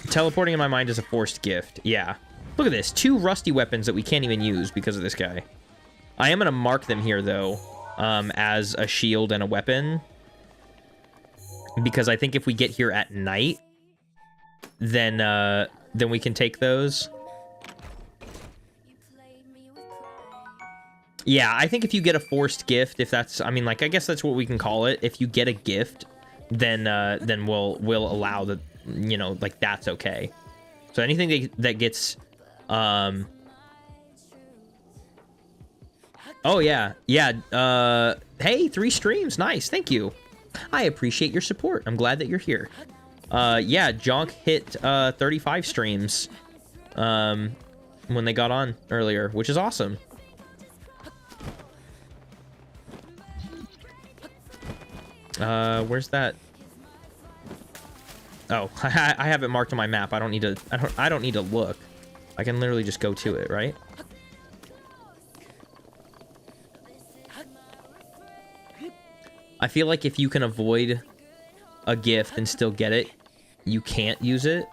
teleporting in my mind is a forced gift. Yeah. Look at this. 2 rusty weapons that we can't even use because of this guy. I am going to mark them here, though, as a shield and a weapon. Because I think if we get here at night, then we can take those. Yeah, I think if you get a forced gift, if that's... I mean, like, I guess that's what we can call it. If you get a gift, then we'll allow the... You know, like, that's okay. So anything that gets... Oh, yeah. Yeah. Hey, 3 streams. Nice. Thank you. I appreciate your support. I'm glad that you're here. Yeah, Jonk hit 35 streams when they got on earlier, which is awesome. Where's that? Oh, I have it marked on my map. I don't need to look. I can literally just go to it, right? I feel like if you can avoid a gift and still get it, you can't use it.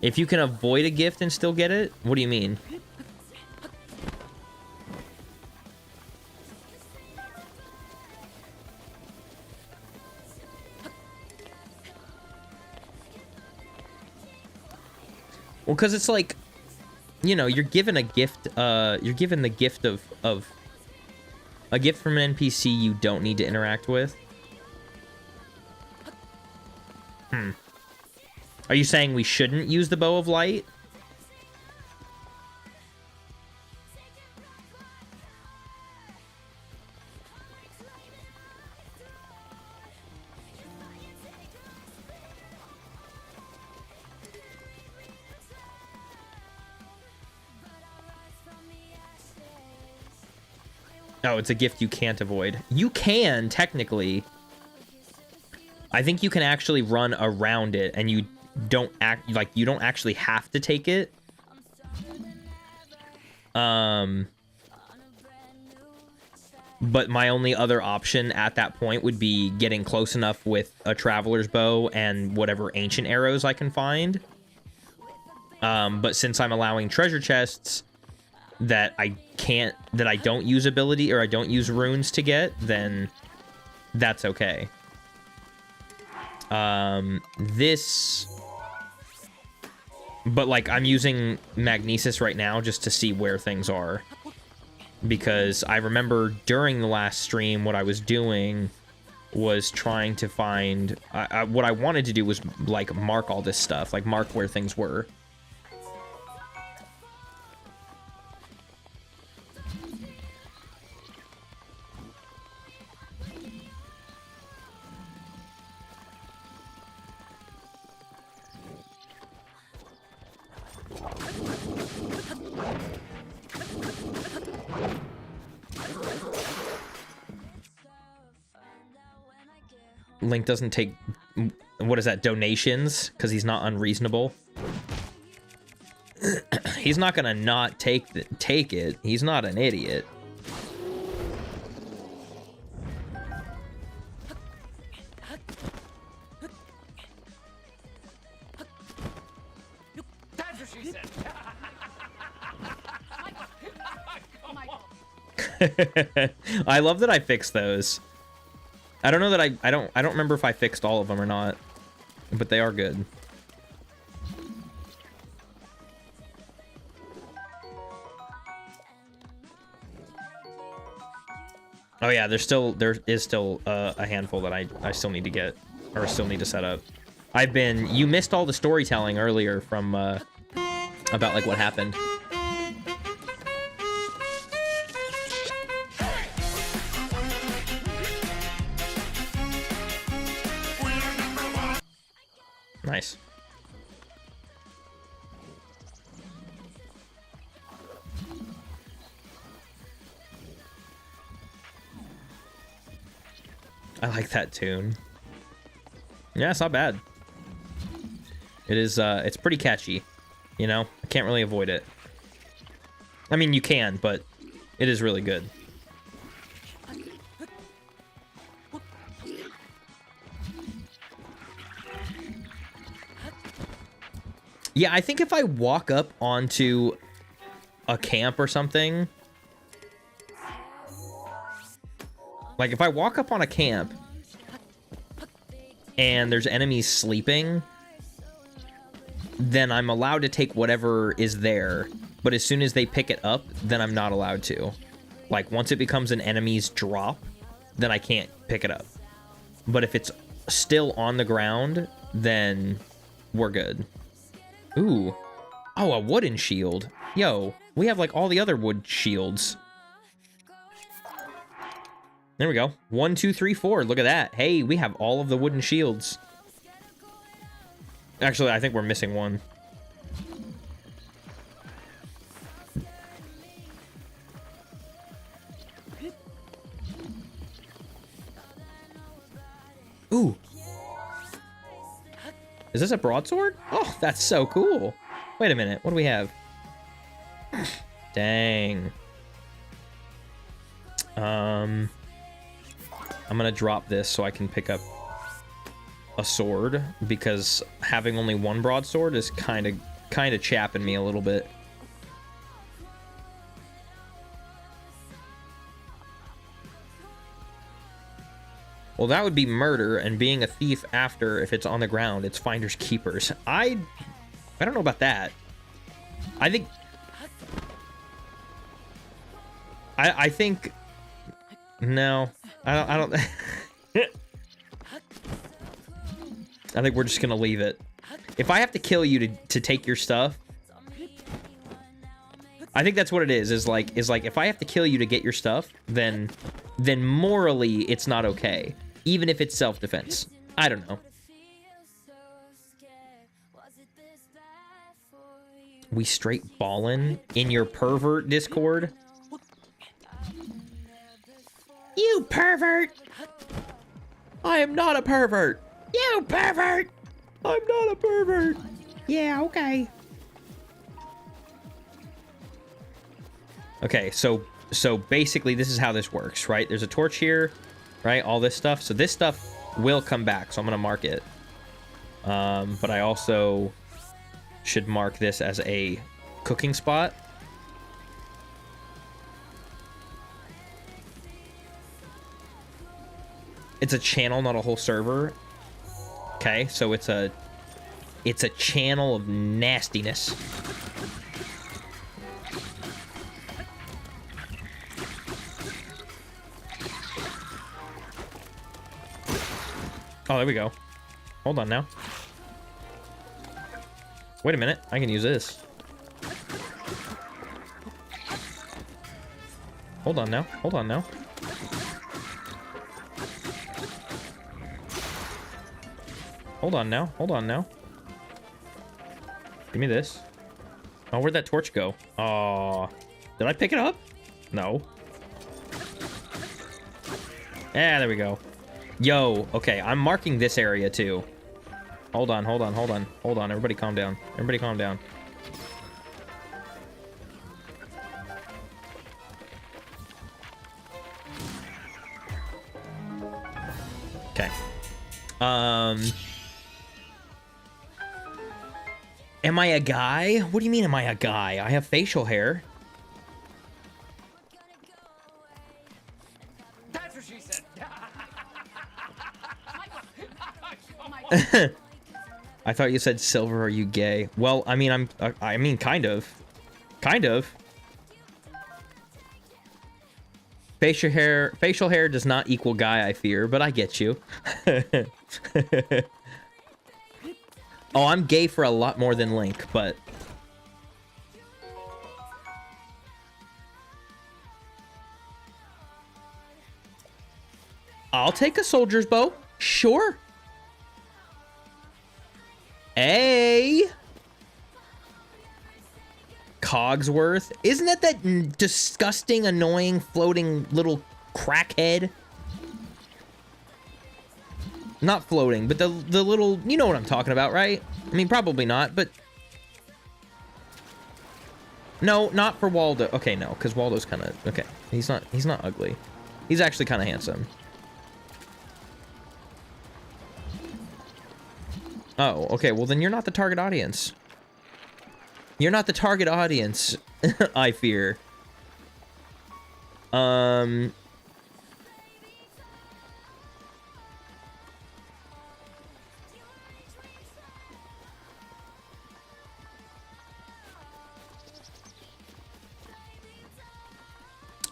If you can avoid a gift and still get it, what do you mean? Well, because it's like, you know, you're given a gift, you're given the gift of a gift from an NPC you don't need to interact with. Are you saying we shouldn't use the Bow of Light? Oh, it's a gift you can't avoid. You can, technically. I think you can actually run around it, and you don't you don't actually have to take it. But my only other option at that point would be getting close enough with a traveler's bow and whatever ancient arrows I can find. But since I'm allowing treasure chests that I don't use ability, or I don't use runes to get, then that's okay. But like, I'm using Magnesis right now just to see where things are, because I remember during the last stream what I was doing was trying to find... what I wanted to do was, like, mark all this stuff. Like, mark where things were. Link doesn't take, what is that, donations? Because he's not unreasonable. He's not gonna not take it. He's not an idiot. That's what she said. I love that I fixed those. I don't know that I don't remember if I fixed all of them or not, but they are good. Oh yeah, there is still a handful that I still need to get, or still need to set up. You missed all the storytelling earlier from about like what happened. Nice. I like that tune. Yeah, it's not bad. It is, it's pretty catchy. You know? I can't really avoid it. I mean, you can, but it is really good. Yeah, I think if I walk up onto a camp or something... Like, if I walk up on a camp and there's enemies sleeping, then I'm allowed to take whatever is there. But as soon as they pick it up, then I'm not allowed to. Like, once it becomes an enemy's drop, then I can't pick it up. But if it's still on the ground, then we're good. Ooh. Oh, a wooden shield. Yo, we have, like, all the other wood shields. There we go. 1, 2, 3, 4. Look at that. Hey, we have all of the wooden shields. Actually, I think we're missing one. Ooh. Is this a broadsword? Oh, that's so cool. Wait a minute. What do we have? Dang. I'm gonna drop this so I can pick up a sword, because having only one broadsword is kind of chapping me a little bit. Well, that would be murder, and being a thief after, if it's on the ground, it's finders keepers. I don't know about that. I think no. I don't I think we're just gonna leave it. If I have to kill you to take your stuff, I think that's what it is like if I have to kill you to get your stuff, then morally it's not okay, even if it's self-defense. I don't know. We straight ballin' in your pervert Discord? You pervert! I am not a pervert! You pervert! I'm not a pervert! Yeah, okay. Okay, so basically this is how this works, right? There's a torch here, right? All this stuff. So this stuff will come back, so I'm gonna mark it. But I also should mark this as a cooking spot. It's a channel, not a whole server. Okay, so it's a channel of nastiness. Oh, there we go. Hold on now. Wait a minute. I can use this. Hold on now. Hold on now. Hold on now. Hold on now. Give me this. Oh, where'd that torch go? Oh, did I pick it up? No. Yeah, there we go. Yo, okay, I'm marking this area too. Hold on, hold on, hold on, hold on. Everybody calm down. Everybody calm down. Okay. Am I a guy? What do you mean, am I a guy? I have facial hair. That's what she said. I thought you said silver. Are you gay? Well, I mean, I mean, kind of. Kind of. Facial hair does not equal guy, I fear, but I get you. Oh, I'm gay for a lot more than Link, but... I'll take a soldier's bow. Sure. Hey! Cogsworth. Isn't that disgusting, annoying, floating little crackhead? Not floating, but the little... You know what I'm talking about, right? I mean, probably not, but... No, not for Waldo. Okay, no, because Waldo's kind of... Okay, he's not ugly. He's actually kind of handsome. Oh, okay, well then you're not the target audience. You're not the target audience, I fear.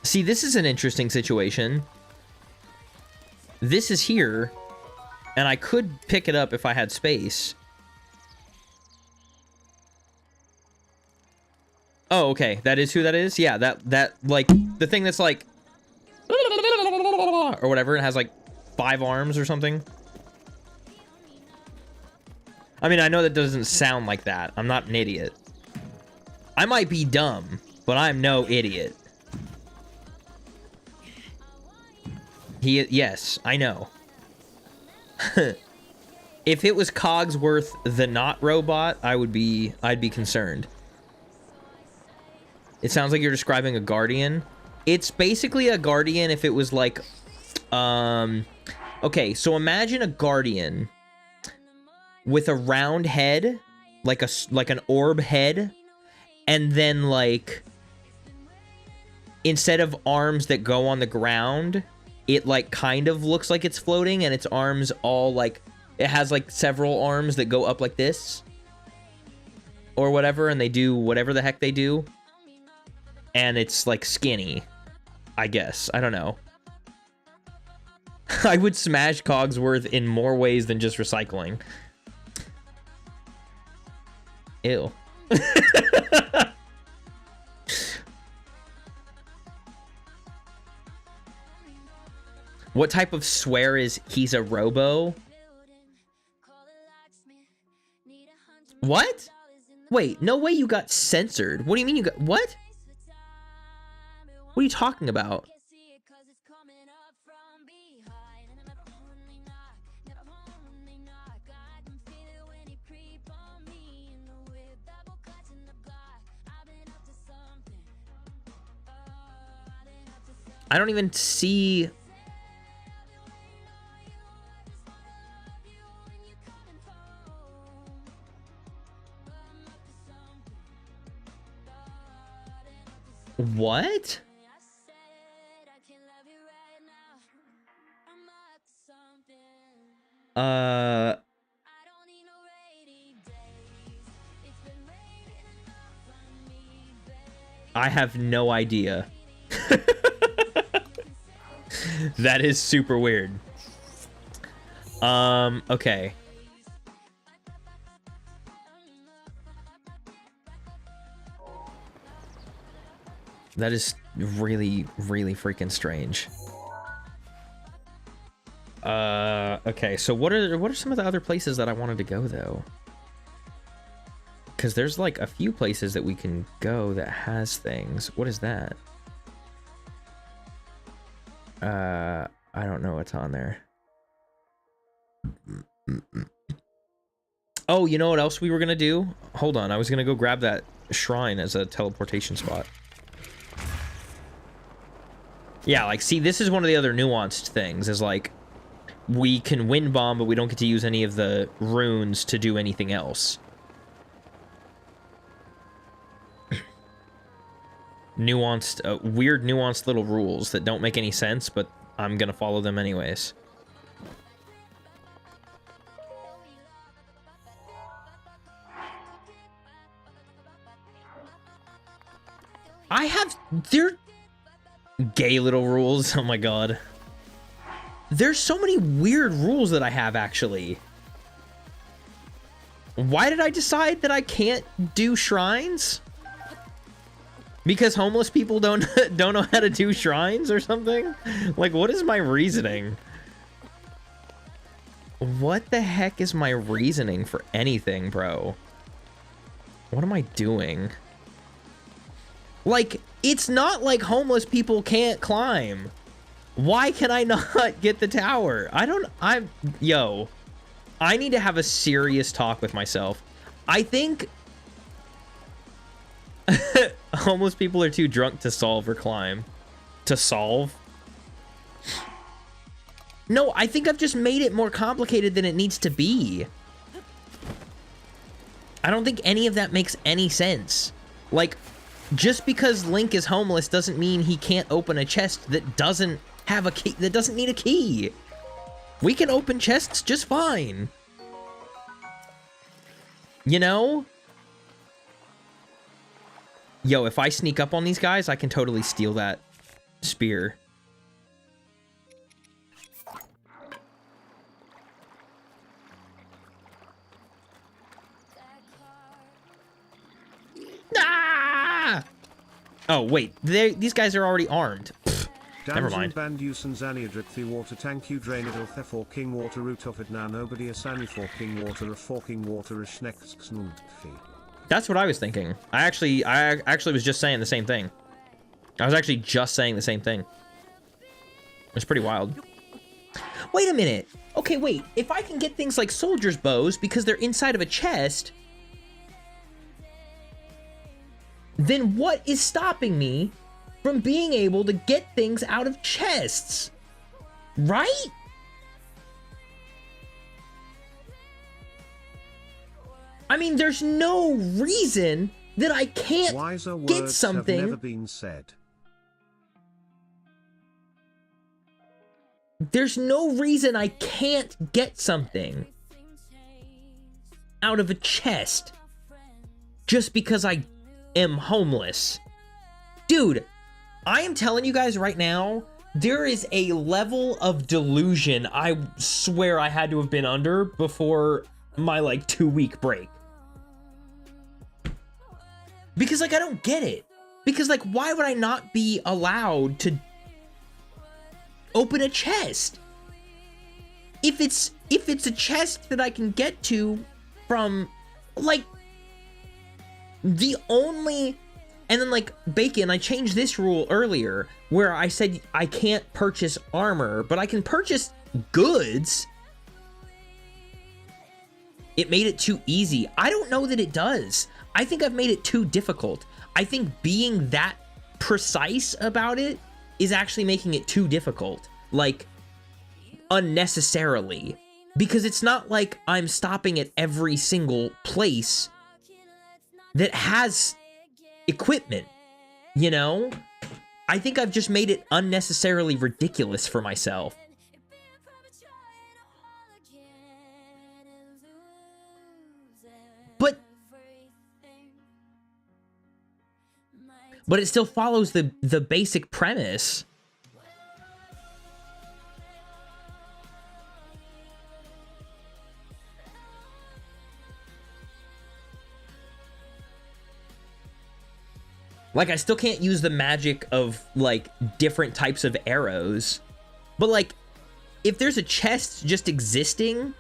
See, this is an interesting situation. This is here, and I could pick it up if I had space. Oh, okay. That is who that is? Yeah, that like, the thing that's like... Or whatever, it has like 5 arms or something. I mean, I know that doesn't sound like that. I'm not an idiot. I might be dumb, but I'm no idiot. Yes, I know. If it was Cogsworth the not robot, I'd be concerned. It sounds like you're describing a guardian. It's basically a guardian if it was like, okay, so imagine a guardian with a round head, like an orb head, and then like, instead of arms that go on the ground, it like kind of looks like it's floating, and its arms all like, it has like several arms that go up like this or whatever, and they do whatever the heck they do, and it's like skinny, I guess. I don't know. I would smash Cogsworth in more ways than just recycling. Ew. What type of swear is he's a robo? What? Wait, no way you got censored. What do you mean you got... What? What are you talking about? I don't even see... What? I have no idea. That is super weird. Okay. That is really, really freaking strange. Okay, so what are some of the other places that I wanted to go though? Because there's like a few places that we can go that has things. What is that? I don't know what's on there. Oh, you know what else we were gonna do? Hold on, I was gonna go grab that shrine as a teleportation spot. Yeah, like, see, this is one of the other nuanced things, is like, we can wind bomb, but we don't get to use any of the runes to do anything else. Nuanced, weird nuanced little rules that don't make any sense, but I'm gonna follow them anyways. They're gay little rules. Oh my god. There's so many weird rules that I have, actually. Why did I decide that I can't do shrines? Because homeless people don't know how to do shrines or something? Like, what is my reasoning? What the heck is my reasoning for anything, bro? What am I doing? Like, it's not like homeless people can't climb. Why can I not get the tower? Yo, I need to have a serious talk with myself. I think homeless people are too drunk to solve or climb. To solve? No, I think I've just made it more complicated than it needs to be. I don't think any of that makes any sense. Like, just because Link is homeless doesn't mean he can't open a chest that doesn't have a key, that doesn't need a key. We can open chests just fine. You know? Yo, if I sneak up on these guys, I can totally steal that spear. Ah! Oh, wait. These guys are already armed. Pfft, never mind. Band usens aniadric the water tank you drain it off for king water root of it now nobody is any forking water a forking water is next That's what I was thinking. I actually was just saying the same thing. I was actually just saying the same thing. It's pretty wild. Wait a minute. Okay, wait. If I can get things like soldiers' bows because they're inside of a chest, then what is stopping me from being able to get things out of chests? Right? I mean, there's no reason that I can't get something. Have never been said. There's no reason I can't get something out of a chest just because I am homeless. Dude, I am telling you guys right now, there is a level of delusion I swear I had to have been under before my like 2-week break. Because like I don't get it. Because like why would I not be allowed to open a chest? If it's a chest that I can get to from like the only, and then like Bacon, I changed this rule earlier where I said I can't purchase armor, but I can purchase goods. It made it too easy. I don't know that it does. I think I've made it too difficult. I think being that precise about it is actually making it too difficult. Like, unnecessarily. Because it's not like I'm stopping at every single place that has equipment, you know? I think I've just made it unnecessarily ridiculous for myself. But it still follows the basic premise. Like, I still can't use the magic of, like, different types of arrows. But, like, if there's a chest just existing,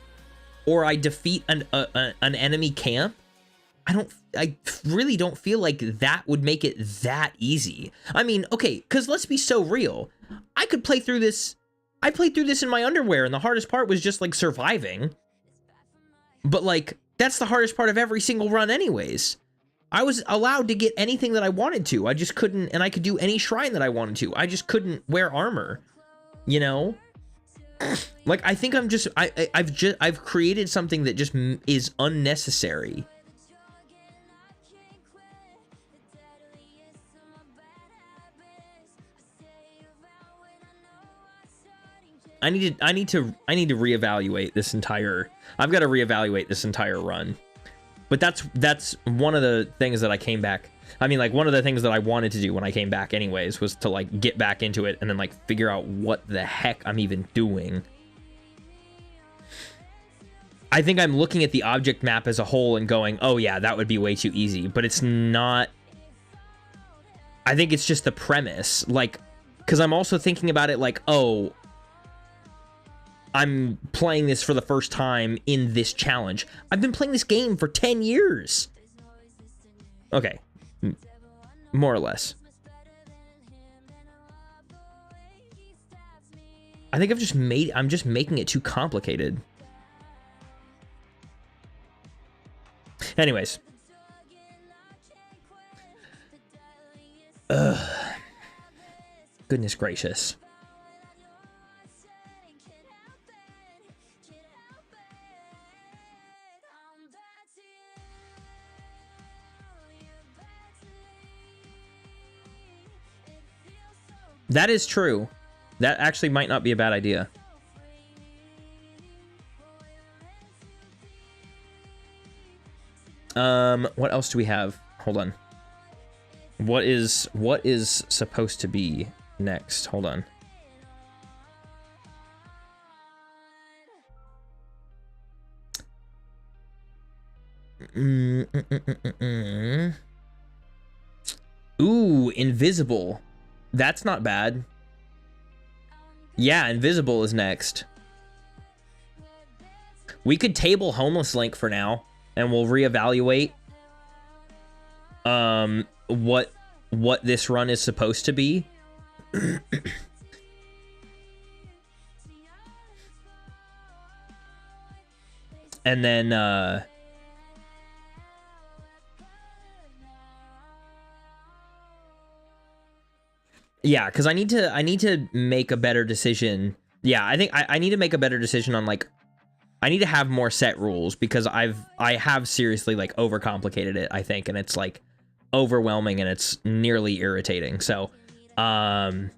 or I defeat an enemy camp, I really don't feel like that would make it that easy. I mean, okay, because let's be so real. I played through this in my underwear, and the hardest part was just, like, surviving. But, like, that's the hardest part of every single run anyways. I was allowed to get anything that I wanted to. I just couldn't, and I could do any shrine that I wanted to. I just couldn't wear armor, you know? Like, I think I've created something that just is unnecessary. I need to reevaluate this entire, I've got to reevaluate this entire run. But that's one of the things that I came back. I mean, like, one of the things that I wanted to do when I came back anyways was to, like, get back into it and then, like, figure out what the heck I'm even doing. I think I'm looking at the object map as a whole and going, oh yeah, that would be way too easy. But it's not. I think it's just the premise. Like, because I'm also thinking about it like, oh, I'm playing this for the first time in this challenge. I've been playing this game for 10 years. Okay. More or less. I think I'm just making it too complicated. Anyways. Ugh. Goodness gracious. That is true. That actually might not be a bad idea. What else do we have? Hold on. What is supposed to be next? Hold on. Ooh, invisible. That's not bad. Yeah, invisible is next. We could table Homeless Link for now, and we'll reevaluate what this run is supposed to be. And then yeah, because I need to make a better decision. Yeah, I think I need to make a better decision on, like, I need to have more set rules, because I have seriously, like, overcomplicated it, I think, and it's, like, overwhelming and it's nearly irritating. So that's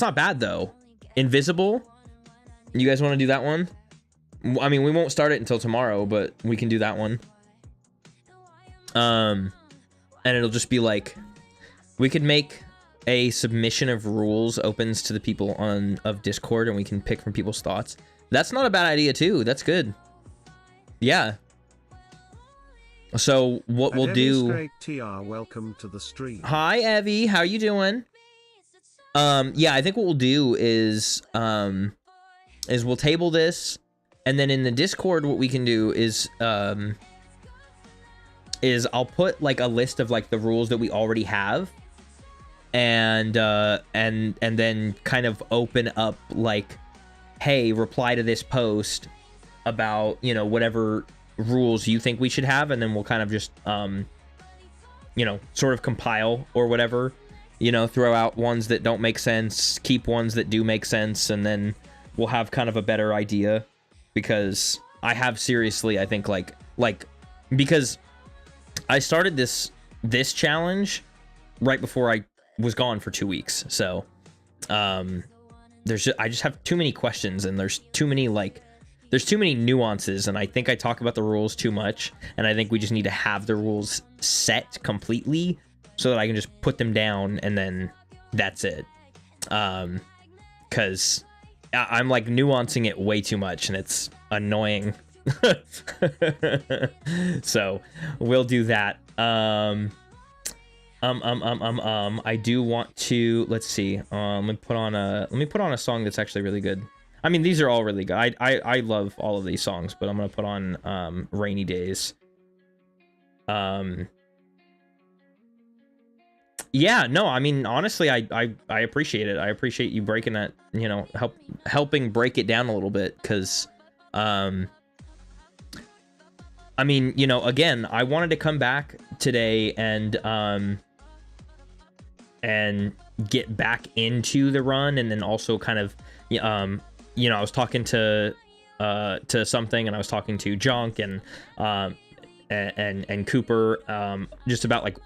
not bad though. Invisible, you guys want to do that one? I mean, we won't start it until tomorrow, but we can do that one. And it'll just be like, we could make a submission of rules opens to the people of Discord, and we can pick from people's thoughts. That's not a bad idea too. That's good. Yeah. So what we'll do. Welcome to the stream. Hi Evie, how you doing? Yeah, I think what we'll do is we'll table this, and then in the Discord what we can do is I'll put, like, a list of, like, the rules that we already have, and then kind of open up, like, hey, reply to this post about, you know, whatever rules you think we should have, and then we'll kind of just you know, sort of compile or whatever, you know, throw out ones that don't make sense, keep ones that do make sense, and then we'll have kind of a better idea. Because I have seriously, I think, like because I started this challenge right before I was gone for 2 weeks, so I just have too many questions, and there's too many nuances, and I think I talk about the rules too much, and I think we just need to have the rules set completely so that I can just put them down, and then that's it. Because I'm, like, nuancing it way too much, and it's annoying. So we'll do that. I do want to, let's see. Let me put on a song that's actually really good. I mean, these are all really good. I love all of these songs, but I'm gonna put on Rainy Days. Yeah, no, I mean, honestly, I appreciate it. I appreciate you breaking that, you know, helping break it down a little bit, because I mean, you know, again, I wanted to come back today and get back into the run, and then also kind of you know, I was talking to something, and I was talking to Junk and Cooper just about like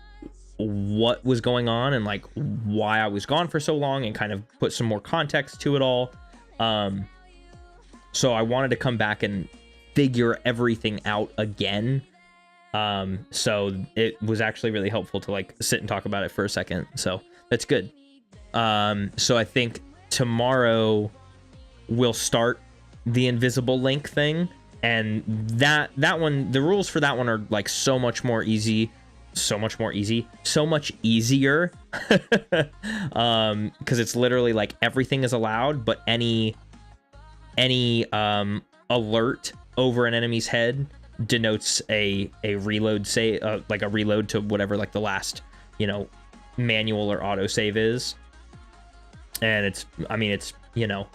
what was going on and like why I was gone for so long, and kind of put some more context to it all. So I wanted to come back and figure everything out again. So it was actually really helpful to like sit and talk about it for a second. So that's good. So I think tomorrow we'll start the invisible link thing, and that one, the rules for that one are like so much easier. Because it's literally like everything is allowed, but any alert over an enemy's head denotes a reload, say like a reload to whatever like the last, you know, manual or auto save is. And it's, I mean, it's, you know,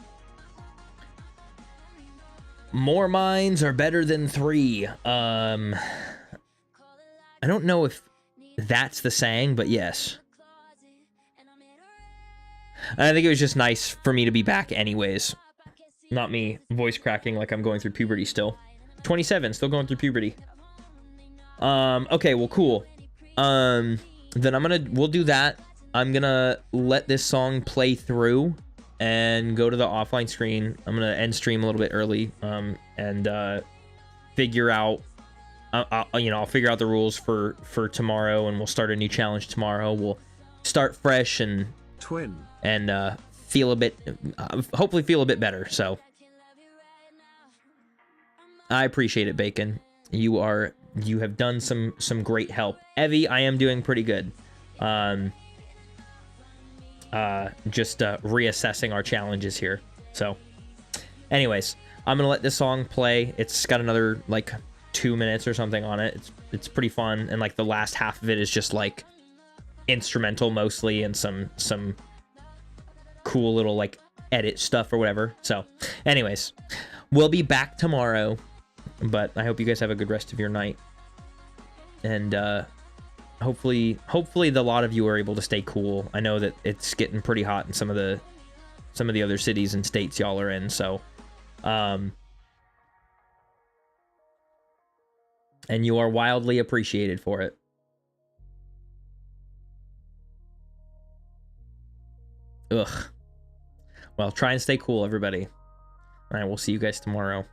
more mines are better than 3. I don't know if that's the saying, but yes. I think it was just nice for me to be back anyways. Not me voice cracking like I'm going through puberty still. 27, still going through puberty. Okay, well, cool. Then we'll do that. I'm gonna let this song play through and go to the offline screen. I'm gonna end stream a little bit early, and figure out, you know, I'll figure out the rules for tomorrow, and we'll start a new challenge tomorrow. We'll start fresh and feel a bit, hopefully feel a bit better. So I appreciate it, Bacon. You have done some great help. Evie, I am doing pretty good. Just reassessing our challenges here. So anyways, I'm gonna let this song play. It's got another like 2 minutes or something on it. It's pretty fun, and like the last half of it is just like instrumental mostly, and some cool little like edit stuff or whatever. So anyways, we'll be back tomorrow, but I hope you guys have a good rest of your night, and hopefully the lot of you are able to stay cool. I know that it's getting pretty hot in some of the other cities and states y'all are in, so and you are wildly appreciated for it. Ugh. Well, try and stay cool, everybody. All right, we'll see you guys tomorrow.